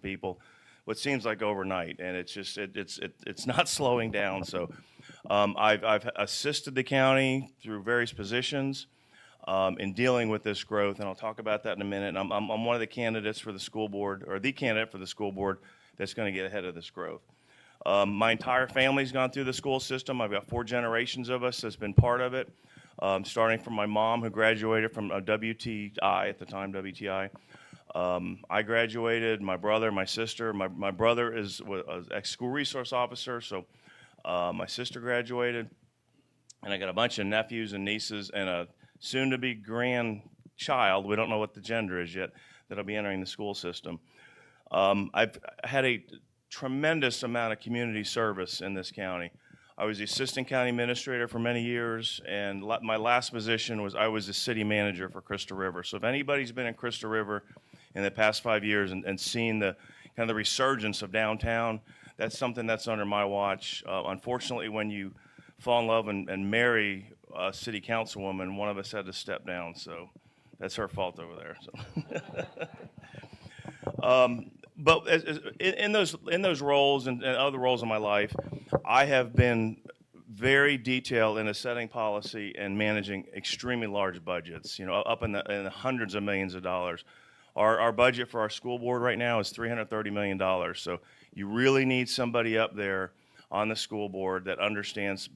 people, what seems like overnight, and it's just it's not slowing down. So I've assisted the county through various positions in dealing with this growth, and I'll talk about that in a minute. And I'm one of the candidates for the school board, or the candidate for the school board that's going to get ahead of this growth. My entire family's gone through the school system. I've got 4 generations of us that's been part of it. Starting from my mom, who graduated from WTI at the time, WTI. I graduated, my brother, my sister. My brother was ex-school resource officer, so my sister graduated. And I got a bunch of nephews and nieces and a soon-to-be grandchild, we don't know what the gender is yet, that'll be entering the school system. I've had a tremendous amount of community service in this county. I was the assistant county administrator for many years, and my last position was I was the city manager for Crystal River. So if anybody's been in Crystal River in the past 5 years and seen the kind of the resurgence of downtown, that's something that's under my watch. Unfortunately, when you fall in love and marry a city councilwoman, one of us had to step down, so that's her fault over there. So. But in those roles and other roles in my life, I have been very detailed in setting policy and managing extremely large budgets, up in the hundreds of millions of dollars. Our budget for our school board right now is $330 million. So you really need somebody up there on the school board that understands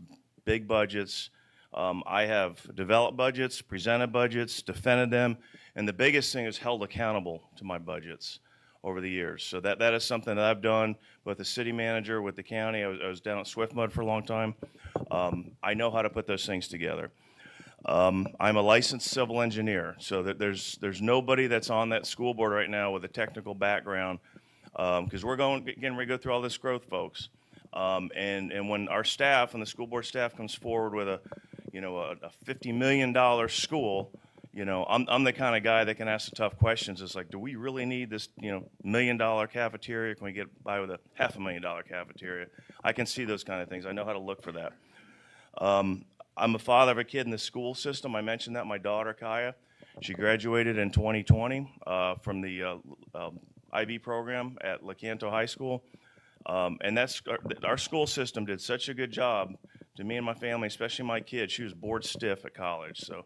big budgets. I have developed budgets, presented budgets, defended them, and the biggest thing is held accountable to my budgets over the years. So that is something that I've done with the city manager, with the county. I was down at Swiftmud for a long time. I know how to put those things together. I'm a licensed civil engineer, so that there's nobody that's on that school board right now with a technical background, because we're getting ready to go through all this growth, folks. And when our staff and the school board staff comes forward with a $50 million school, I'm the kind of guy that can ask the tough questions. It's like, do we really need this, $1 million cafeteria? Can we get by with a $500,000 cafeteria? I can see those kind of things. I know how to look for that. I'm a father of a kid in the school system. I mentioned that, my daughter, Kaya. She graduated in 2020 from the IB program at Lecanto High School. And our school system did such a good job to me and my family, especially my kid. She was bored stiff at college. So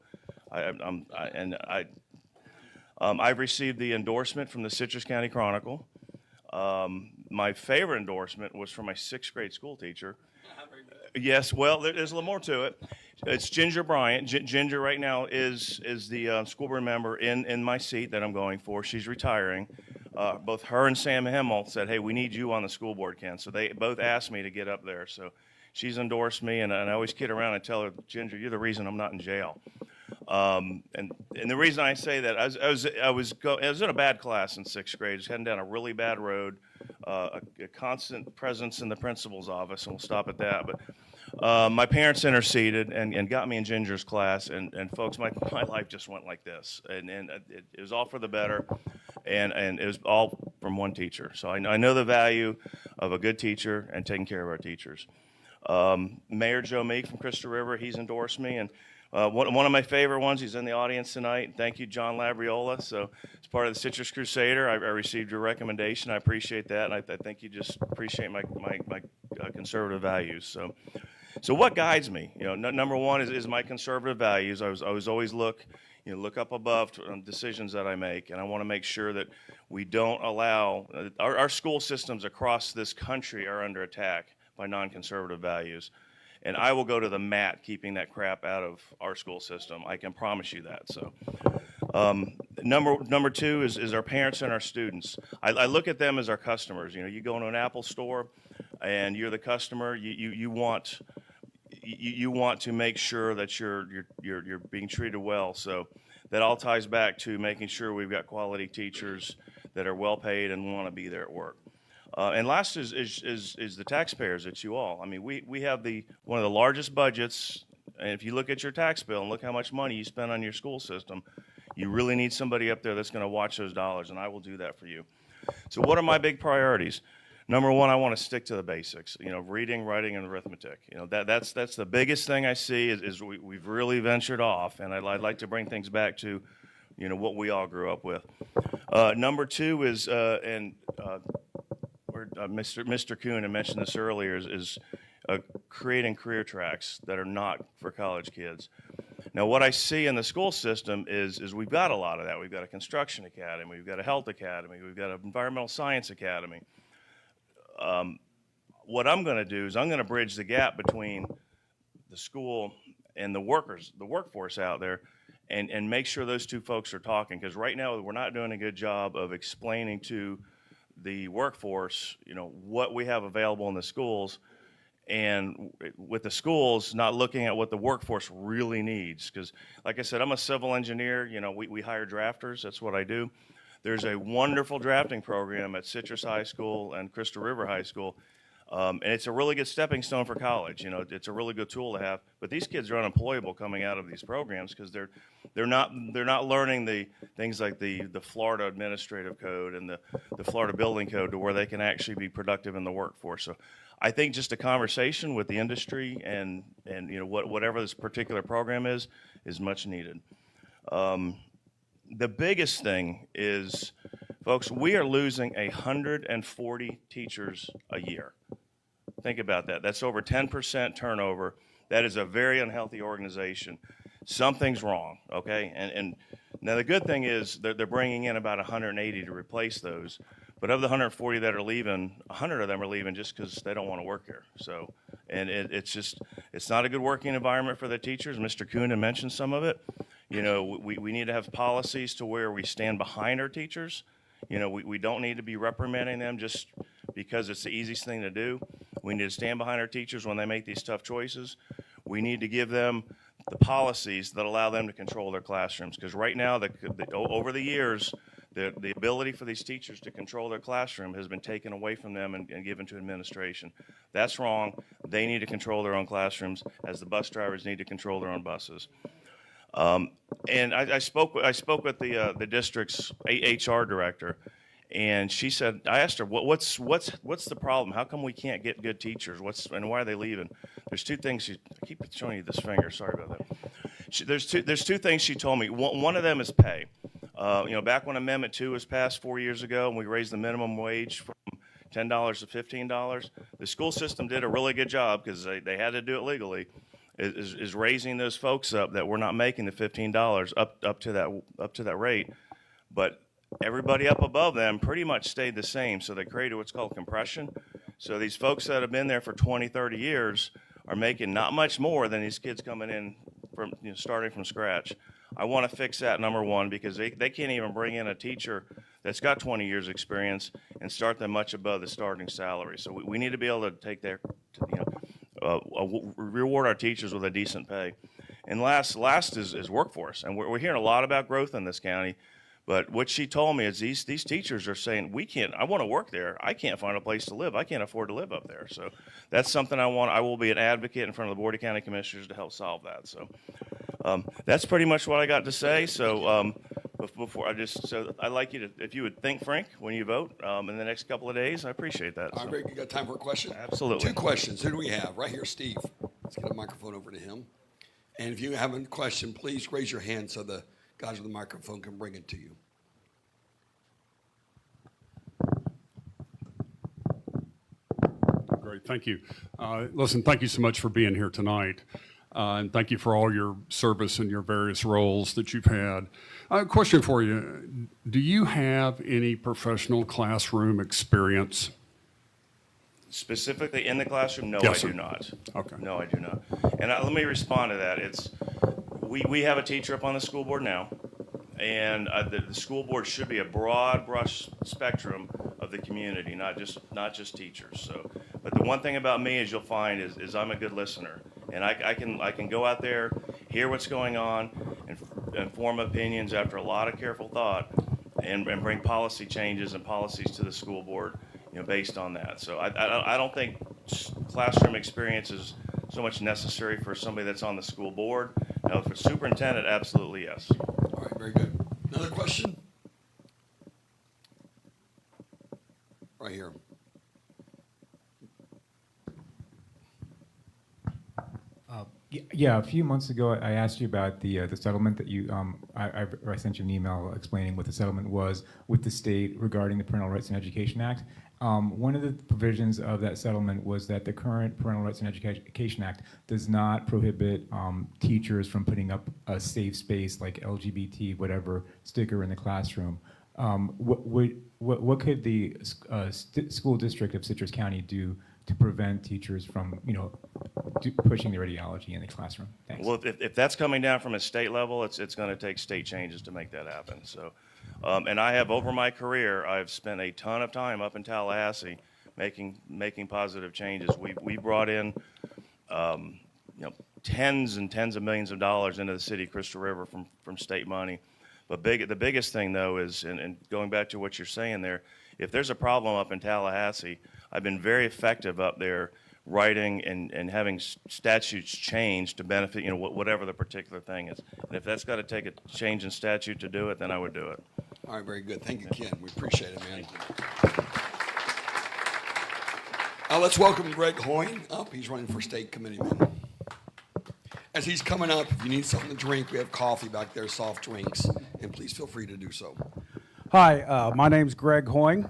I've received the endorsement from the Citrus County Chronicle. My favorite endorsement was from my 6th grade school teacher. Yes, well, there's a little more to it. It's Ginger Bryant. Ginger right now is the school board member in my seat that I'm going for. She's retiring. Both her and Sam Himmel said, hey, we need you on the school board, Ken. So they both asked me to get up there. So she's endorsed me, and I always kid around and tell her, Ginger, you're the reason I'm not in jail. And the reason I say that, I was in a bad class in 6th grade, just heading down a really bad road, a constant presence in the principal's office, and we'll stop at that. But my parents interceded and got me in Ginger's class, and folks, my life just went like this, and it was all for the better, and it was all from one teacher. So I know the value of a good teacher and taking care of our teachers. Mayor Joe Meek from Crystal River, he's endorsed me, and one of my favorite ones, he's in the audience tonight. Thank you, John Labriola. So as part of the Citrus Crusader, I received your recommendation. I appreciate that, and I think you just appreciate my conservative values. So what guides me? Number one is my conservative values. I was always look up above decisions that I make, and I want to make sure that we don't allow our school systems across this country are under attack by non-conservative values. And I will go to the mat keeping that crap out of our school system. I can promise you that. So, number two is our parents and our students. I look at them as our customers. You go into an Apple store, and you're the customer. You want to make sure that you're being treated well. So that all ties back to making sure we've got quality teachers that are well paid and want to be there at work. And last is the taxpayers. It's you all. I mean, we have one of the largest budgets, and if you look at your tax bill and look how much money you spend on your school system, you really need somebody up there that's going to watch those dollars, and I will do that for you. So what are my big priorities? Number one, I want to stick to the basics. Reading, writing, and arithmetic. That's the biggest thing I see is we've really ventured off, and I'd like to bring things back to, what we all grew up with. Number two is Mr. Kuhn had mentioned this earlier, is creating career tracks that are not for college kids. Now, what I see in the school system is we've got a lot of that. We've got a construction academy, we've got a health academy, we've got an environmental science academy. What I'm going to do is I'm going to bridge the gap between the school and the workforce out there, and make sure those two folks are talking, because right now we're not doing a good job of explaining to the workforce, what we have available in the schools, and with the schools not looking at what the workforce really needs. Because, like I said, I'm a civil engineer. We hire drafters. That's what I do. There's a wonderful drafting program at Citrus High School and Crystal River High School, and it's a really good stepping stone for college. It's a really good tool to have. But these kids are unemployable coming out of these programs because they're not learning the things like the Florida Administrative Code and the Florida Building Code to where they can actually be productive in the workforce. So I think just a conversation with the industry and whatever this particular program is much needed. The biggest thing is, folks, we are losing 140 teachers a year. Think about that. That's over 10% turnover. That is a very unhealthy organization. Something's wrong, okay? And now the good thing is they're bringing in about 180 to replace those. But of the 140 that are leaving, 100 of them are leaving just because they don't want to work here. So, and it's not a good working environment for the teachers. Mr. Kuhn had mentioned some of it. We need to have policies to where we stand behind our teachers. We don't need to be reprimanding them just because it's the easiest thing to do. We need to stand behind our teachers when they make these tough choices. We need to give them the policies that allow them to control their classrooms. Because right now, over the years, the ability for these teachers to control their classroom has been taken away from them and given to administration. That's wrong. They need to control their own classrooms, as the bus drivers need to control their own buses. And I spoke with the district's HR director, and she said, I asked her, what's the problem? How come we can't get good teachers? And why are they leaving? There's two things. I keep showing you this finger. Sorry about that. There's two things she told me. One of them is pay. Back when Amendment 2 was passed 4 years ago, and we raised the minimum wage from $10 to $15, the school system did a really good job because they had to do it legally. Is raising those folks up that were not making the $15 up to that rate, but everybody up above them pretty much stayed the same. So they created what's called compression. So these folks that have been there for 20, 30 years are making not much more than these kids coming in from starting from scratch. I want to fix that, number one, because they can't even bring in a teacher that's got 20 years experience and start them much above the starting salary. So we need to be able to take their, reward our teachers with a decent pay. And last is workforce. And we're hearing a lot about growth in this county. But what she told me is these teachers are saying, I want to work there. I can't find a place to live. I can't afford to live up there. So that's something I will be an advocate in front of the Board of County Commissioners to help solve that. So that's pretty much what I got to say. So before I'd like you to, if you would think, Frank, when you vote in the next couple of days, I appreciate that. All right, Greg, you got time for a question? Absolutely. 2 questions. Who do we have? Right here, Steve. Let's get a microphone over to him. And if you have a question, please raise your hand so the guys with the microphone can bring it to you. Great, thank you. Listen, thank you so much for being here tonight. And thank you for all your service and your various roles that you've had. A question for you. Do you have any professional classroom experience? Specifically in the classroom, no, Yes, I do sir. not. Okay. No, I do not. And let me respond to that. We have a teacher up on the school board now, and the school board should be a broad brush spectrum of the community, not just teachers. So, but the one thing about me is you'll find is I'm a good listener, and I can go out there, hear what's going on, and form opinions after a lot of careful thought, and bring policy changes and policies to the school board, based on that. So I don't think classroom experience is so much necessary for somebody that's on the school board. Now, for superintendent, absolutely yes. All right, very good. Another question? Right here. Yeah, a few months ago, I asked you about the settlement that you, I sent you an email explaining what the settlement was with the state regarding the Parental Rights in Education Act. One of the provisions of that settlement was that the current Parental Rights in Education Act does not prohibit teachers from putting up a safe space like LGBT, whatever, sticker in the classroom. What could the school district of Citrus County do to prevent teachers from, pushing their ideology in the classroom? Thanks. Well, if that's coming down from a state level, it's going to take state changes to make that happen. So, and I have, over my career, I've spent a ton of time up in Tallahassee making positive changes. We brought in, tens and tens of millions of dollars into the city of Crystal River from state money. But the biggest thing, though, is, and going back to what you're saying there, if there's a problem up in Tallahassee, I've been very effective up there writing and having statutes changed to benefit, whatever the particular thing is. And if that's got to take a change in statute to do it, then I would do it. All right, very good. Thank you, Ken. We appreciate it, man. Let's welcome Greg Hoyne up. He's running for state committeeman. As he's coming up, if you need something to drink, we have coffee back there, soft drinks, and please feel free to do so. Hi, my name's Greg Hoyne.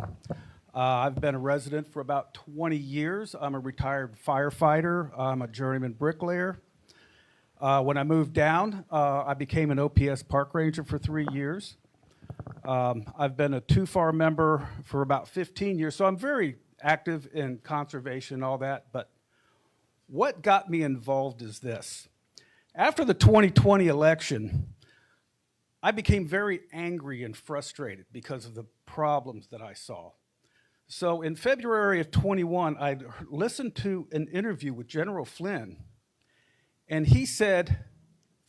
I've been a resident for about 20 years. I'm a retired firefighter. I'm a journeyman bricklayer. When I moved down, I became an OPS park ranger for 3 years. I've been a TUFAR member for about 15 years, so I'm very active in conservation and all that, but what got me involved is this. After the 2020 election, I became very angry and frustrated because of the problems that I saw. So in February of 21, I listened to an interview with General Flynn, and he said,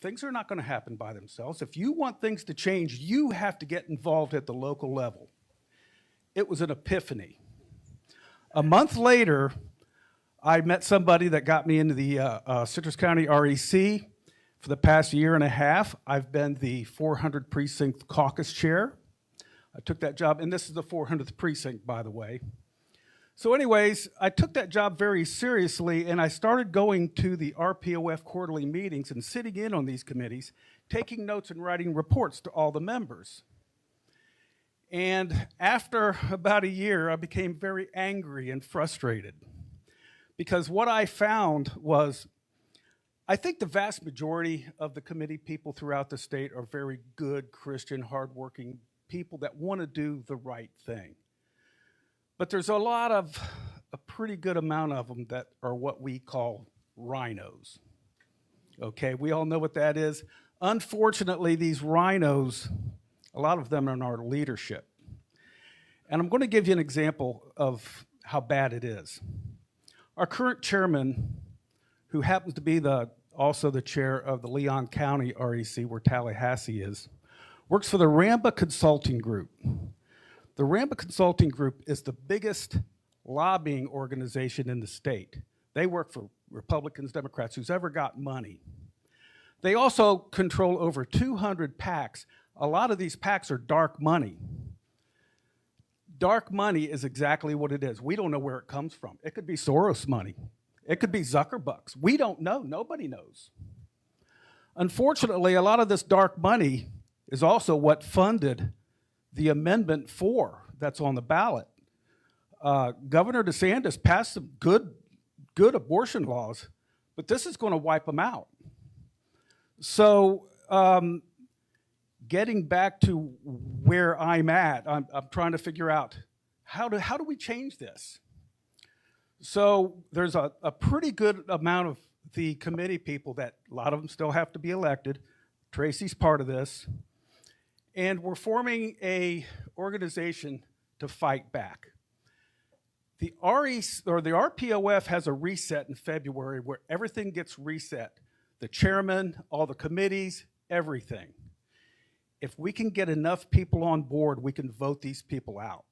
things are not going to happen by themselves. If you want things to change, you have to get involved at the local level. It was an epiphany. A month later, I met somebody that got me into the Citrus County REC. For the past year and a half, I've been the 400 Precinct Caucus Chair. I took that job, and this is the 400th precinct, by the way. So anyways, I took that job very seriously, and I started going to the RPOF quarterly meetings and sitting in on these committees, taking notes and writing reports to all the members. And after about a year, I became very angry and frustrated because what I found was, I think the vast majority of the committee people throughout the state are very good, Christian, hardworking people that want to do the right thing. But there's a pretty good amount of them that are what we call rhinos. Okay, we all know what that is. Unfortunately, these rhinos, a lot of them are in our leadership. And I'm going to give you an example of how bad it is. Our current chairman, who happens to be also the chair of the Leon County REC, where Tallahassee is, works for the Ramba Consulting Group. The Ramba Consulting Group is the biggest lobbying organization in the state. They work for Republicans, Democrats, who's ever got money. They also control over 200 PACs A lot of these PACs are dark money. Dark money is exactly what it is. We don't know where it comes from. It could be Soros money. It could be Zuckerbucks. We don't know. Nobody knows. Unfortunately, a lot of this dark money is also what funded the Amendment 4 that's on the ballot. Governor DeSantis passed some good abortion laws, but this is going to wipe them out. So getting back to where I'm at, I'm trying to figure out how do we change this? So there's a pretty good amount of the committee people that a lot of them still have to be elected. Tracy's part of this. And we're forming a organization to fight back. The RPOF has a reset in February where everything gets reset. The chairman, all the committees, everything. If we can get enough people on board, we can vote these people out.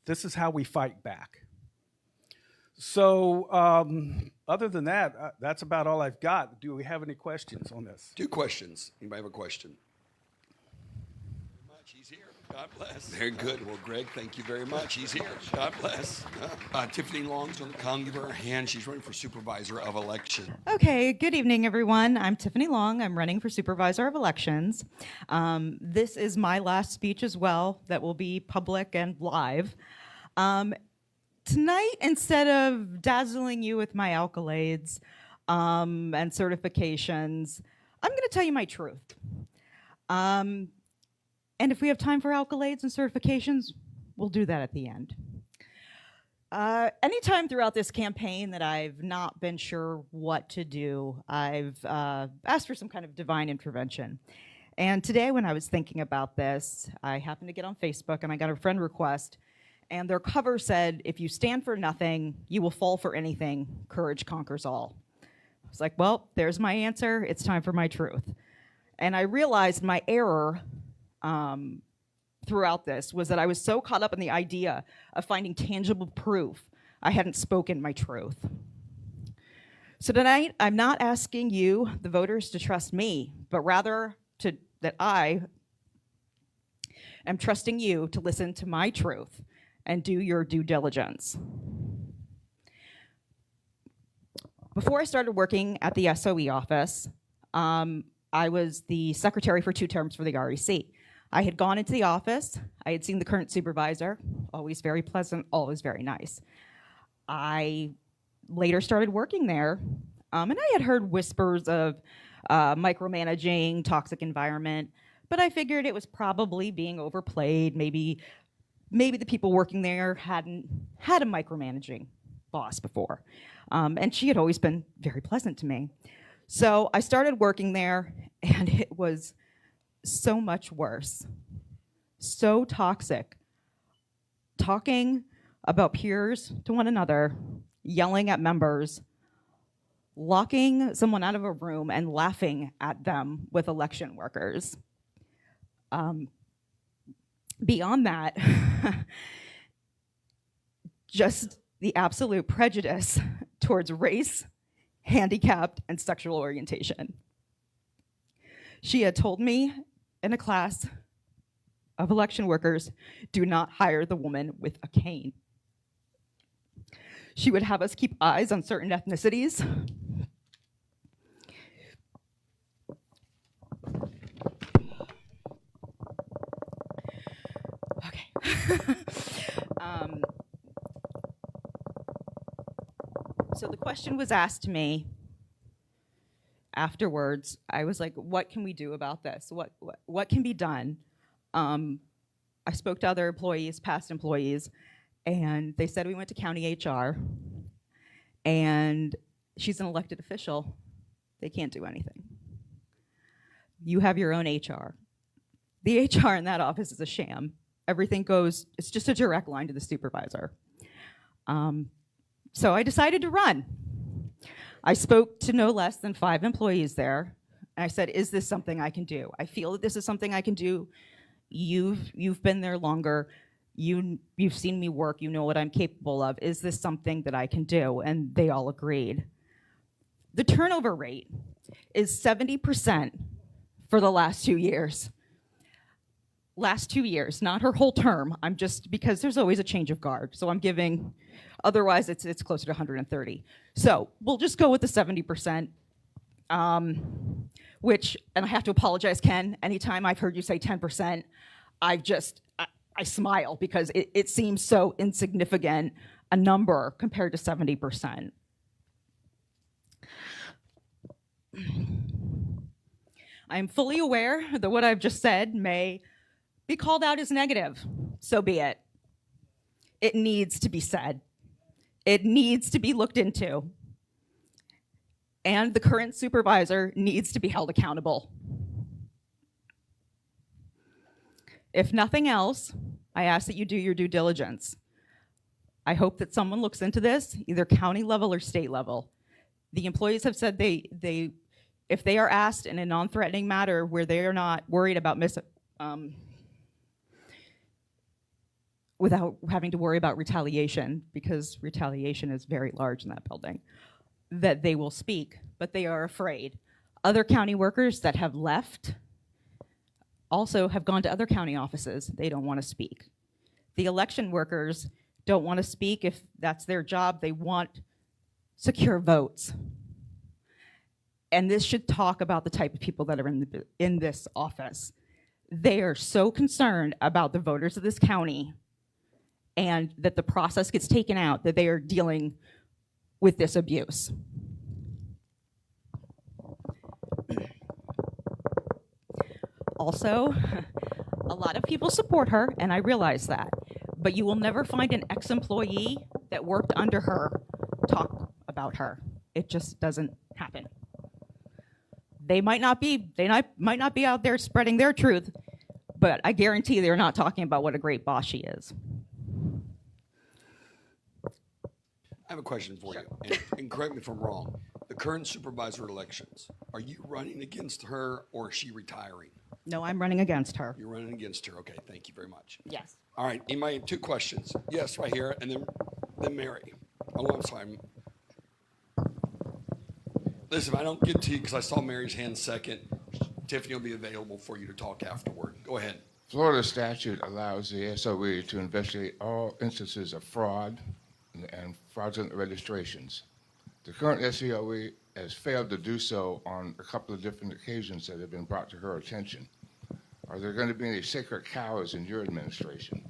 This is how we fight back. So other than that, that's about all I've got. Do we have any questions on this? 2 questions. Anybody have a question? He's here. God bless. Very good. Well, Greg, thank you very much. He's here. God bless. Tiffany Long's going to come. Give her a hand. She's running for supervisor of election. Okay, good evening, everyone. I'm Tiffany Long. I'm running for supervisor of elections. This is my last speech as well that will be public and live. Tonight, instead of dazzling you with my accolades and certifications, I'm going to tell you my truth. And if we have time for accolades and certifications, we'll do that at the end. Anytime throughout this campaign that I've not been sure what to do, I've asked for some kind of divine intervention. And today when I was thinking about this, I happened to get on Facebook and I got a friend request, and their cover said, "If you stand for nothing, you will fall for anything. Courage conquers all." I was like, well, there's my answer. It's time for my truth. And I realized my error throughout this was that I was so caught up in the idea of finding tangible proof I hadn't spoken my truth. So tonight, I'm not asking you, the voters, to trust me, but rather that I am trusting you to listen to my truth and do your due diligence. Before I started working at the SOE office, I was the secretary for 2 terms for the REC. I had gone into the office. I had seen the current supervisor, always very pleasant, always very nice. I later started working there, and I had heard whispers of micromanaging, toxic environment, but I figured it was probably being overplayed. Maybe the people working there hadn't had a micromanaging boss before, and she had always been very pleasant to me. So I started working there, and it was so much worse, so toxic, talking about peers to one another, yelling at members, locking someone out of a room and laughing at them with election workers. Beyond that, just the absolute prejudice towards race, handicapped, and sexual orientation. She had told me in a class of election workers, do not hire the woman with a cane. She would have us keep eyes on certain ethnicities. So the question was asked to me afterwards. I was like, what can we do about this? What can be done? I spoke to other employees, past employees, and they said we went to county HR, and she's an elected official. They can't do anything. You have your own HR. The HR in that office is a sham. Everything goes, it's just a direct line to the supervisor. So I decided to run. I spoke to no less than 5 employees there, and I said, is this something I can do? I feel that this is something I can do. You've been there longer. You've seen me work. You know what I'm capable of. Is this something that I can do? And they all agreed. The turnover rate is 70% for the last 2 years. last 2 years, not her whole term. I'm just, because there's always a change of guard. So I'm giving, otherwise it's closer to 130. So we'll just go with the 70%, which, and I have to apologize, Ken, anytime I've heard you say 10%, I smile because it seems so insignificant a number compared to 70%. I am fully aware that what I've just said may be called out as negative. So be it. It needs to be said. It needs to be looked into. And the current supervisor needs to be held accountable. If nothing else, I ask that you do your due diligence. I hope that someone looks into this, either county level or state level. The employees have said if they are asked in a non-threatening matter where they are not worried about without having to worry about retaliation, because retaliation is very large in that building, that they will speak, but they are afraid. Other county workers that have left also have gone to other county offices. They don't want to speak. The election workers don't want to speak if that's their job. They want secure votes. And this should talk about the type of people that are in this office. They are so concerned about the voters of this county and that the process gets taken out that they are dealing with this abuse. Also, a lot of people support her, and I realize that, but you will never find an ex-employee that worked under her talk about her. It just doesn't happen. They might not be out there spreading their truth, but I guarantee they're not talking about what a great boss she is. I have a question for you, and correct me if I'm wrong. The current supervisor elections, are you running against her or is she retiring? No, I'm running against her. You're running against her. Okay, thank you very much. Yes. All right, anybody, 2 questions. Yes, right here, and then Mary. Oh, I'm sorry. Listen, if I don't get to you because I saw Mary's hand second, Tiffany will be available for you to talk afterward. Go ahead. Florida statute allows the SOE to investigate all instances of fraud and fraudulent registrations. The current SOE has failed to do so on a couple of different occasions that have been brought to her attention. Are there going to be any sacred cows in your administration?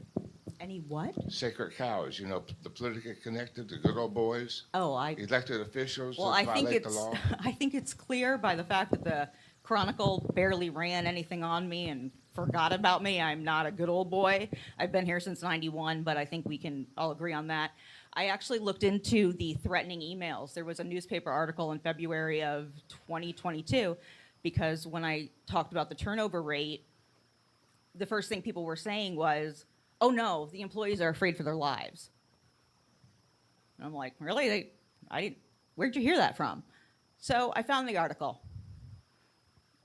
Any what? Sacred cows, you know, the politically connected, the good old boys. Oh, elected officials well, that violate the law. I think it's clear by the fact that the Chronicle barely ran anything on me and forgot about me. I'm not a good old boy. I've been here since '91, but I think we can all agree on that. I actually looked into the threatening emails. There was a newspaper article in February of 2022 because when I talked about the turnover rate, the first thing people were saying was, oh no, the employees are afraid for their lives. And I'm like, really? Where'd you hear that from? So I found the article.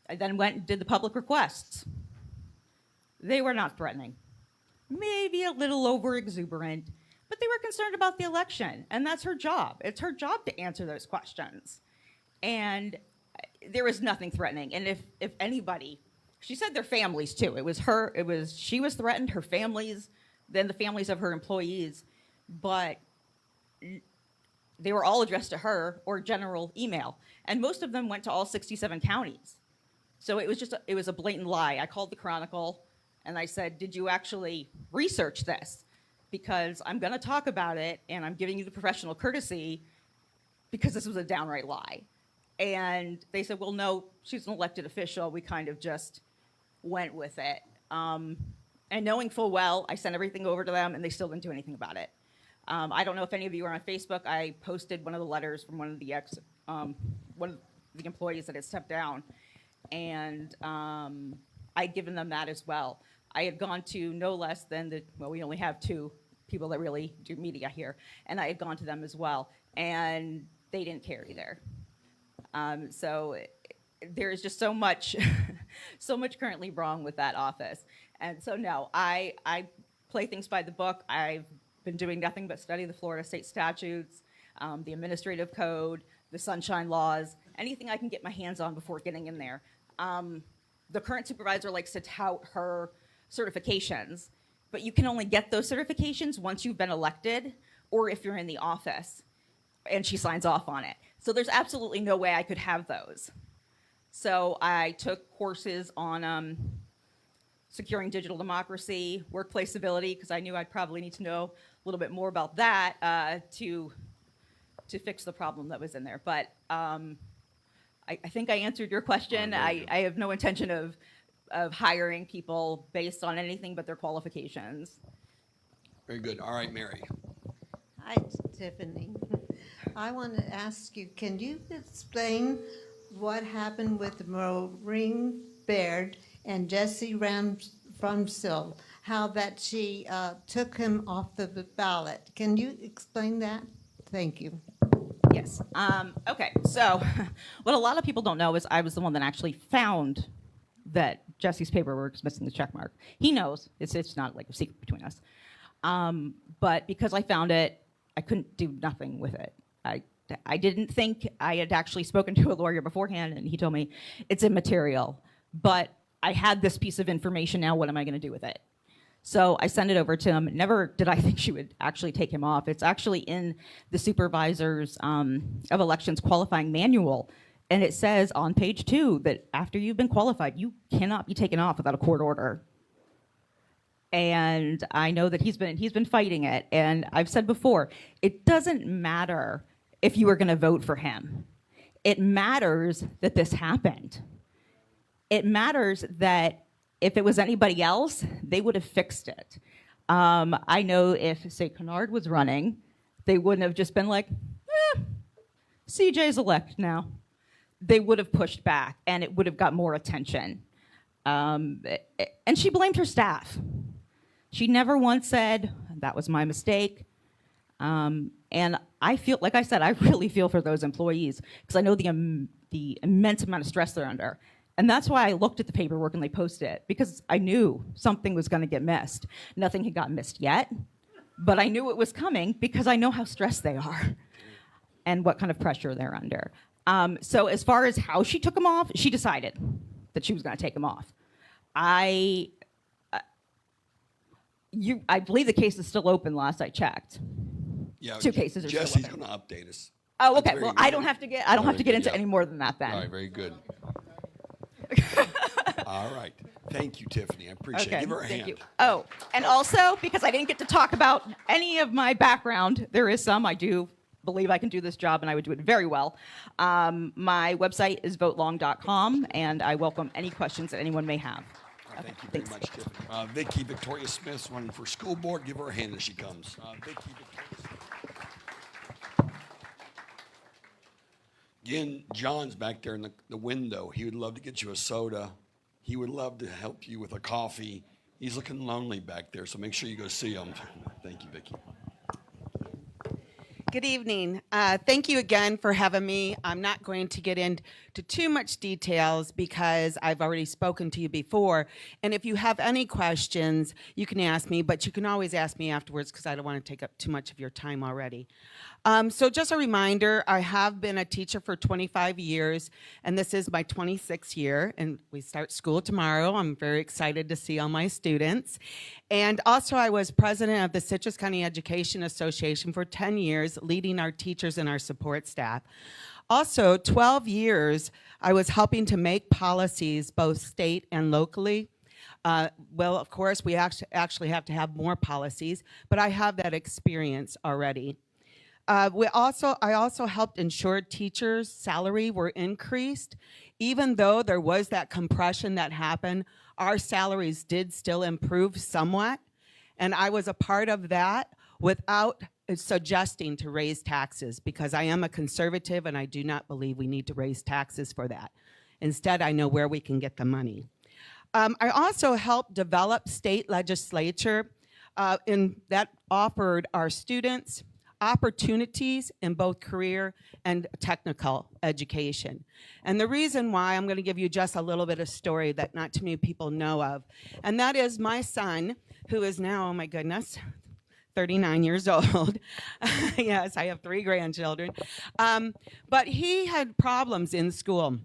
I then went and did the public requests. They were not threatening. Maybe a little over exuberant, but they were concerned about the election, and that's her job. It's her job to answer those questions. And there was nothing threatening. And if anybody, she said their families too. She was threatened, her families, then the families of her employees, but they were all addressed to her or general email. And most of them went to all 67 counties. So it was a blatant lie. I called the Chronicle and I said, did you actually research this? Because I'm gonna talk about it and I'm giving you the professional courtesy because this was a downright lie. And they said, well, no, she's an elected official. We kind of just went with it. And knowing full well, I sent everything over to them and they still didn't do anything about it. I don't know if any of you are on Facebook. I posted one of the letters from one of the employees that had stepped down. And I'd given them that as well. I had gone to no less than we only have 2 people that really do media here. And I had gone to them as well. And they didn't care either. So there is just so much, so much currently wrong with that office. And so no, I play things by the book. I've been doing nothing but study the Florida state statutes, the administrative code, the sunshine laws, anything I can get my hands on before getting in there. The current supervisor likes to tout her certifications, but you can only get those certifications once you've been elected or if you're in the office and she signs off on it. So there's absolutely no way I could have those. So I took courses on securing digital democracy, workplace civility, because I knew I'd probably need to know a little bit more about that to fix the problem that was in there. But I think I answered your question. I have no intention of hiring people based on anything but their qualifications. Very good. All right, Mary. Hi, Tiffany. I want to ask you, can you explain what happened with Maureen Baird and Jesse Rumsom, how that she took him off the ballot? Can you explain that? Thank you. Yes. Okay. So what a lot of people don't know is I was the one that actually found that Jesse's paperwork is missing the check mark. He knows. It's not like a secret between us. But because I found it, I couldn't do nothing with it. I didn't think I had actually spoken to a lawyer beforehand, and he told me it's immaterial. But I had this piece of information now. What am I going to do with it? So I sent it over to him. Never did I think she would actually take him off. It's actually in the supervisor's of elections qualifying manual. And it says on page 2 that after you've been qualified, you cannot be taken off without a court order. And I know that he's been fighting it. And I've said before, it doesn't matter if you were going to vote for him. It matters that this happened. It matters that if it was anybody else, they would have fixed it. I know if, say, Kennard was running, they wouldn't have just been like, CJ's elect now. They would have pushed back, and it would have got more attention. And she blamed her staff. She never once said, that was my mistake. And I feel, like I said, I really feel for those employees because I know the immense amount of stress they're under. And that's why I looked at the paperwork and they posted it, because I knew something was going to get missed. Nothing had gotten missed yet, but I knew it was coming because I know how stressed they are and what kind of pressure they're under. So as far as how she took him off, she decided that she was going to take him off. I believe the case is still open last I checked. Yeah, 2 cases are still Jesse's open. going to update us. Oh, okay. That's Well, very I good. don't have to get into any more than that then. All right, very good. All right. Thank you, Tiffany. I appreciate it. Give her a thank hand. you. Oh, and also, because I didn't get to talk about any of my background, there is some. I do believe I can do this job, and I would do it very well. My website is votelong.com, and I welcome any questions that anyone may have. Thank you very much, Tiffany. Vicki Victoria Smith's running for school board. Give her a hand as she comes. Vicki Victoria Smith. Again, John's back there in the window. He would love to get you a soda. He would love to help you with a coffee. He's looking lonely back there, so make sure you go see him. Thank you, Vicki. Good evening. Thank you again for having me. I'm not going to get into too much details because I've already spoken to you before. And if you have any questions, you can ask me, but you can always ask me afterwards because I don't want to take up too much of your time already. So just a reminder, I have been a teacher for 25 years, and this is my 26th year, and we start school tomorrow. I'm very excited to see all my students. And also, I was president of the Citrus County Education Association for 10 years, leading our teachers and our support staff. Also, 12 years, I was helping to make policies, both state and locally. Well, of course, we actually have to have more policies, but I have that experience already. I also helped ensure teachers' salary were increased. Even though there was that compression that happened, our salaries did still improve somewhat. And I was a part of that without suggesting to raise taxes, because I am a conservative and I do not believe we need to raise taxes for that. Instead, I know where we can get the money. I also helped develop state legislature that offered our students opportunities in both career and technical education. And the reason why, I'm going to give you just a little bit of story that not too many people know of, and that is my son, who is now, oh my goodness, 39 years old. Yes, I have 3 grandchildren. But he had problems in school.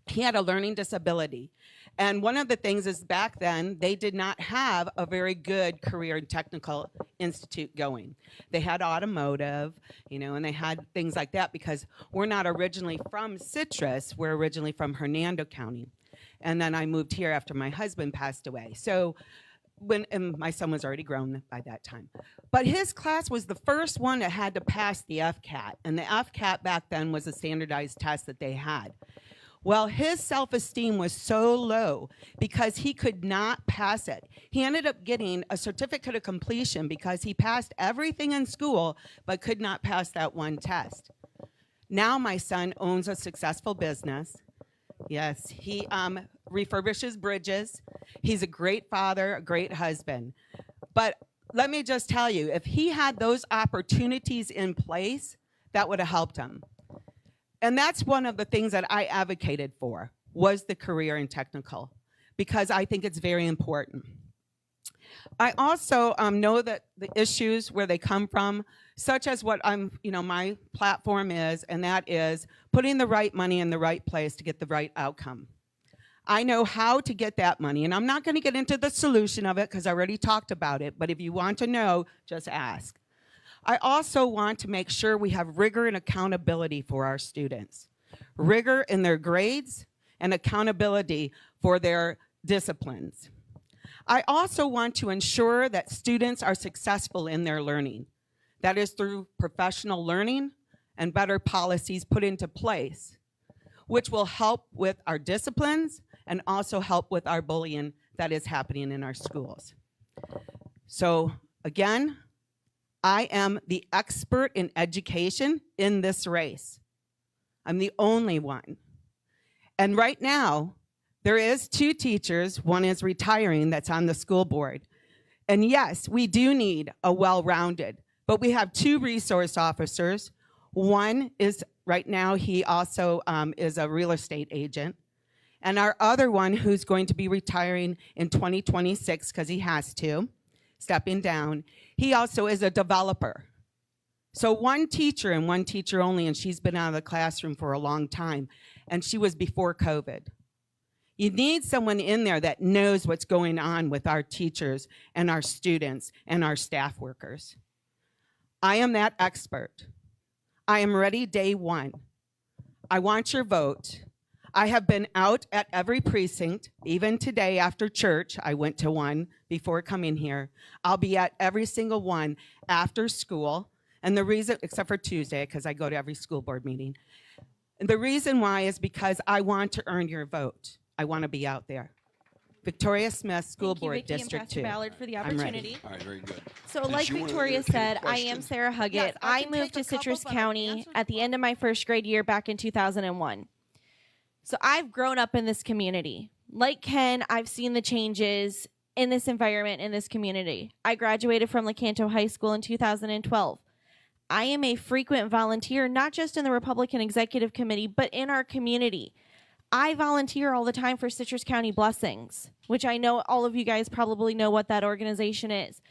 He had a learning disability. And one of the things is back then, they did not have a very good career and technical institute going. They had automotive, and they had things like that because we're not originally from Citrus. We're originally from Hernando County. And then I moved here after my husband passed away. So and my son was already grown by that time. But his class was the first one that had to pass the FCAT. And the FCAT back then was a standardized test that they had. Well, his self-esteem was so low because he could not pass it. He ended up getting a certificate of completion because he passed everything in school but could not pass that one test. Now my son owns a successful business. Yes, he refurbishes bridges. He's a great father, a great husband. But let me just tell you, if he had those opportunities in place, that would have helped him. And that's one of the things that I advocated for, was the career and technical, because I think it's very important. I also know that the issues where they come from, such as what my platform is, and that is putting the right money in the right place to get the right outcome. I know how to get that money, and I'm not going to get into the solution of it because I already talked about it, but if you want to know, just ask. I also want to make sure we have rigor and accountability for our students. Rigor in their grades and accountability for their disciplines. I also want to ensure that students are successful in their learning. That is through professional learning and better policies put into place, which will help with our disciplines and also help with our bullying that is happening in our schools. So again, I am the expert in education in this race. I'm the only one. And right now, there is 2 teachers. One is retiring that's on the school board. And yes, we do need a well-rounded, but we have 2 resource officers. One is, right now, he also is a real estate agent. And our other one, who's going to be retiring in 2026 because he has to, stepping down, he also is a developer. So 1 teacher and 1 teacher only, and she's been out of the classroom for a long time, and she was before COVID. You need someone in there that knows what's going on with our teachers and our students and our staff workers. I am that expert. I am ready day 1. I want your vote. I have been out at every precinct. Even today after church, I went to one before coming here. I'll be at every single one after school. And the reason, except for Tuesday, because I go to every school board meeting. And the reason why is because I want to earn your vote. I want to be out there. Victoria Smith, School Board, Vicki District and Pastor 2. Ballard for the I'm ready. opportunity. All right, very good. So Did like you wanna Victoria entertain a said, I am question? Sarah Huggett. Yes, I I can moved take to a couple, Citrus but I'll County answer at the end of my first grade year back in 2001. So I've grown up in this community. Like Ken, I've seen the changes in this environment, in this community. I graduated from Lecanto High School in 2012. I am a frequent volunteer, not just in the Republican Executive Committee, but in our community. I volunteer all the time for Citrus County Blessings, which I know all of you guys probably know what that organization is.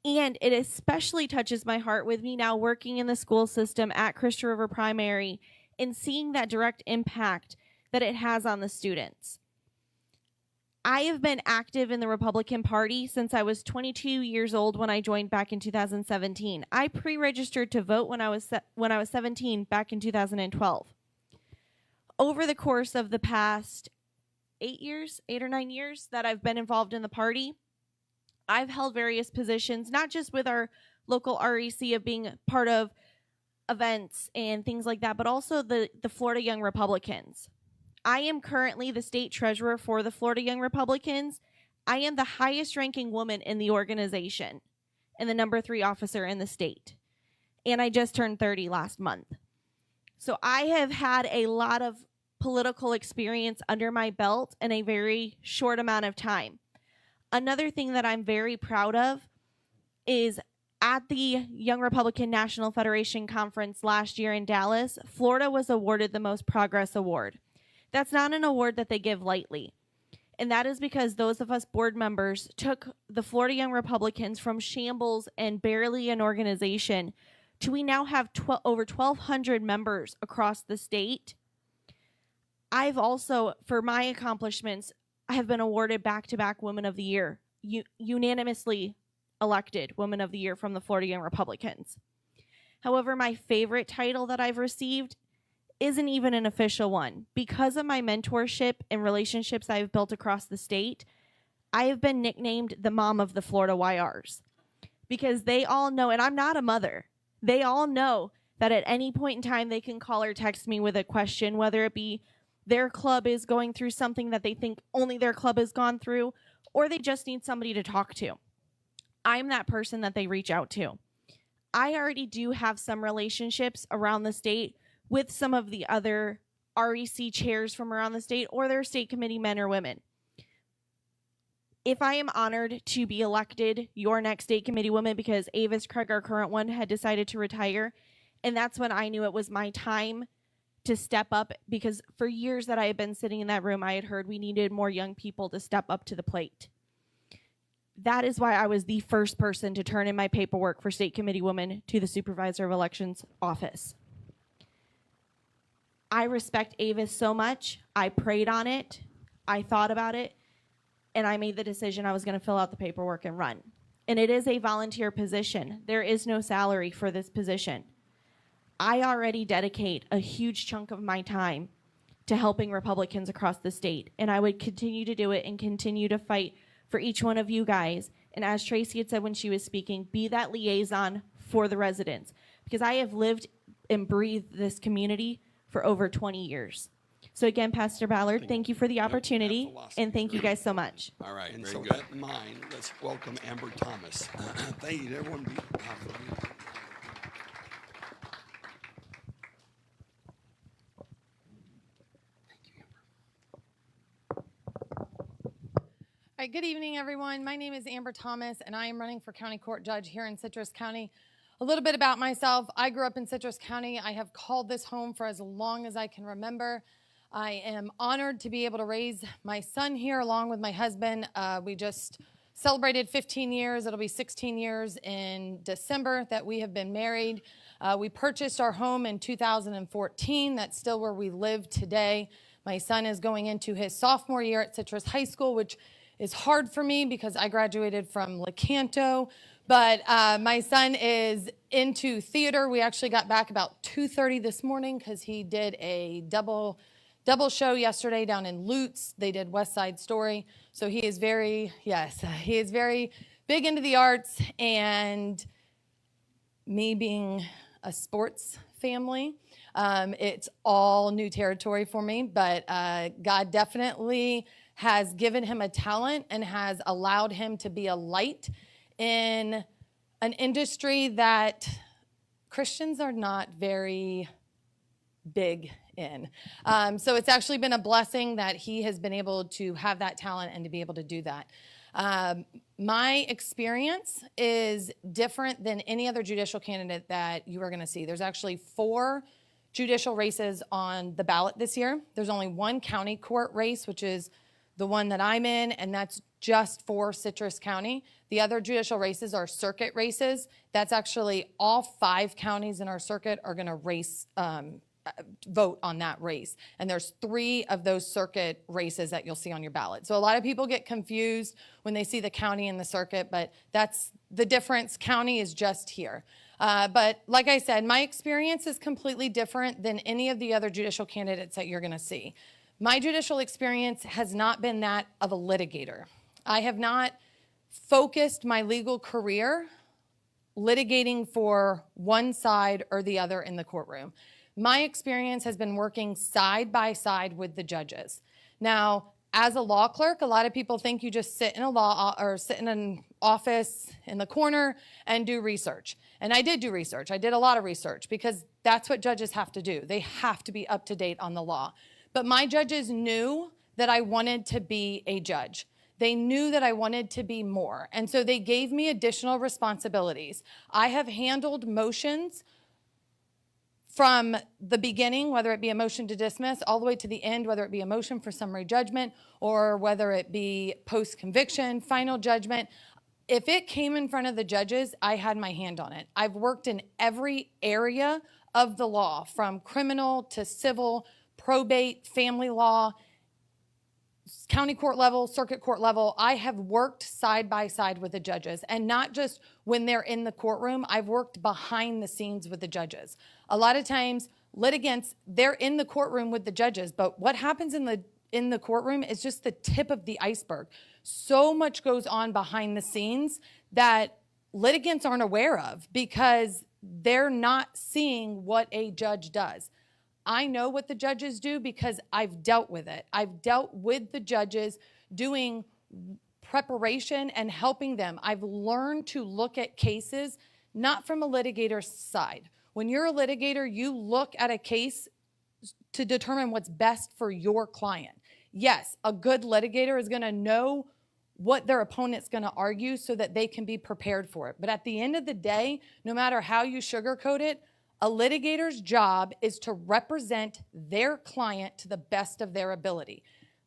And it especially touches my heart with me now working in the school system at Christian River Primary and seeing that direct impact that it has on the students. I have been active in the Republican Party since I was 22 years old when I joined back in 2017. I pre-registered to vote when I was 17 back in 2012. Over the course of the past 8 or 9 years that I've been involved in the party, I've held various positions, not just with our local REC of being part of events and things like that, but also the Florida Young Republicans. I am currently the state treasurer for the Florida Young Republicans. I am the highest ranking woman in the organization and the number 3 officer in the state. And I just turned 30 last month. So I have had a lot of political experience under my belt in a very short amount of time. Another thing that I'm very proud of is at the Young Republican National Federation Conference last year in Dallas, Florida was awarded the Most Progress Award. That's not an award that they give lightly. And that is because those of us board members took the Florida Young Republicans from shambles and barely an organization to we now have over 1,200 members across the state. I've also, for my accomplishments, I have been awarded back-to-back Woman of the Year, unanimously elected Woman of the Year from the Florida Young Republicans. However, my favorite title that I've received isn't even an official one. Because of my mentorship and relationships I've built across the state, I have been nicknamed the mom of the Florida YRs. Because they all know, and I'm not a mother, they all know that at any point in time they can call or text me with a question, whether it be their club is going through something that they think only their club has gone through, or they just need somebody to talk to. I'm that person that they reach out to. I already do have some relationships around the state with some of the other REC chairs from around the state or their state committee men or women. If I am honored to be elected your next state committee woman because Avis Craig, our current one, had decided to retire, and that's when I knew it was my time to step up, because for years that I had been sitting in that room, I had heard we needed more young people to step up to the plate. That is why I was the first person to turn in my paperwork for state committee woman to the supervisor of elections office. I respect Avis so much. I prayed on it. I thought about it. And I made the decision I was going to fill out the paperwork and run. And it is a volunteer position. There is no salary for this position. I already dedicate a huge chunk of my time to helping Republicans across the state. And I would continue to do it and continue to fight for each one of you guys. And as Tracy had said when she was speaking, be that liaison for the residents. Because I have lived and breathed this community for over 20 years. So again, Pastor Ballard, thank you for the opportunity, and thank you guys so much. All right, And very so good. That in mind, let's welcome Amber Thomas. Thank you. Everyone be All right, good evening, everyone. My name is Amber Thomas, and I am running for County Court Judge here in Citrus County. A little bit about myself. I grew up in Citrus County. I have called this home for as long as I can remember. I am honored to be able to raise my son here along with my husband. We just celebrated 15 years. It'll be 16 years in December that we have been married. We purchased our home in 2014. That's still where we live today. My son is going into his sophomore year at Citrus High School, which is hard for me because I graduated from LeCanto, but my son is into theater. We actually got back about 2:30 this morning because he did a double show yesterday down in Lutz. They did West Side Story. So he is very big into the arts, and me being a sports family, it's all new territory for me, but God definitely has given him a talent and has allowed him to be a light in an industry that Christians are not very big in. So it's actually been a blessing that he has been able to have that talent and to be able to do that. My experience is different than any other judicial candidate that you are going to see. There's actually 4 judicial races on the ballot this year. There's only 1 county court race, which is the one that I'm in, and that's just for Citrus County. The other judicial races are circuit races. That's actually all 5 counties in our circuit are going to vote on that race. And there's 3 of those circuit races that you'll see on your ballot. So a lot of people get confused when they see the county and the circuit, but that's the difference. County is just here. But like I said, my experience is completely different than any of the other judicial candidates that you're going to see. My judicial experience has not been that of a litigator. I have not focused my legal career litigating for one side or the other in the courtroom. My experience has been working side by side with the judges. Now, as a law clerk, a lot of people think you just sit in a law or sit in an office in the corner and do research. And I did do research. I did a lot of research because that's what judges have to do. They have to be up to date on the law. But my judges knew that I wanted to be a judge. They knew that I wanted to be more. And so they gave me additional responsibilities. I have handled motions from the beginning, whether it be a motion to dismiss, all the way to the end, whether it be a motion for summary judgment or whether it be post-conviction, final judgment. If it came in front of the judges, I had my hand on it. I've worked in every area of the law, from criminal to civil, probate, family law, county court level, circuit court level. I have worked side by side with the judges, and not just when they're in the courtroom. I've worked behind the scenes with the judges. A lot of times litigants, they're in the courtroom with the judges, but what happens in the courtroom is just the tip of the iceberg. So much goes on behind the scenes that litigants aren't aware of because they're not seeing what a judge does. I know what the judges do because I've dealt with it. I've dealt with the judges doing preparation and helping them. I've learned to look at cases not from a litigator's side. When you're a litigator, you look at a case to determine what's best for your client. Yes, a good litigator is going to know what their opponent's going to argue so that they can be prepared for it. But at the end of the day, no matter how you sugarcoat it, a litigator's job is to represent their client to the best of their ability.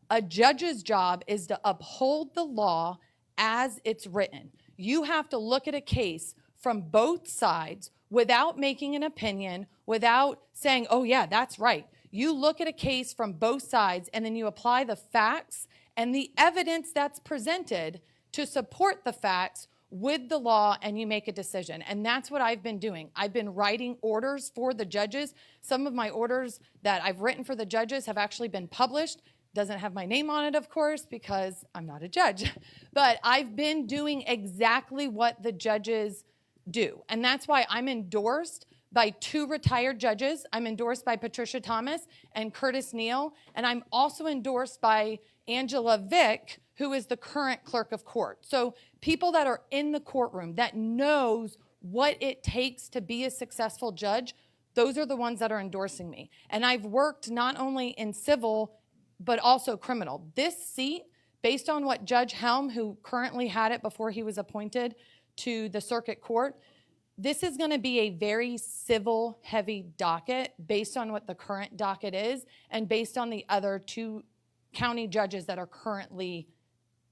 A judge's job is to uphold the law as it's written. You have to look at a case from both sides without making an opinion, without saying, oh yeah, that's right. You look at a case from both sides and then you apply the facts and the evidence that's presented to support the facts with the law, and you make a decision. And that's what I've been doing. I've been writing orders for the judges. Some of my orders that I've written for the judges have actually been published. Doesn't have my name on it, of course, because I'm not a judge. But I've been doing exactly what the judges do. And that's why I'm endorsed by 2 retired judges. I'm endorsed by Patricia Thomas and Curtis Neal. And I'm also endorsed by Angela Vick, who is the current clerk of court. So people that are in the courtroom that knows what it takes to be a successful judge, those are the ones that are endorsing me. And I've worked not only in civil, but also criminal. This seat, based on what Judge Helm, who currently had it before he was appointed to the circuit court, this is going to be a very civil heavy docket based on what the current docket is and based on the other 2 county judges that are currently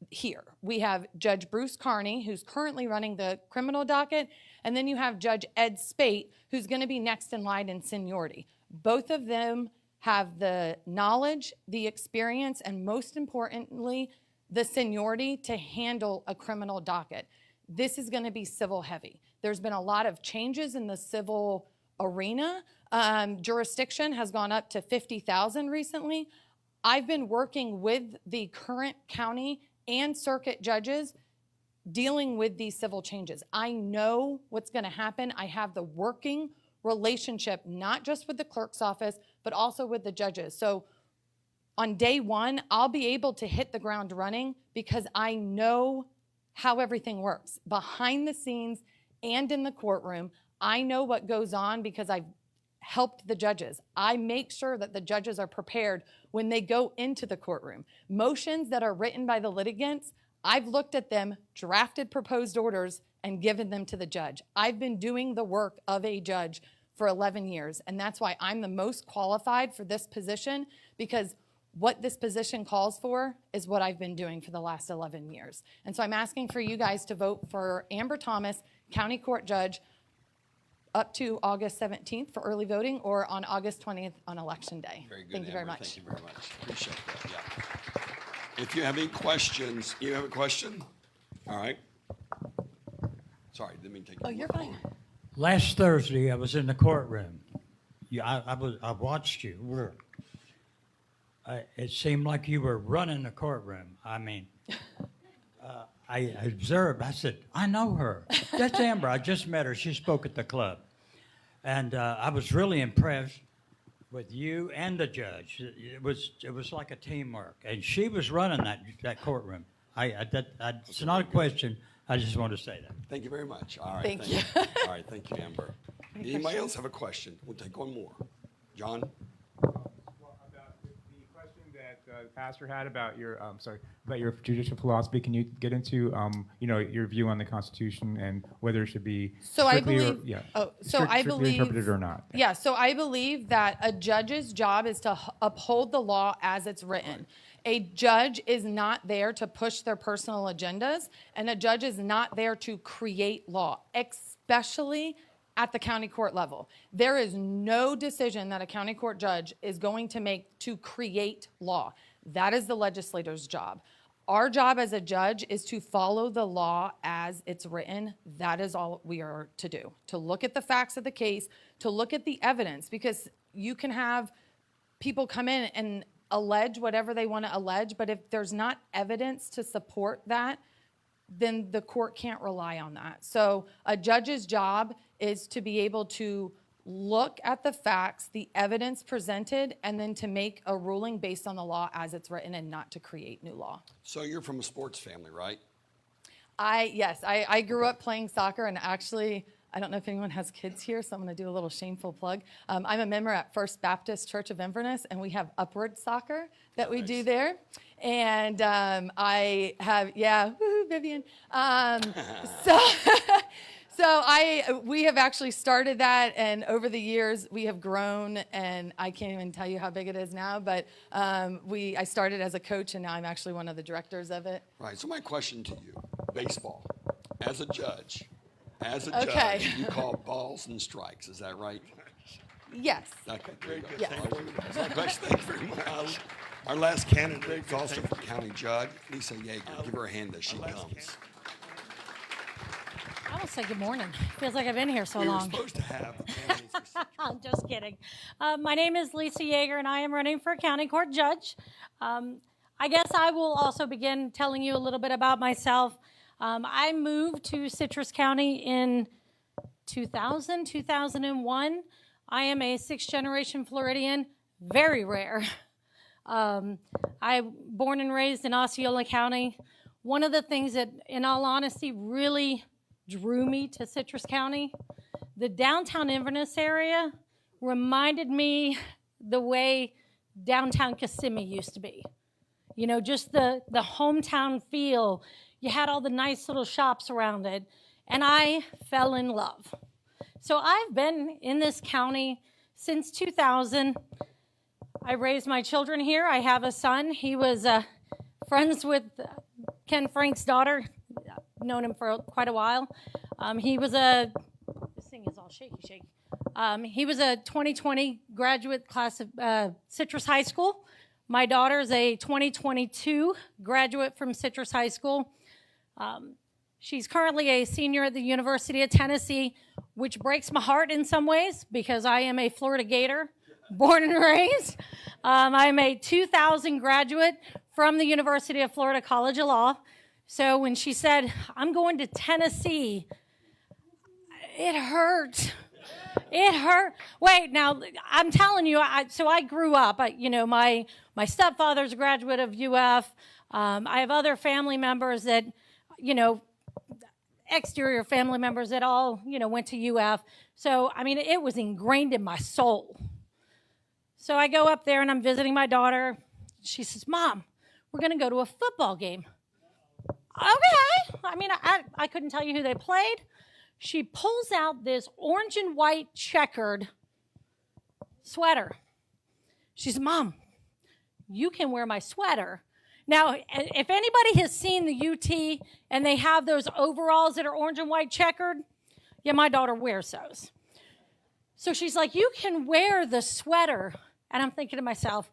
here. We have Judge Bruce Carney, who's currently running the criminal docket, and then you have Judge Ed Spate, who's going to be next in line in seniority. Both of them have the knowledge, the experience, and most importantly, the seniority to handle a criminal docket. This is going to be civil heavy. There's been a lot of changes in the civil arena. Jurisdiction has gone up to 50,000 recently. I've been working with the current county and circuit judges dealing with these civil changes. I know what's going to happen. I have the working relationship, not just with the clerk's office, but also with the judges. So on day 1, I'll be able to hit the ground running because I know how everything works. Behind the scenes and in the courtroom, I know what goes on because I've helped the judges. I make sure that the judges are prepared when they go into the courtroom. Motions that are written by the litigants, I've looked at them, drafted proposed orders, and given them to the judge. I've been doing the work of a judge for 11 years, and that's why I'm the most qualified for this position, because what this position calls for is what I've been doing for the last 11 years. And so I'm asking for you guys to vote for Amber Thomas, County Court Judge, up to August 17th for early voting, or on August 20th on Election Day. Very good, Thank you very Amber. much. Thank you very much. Appreciate that, yeah. If you have any questions, you have a question? All right. Sorry, didn't mean to take Oh, you're fine. Last Thursday, I was in the courtroom. I watched you work. It seemed like you were running the courtroom. I mean, I observed. I said, I know her. That's Amber. I just met her. She spoke at the club. And I was really impressed with you and the judge. It was like a teamwork. And she was running that courtroom. It's not a question. I just want to say that. Thank you very much. All right. Thank you. All right. Thank you, Amber. Anybody else have a question? We'll take one more. John? The pastor had about your about your judicial philosophy. Can you get into your view on the Constitution and whether it should be strictly interpreted or not? Yeah, so I believe that a judge's job is to uphold the law as it's written. A judge is not there to push their personal agendas, and a judge is not there to create law, especially at the county court level. There is no decision that a county court judge is going to make to create law. That is the legislator's job. Our job as a judge is to follow the law as it's written. That is all we are to do, to look at the facts of the case, to look at the evidence, because you can have people come in and allege whatever they want to allege, but if there's not evidence to support that, then the court can't rely on that. So a judge's job is to be able to look at the facts, the evidence presented, and then to make a ruling based on the law as it's written and not to create new law. So you're from a sports family, right? Yes, I grew up playing soccer, and actually, I don't know if anyone has kids here, so I'm going to do a little shameful plug. I'm a member at First Baptist Church of Inverness, and we have upward soccer that we do there. And I have, yeah, woohoo, Vivian. We have actually started that, and over the years we have grown, and I can't even tell you how big it is now, but I started as a coach, and now I'm actually one of the directors of it. Right, so my question to you, baseball, as a judge, Okay. you call balls and strikes, is that right? Yes. Okay, there you go. Yes. That's my question. Thank you very much. Our last candidate is also for county judge, Lisa Yeager. Give her a hand as she comes. I will say good morning. Feels like I've been here so We were long. supposed to have candidates for I'm just kidding. My name is Lisa Yeager, and I am running for county court judge. I guess I will also begin telling you a little bit about myself. I moved to Citrus County in 2001. I am a sixth-generation Floridian, very rare. I'm born and raised in Osceola County. One of the things that, in all honesty, really drew me to Citrus County, the downtown Inverness area reminded me the way downtown Kissimmee used to be. You know, just the hometown feel. You had all the nice little shops around it, and I fell in love. So I've been in this county since 2000. I raised my children here. I have a son. He was friends with Ken Frank's daughter. I've known him for quite a while. This thing is all shaky. He was a 2020 graduate class of Citrus High School. My daughter's a 2022 graduate from Citrus High School. She's currently a senior at the University of Tennessee, which breaks my heart in some ways because I am a Florida Gator, born and raised. I'm a 2000 graduate from the University of Florida College of Law. So when she said, I'm going to Tennessee, it hurt. It hurt. Wait, now, I'm telling you, I grew up. My stepfather's a graduate of UF. I have other family members that, exterior family members that all, went to UF. So, it was ingrained in my soul. So I go up there and I'm visiting my daughter. She says, Mom, we're going to go to a football game. Okay. I couldn't tell you who they played. She pulls out this orange and white checkered sweater. She says, Mom, you can wear my sweater. Now, if anybody has seen the UT and they have those overalls that are orange and white checkered, yeah, my daughter wears those. So she's like, you can wear the sweater. And I'm thinking to myself,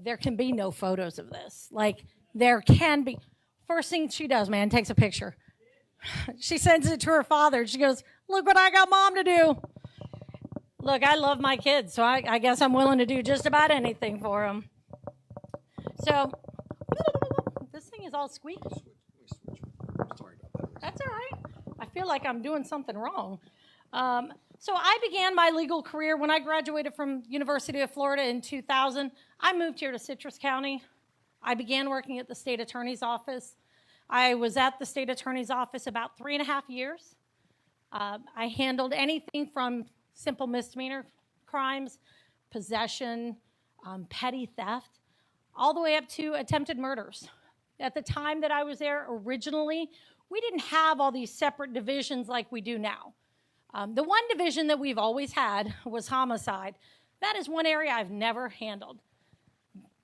there can be no photos of this. Like, there can be. First thing she does, man, takes a picture. She sends it to her father. She goes, look what I got Mom to do. Look, I love my kids, so I guess I'm willing to do just about anything for them. So, this thing is all squeaky. Sorry about that. That's all right. I feel like I'm doing something wrong. So I began my legal career when I graduated from University of Florida in 2000. I moved here to Citrus County. I began working at the state attorney's office. I was at the state attorney's office about 3.5 years. I handled anything from simple misdemeanor crimes, possession, petty theft, all the way up to attempted murders. At the time that I was there originally, we didn't have all these separate divisions like we do now. The one division that we've always had was homicide. That is one area I've never handled.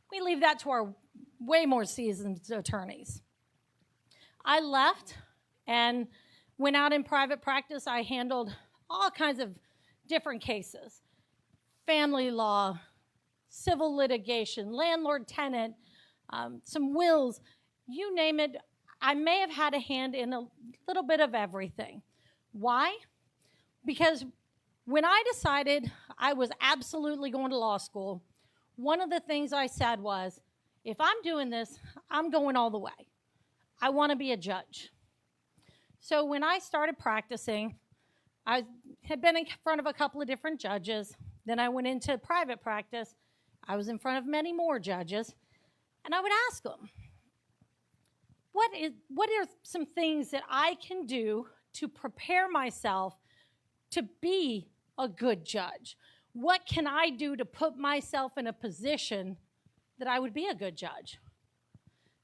We leave that to our way more seasoned attorneys. I left and went out in private practice. I handled all kinds of different cases. Family law, civil litigation, landlord-tenant, some wills, you name it. I may have had a hand in a little bit of everything. Why? Because when I decided I was absolutely going to law school, one of the things I said was, if I'm doing this, I'm going all the way. I want to be a judge. So when I started practicing, I had been in front of a couple of different judges. Then I went into private practice. I was in front of many more judges. And I would ask them, what are some things that I can do to prepare myself to be a good judge? What can I do to put myself in a position that I would be a good judge?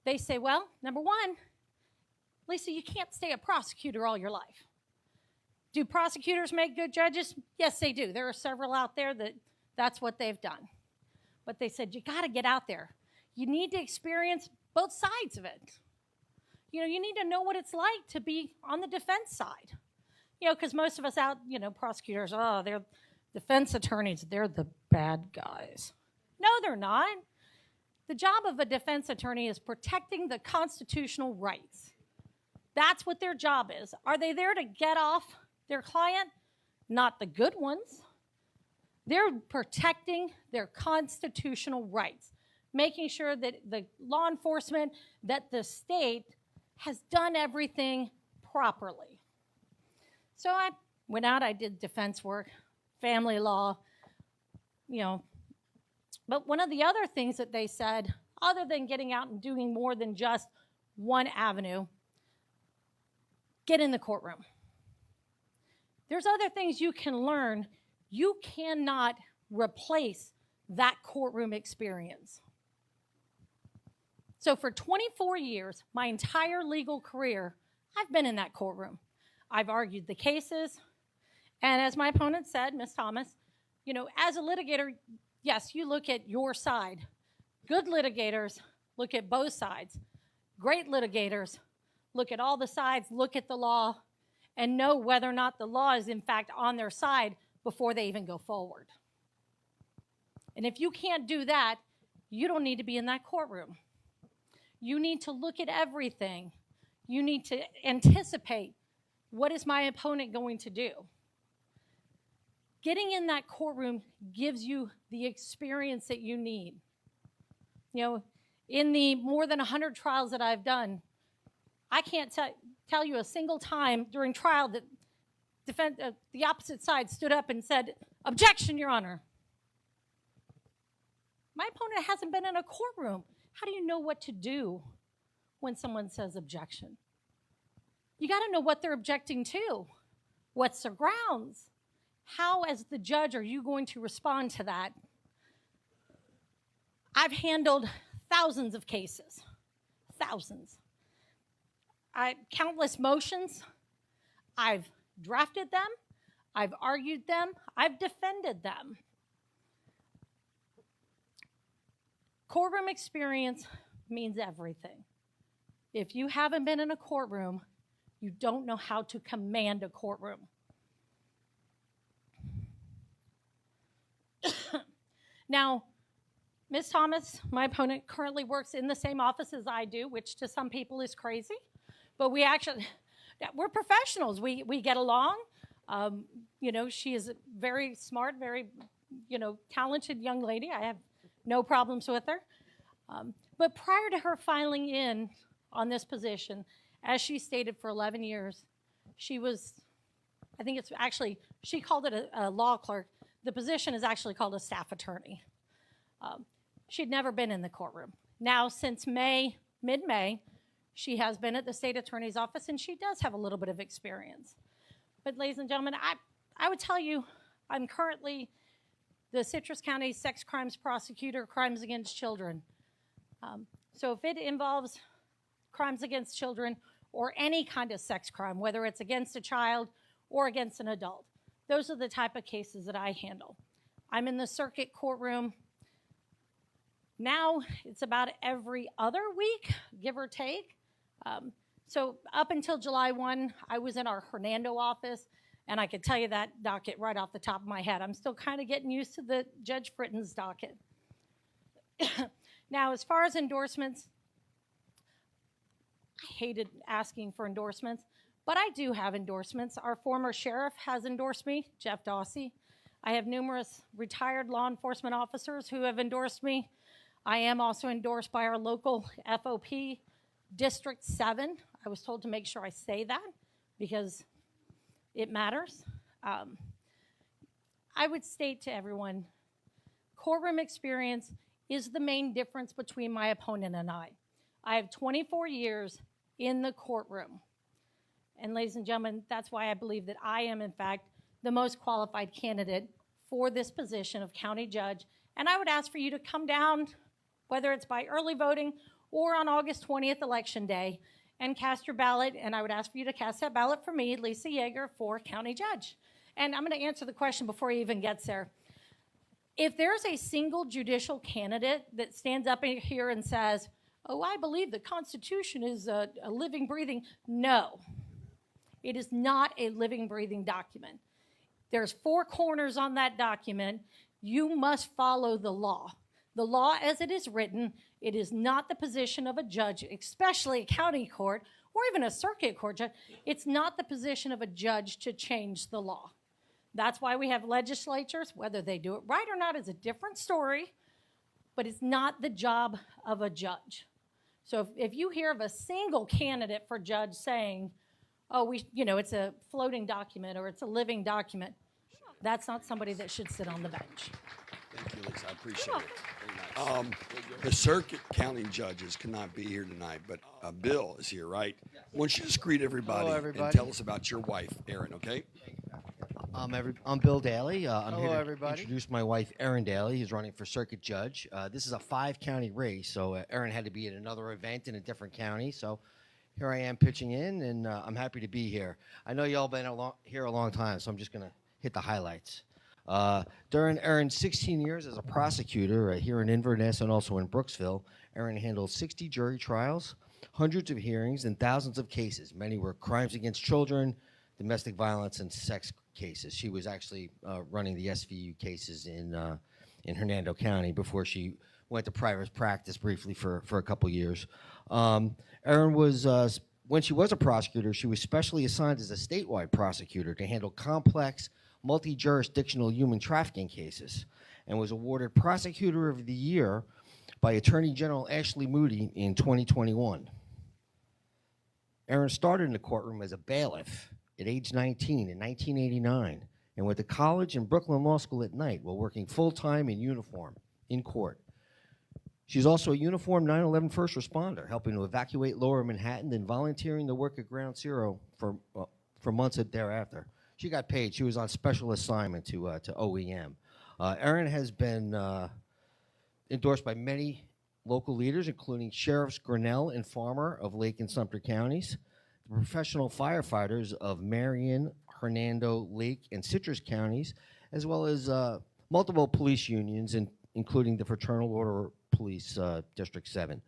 They say, well, number one, Lisa, you can't stay a prosecutor all your life. Do prosecutors make good judges? Yes, they do. There are several out there that's what they've done. But they said, you got to get out there. You need to experience both sides of it. You know, you need to know what it's like to be on the defense side. You know, because most of us out, prosecutors, they're defense attorneys, they're the bad guys. No, they're not. The job of a defense attorney is protecting the constitutional rights. That's what their job is. Are they there to get off their client? Not the good ones. They're protecting their constitutional rights, making sure that the law enforcement, that the state has done everything properly. So I went out, I did defense work, family law, But one of the other things that they said, other than getting out and doing more than just one avenue, get in the courtroom. There's other things you can learn. You cannot replace that courtroom experience. So for 24 years, my entire legal career, I've been in that courtroom. I've argued the cases. And as my opponent said, Ms. Thomas, as a litigator, yes, you look at your side. Good litigators look at both sides. Great litigators look at all the sides, look at the law, and know whether or not the law is in fact on their side before they even go forward. And if you can't do that, you don't need to be in that courtroom. You need to look at everything. You need to anticipate, what is my opponent going to do? Getting in that courtroom gives you the experience that you need. In the more than 100 trials that I've done, I can't tell you a single time during trial that the opposite side stood up and said, "Objection, Your Honor." My opponent hasn't been in a courtroom. How do you know what to do when someone says objection? You got to know what they're objecting to. What's their grounds? How, as the judge, are you going to respond to that? I've handled thousands of cases, thousands. Countless motions. I've drafted them. I've argued them. I've defended them. Courtroom experience means everything. If you haven't been in a courtroom, you don't know how to command a courtroom. Now, Ms. Thomas, my opponent, currently works in the same office as I do, which to some people is crazy. But we're professionals. We get along. She is a very smart, very, talented young lady. I have no problems with her. But prior to her filing in on this position, as she stated, for 11 years, she was, she called it a law clerk. The position is actually called a staff attorney. She'd never been in the courtroom. Now, since mid-May, she has been at the state attorney's office, and she does have a little bit of experience. But ladies and gentlemen, I would tell you, I'm currently the Citrus County Sex Crimes Prosecutor, Crimes Against Children. So if it involves crimes against children or any kind of sex crime, whether it's against a child or against an adult, those are the type of cases that I handle. I'm in the circuit courtroom. Now it's about every other week, give or take. So up until July 1, I was in our Hernando office. And I could tell you that docket right off the top of my head. I'm still kind of getting used to the Judge Fritton's docket. Now, as far as endorsements, I hated asking for endorsements, but I do have endorsements. Our former sheriff has endorsed me, Jeff Dawsey. I have numerous retired law enforcement officers who have endorsed me. I am also endorsed by our local FOP, District 7. I was told to make sure I say that because it matters. I would state to everyone, courtroom experience is the main difference between my opponent and I. I have 24 years in the courtroom. And ladies and gentlemen, that's why I believe that I am, in fact, the most qualified candidate for this position of county judge. And I would ask for you to come down, whether it's by early voting or on August 20th, Election Day, and cast your ballot. And I would ask for you to cast that ballot for me, Lisa Yeager, for county judge. And I'm going to answer the question before he even gets there. If there's a single judicial candidate that stands up here and says, oh, I believe the Constitution is a living, breathing, no. It is not a living, breathing document. There's 4 corners on that document. You must follow the law. The law as it is written, it is not the position of a judge, especially a county court or even a circuit court judge. It's not the position of a judge to change the law. That's why we have legislatures. Whether they do it right or not is a different story, but it's not the job of a judge. So if you hear of a single candidate for judge saying, oh, it's a floating document or it's a living document, that's not somebody that should sit on the bench. Thank you, Lisa. I appreciate it. Very nice. The circuit county judges cannot be here tonight, but Bill is here, right? Why don't you just greet everybody, and tell us about your wife, Erin, okay? I'm Bill Daly. I'm Hello, here to everybody. introduce my wife, Erin Daly, who's running for circuit judge. This is a 5-county race, so Erin had to be at another event in a different county. So here I am pitching in, and I'm happy to be here. I know y'all been here a long time, so I'm just going to hit the highlights. During Erin's 16 years as a prosecutor here in Inverness and also in Brooksville, Erin handled 60 jury trials, hundreds of hearings, and thousands of cases. Many were crimes against children, domestic violence, and sex cases. She was actually running the SVU cases in Hernando County before she went to private practice briefly for a couple years. Erin was, when she was a prosecutor, she was specially assigned as a statewide prosecutor to handle complex, multi-jurisdictional human trafficking cases, and was awarded Prosecutor of the Year by Attorney General Ashley Moody in 2021. Erin started in the courtroom as a bailiff at age 19 in 1989 and went to college and Brooklyn Law School at night while working full-time in uniform in court. She's also a uniformed 9/11 first responder, helping to evacuate Lower Manhattan and volunteering to work at Ground Zero for months thereafter. She got paid. She was on special assignment to OEM. Erin has been endorsed by many local leaders, including Sheriffs Grinnell and Farmer of Lake and Sumter counties, the professional firefighters of Marion, Hernando, Lake, and Citrus counties, as well as multiple police unions, including the Fraternal Order Police District 7.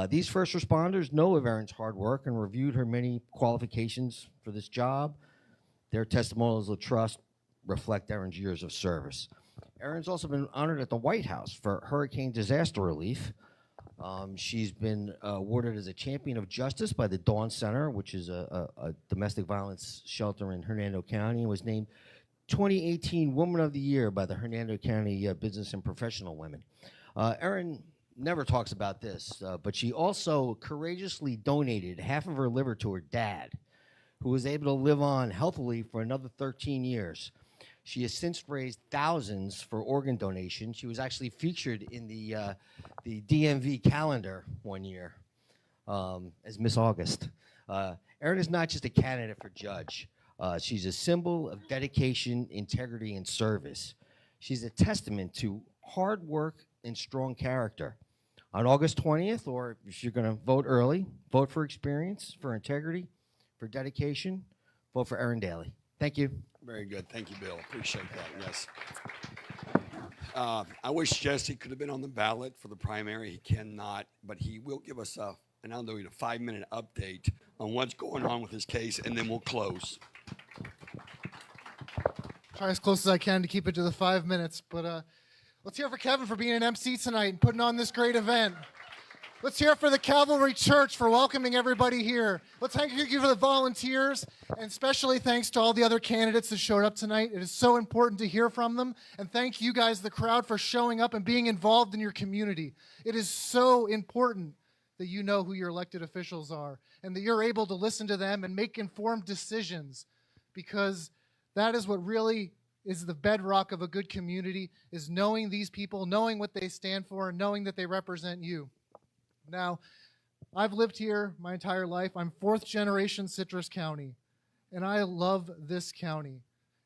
These first responders know of Erin's hard work and reviewed her many qualifications for this job. Their testimonials of trust reflect Erin's years of service. Erin's also been honored at the White House for hurricane disaster relief. She's been awarded as a champion of justice by the Dawn Center, which is a domestic violence shelter in Hernando County, and was named 2018 Woman of the Year by the Hernando County Business and Professional Women. Erin never talks about this, but she also courageously donated half of her liver to her dad, who was able to live on healthily for another 13 years. She has since raised thousands for organ donation. She was actually featured in the DMV calendar one year as Miss August. Erin is not just a candidate for judge. She's a symbol of dedication, integrity, and service. She's a testament to hard work and strong character. On August 20th, or if you're going to vote early, vote for experience, for integrity, for dedication, vote for Erin Daly. Thank you. Very good. Thank you, Bill. Appreciate that. Yes. I wish Jesse could have been on the ballot for the primary. He cannot, but he will give us a 5-minute update on what's going on with his case, and then we'll close. try as close as I can to keep it to the 5 minutes. But let's hear for Kevin for being an MC tonight and putting on this great event. Let's hear it for the Calvary Church for welcoming everybody here. Let's thank you for the volunteers, and especially thanks to all the other candidates that showed up tonight. It is so important to hear from them. And thank you guys, the crowd, for showing up and being involved in your community. It is so important that you know who your elected officials are and that you're able to listen to them and make informed decisions, because that is what really is the bedrock of a good community, is knowing these people, knowing what they stand for, and knowing that they represent you. Now, I've lived here my entire life. I'm fourth generation Citrus County, and I love this county.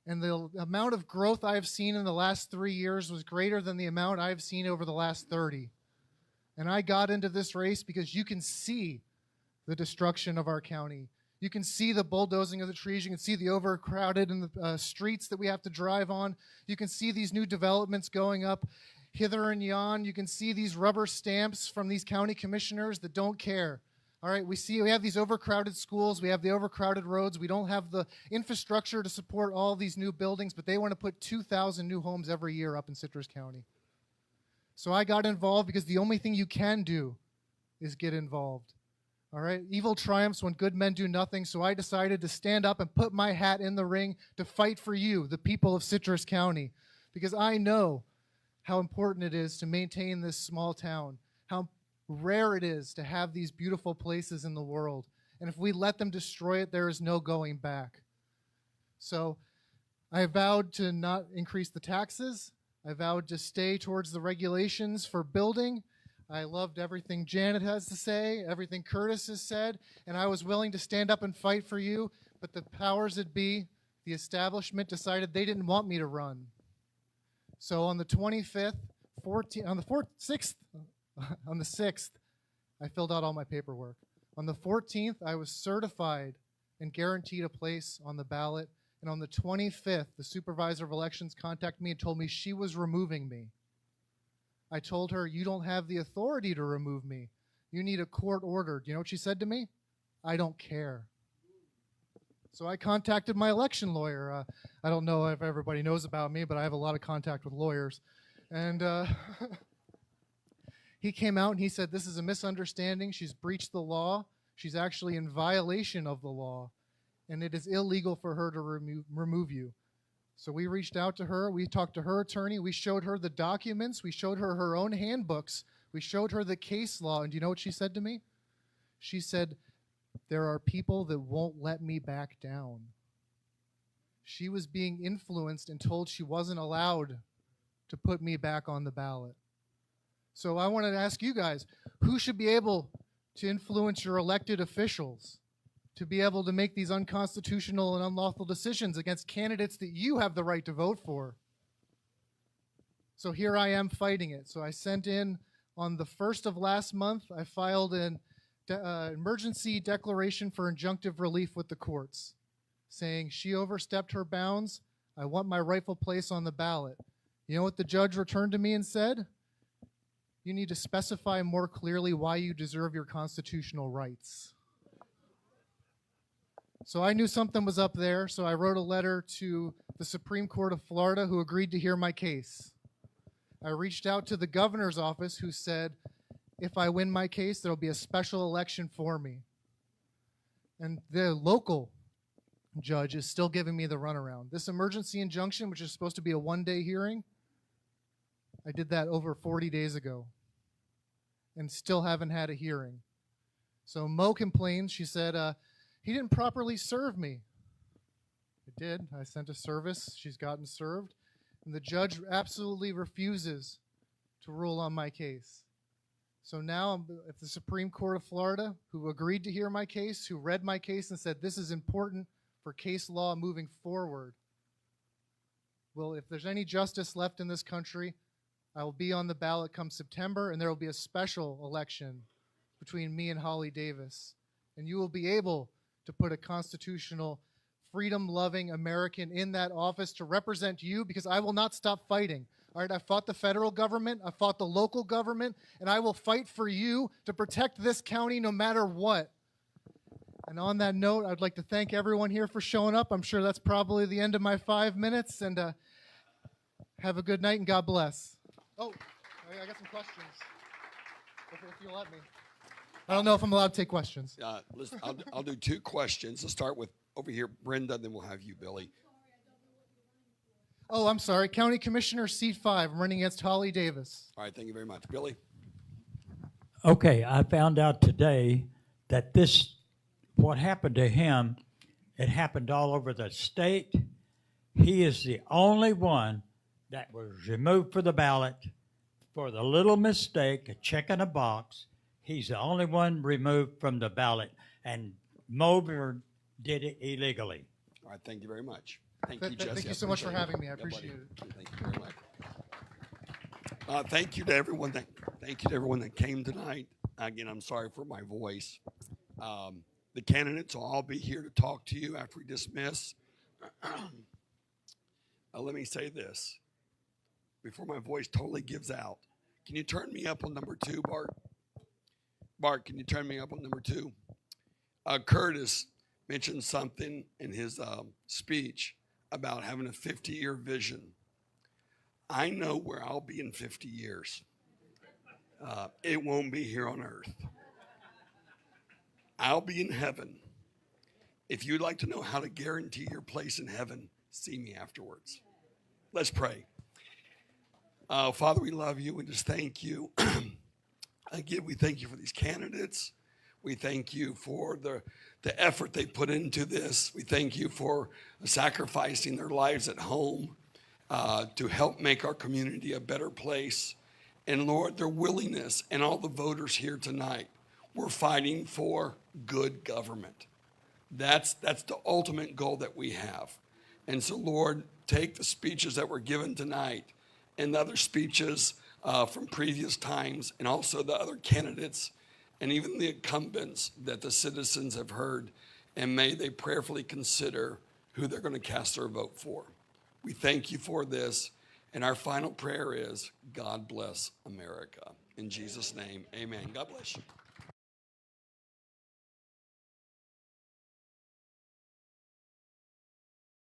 And the amount of growth I've seen in the last 3 years was greater than the amount I've seen over the last 30. And I got into this race because you can see the destruction of our county. You can see the bulldozing of the trees. You can see the overcrowded and the streets that we have to drive on. You can see these new developments going up hither and yon. You can see these rubber stamps from these county commissioners that don't care. All right, we have these overcrowded schools. We have the overcrowded roads. We don't have the infrastructure to support all these new buildings, but they want to put 2,000 new homes every year up in Citrus County. So I got involved because the only thing you can do is get involved. All right, evil triumphs when good men do nothing, so I decided to stand up and put my hat in the ring to fight for you, the people of Citrus County, because I know how important it is to maintain this small town, how rare it is to have these beautiful places in the world. And if we let them destroy it, there is no going back. So I vowed to not increase the taxes. I vowed to stay towards the regulations for building. I loved everything Janet has to say, everything Curtis has said, and I was willing to stand up and fight for you, but the powers that be, the establishment, decided they didn't want me to run. So on the 25th, on the 6th, I filled out all my paperwork. On the 14th, I was certified and guaranteed a place on the ballot. And on the 25th, the supervisor of elections contacted me and told me she was removing me. I told her, you don't have the authority to remove me. You need a court order. Do you know what she said to me? I don't care. So I contacted my election lawyer. I don't know if everybody knows about me, but I have a lot of contact with lawyers. And he came out and he said, this is a misunderstanding. She's breached the law. She's actually in violation of the law. And it is illegal for her to remove you. So we reached out to her. We talked to her attorney. We showed her the documents. We showed her her own handbooks. We showed her the case law. And do you know what she said to me? She said, there are people that won't let me back down. She was being influenced and told she wasn't allowed to put me back on the ballot. So I wanted to ask you guys, who should be able to influence your elected officials to be able to make these unconstitutional and unlawful decisions against candidates that you have the right to vote for? So here I am fighting it. So I sent in on the 1st of last month, I filed an emergency declaration for injunctive relief with the courts, saying she overstepped her bounds. I want my rightful place on the ballot. You know what the judge returned to me and said? You need to specify more clearly why you deserve your constitutional rights. So I knew something was up there, so I wrote a letter to the Supreme Court of Florida, who agreed to hear my case. I reached out to the governor's office, who said, if I win my case, there'll be a special election for me. And the local judge is still giving me the runaround. This emergency injunction, which is supposed to be a one-day hearing, I did that over 40 days ago and still haven't had a hearing. So Mo complains. She said, he didn't properly serve me. I did. I sent a service. She's gotten served. And the judge absolutely refuses to rule on my case. So now if the Supreme Court of Florida, who agreed to hear my case, who read my case and said this is important for case law moving forward, well, if there's any justice left in this country, I will be on the ballot come September, and there will be a special election between me and Holly Davis. And you will be able to put a constitutional, freedom-loving American in that office to represent you, because I will not stop fighting. All right, I fought the federal government, I fought the local government, and I will fight for you to protect this county no matter what. And on that note, I'd like to thank everyone here for showing up. I'm sure that's probably the end of my 5 minutes. And have a good night and God bless. Oh, I got some questions. If you'll let me. I don't know if I'm allowed to take questions. Listen, I'll do 2 questions. Let's start with over here, Brenda, then we'll have you, Billy. Oh, I'm sorry. County Commissioner, seat 5. I'm running against Holly Davis. All right, thank you very much. Billy? Okay, I found out today that what happened to him, it happened all over the state. He is the only one that was removed for the ballot for the little mistake of checking a box. He's the only one removed from the ballot, and Mover did it illegally. All right, thank you very much. Thank you, Jesse. Thank you so much for having me. I appreciate it. Thank you very much. Thank you to everyone that came tonight. Again, I'm sorry for my voice. The candidates will all be here to talk to you after we dismiss. Let me say this before my voice totally gives out. Can you turn me up on number 2, Bart? Bart, can you turn me up on number 2? Curtis mentioned something in his speech about having a 50-year vision. I know where I'll be in 50 years. It won't be here on earth. I'll be in heaven. If you'd like to know how to guarantee your place in heaven, see me afterwards. Let's pray. Father, we love you and just thank you. Again, we thank you for these candidates. We thank you for the effort they put into this. We thank you for sacrificing their lives at home to help make our community a better place. And Lord, their willingness and all the voters here tonight, we're fighting for good government. That's the ultimate goal that we have. And so, Lord, take the speeches that were given tonight and the other speeches from previous times, and also the other candidates and even the incumbents that the citizens have heard, and may they prayerfully consider who they're going to cast their vote for. We thank you for this, and our final prayer is, God bless America. In Jesus' name, amen. God bless you.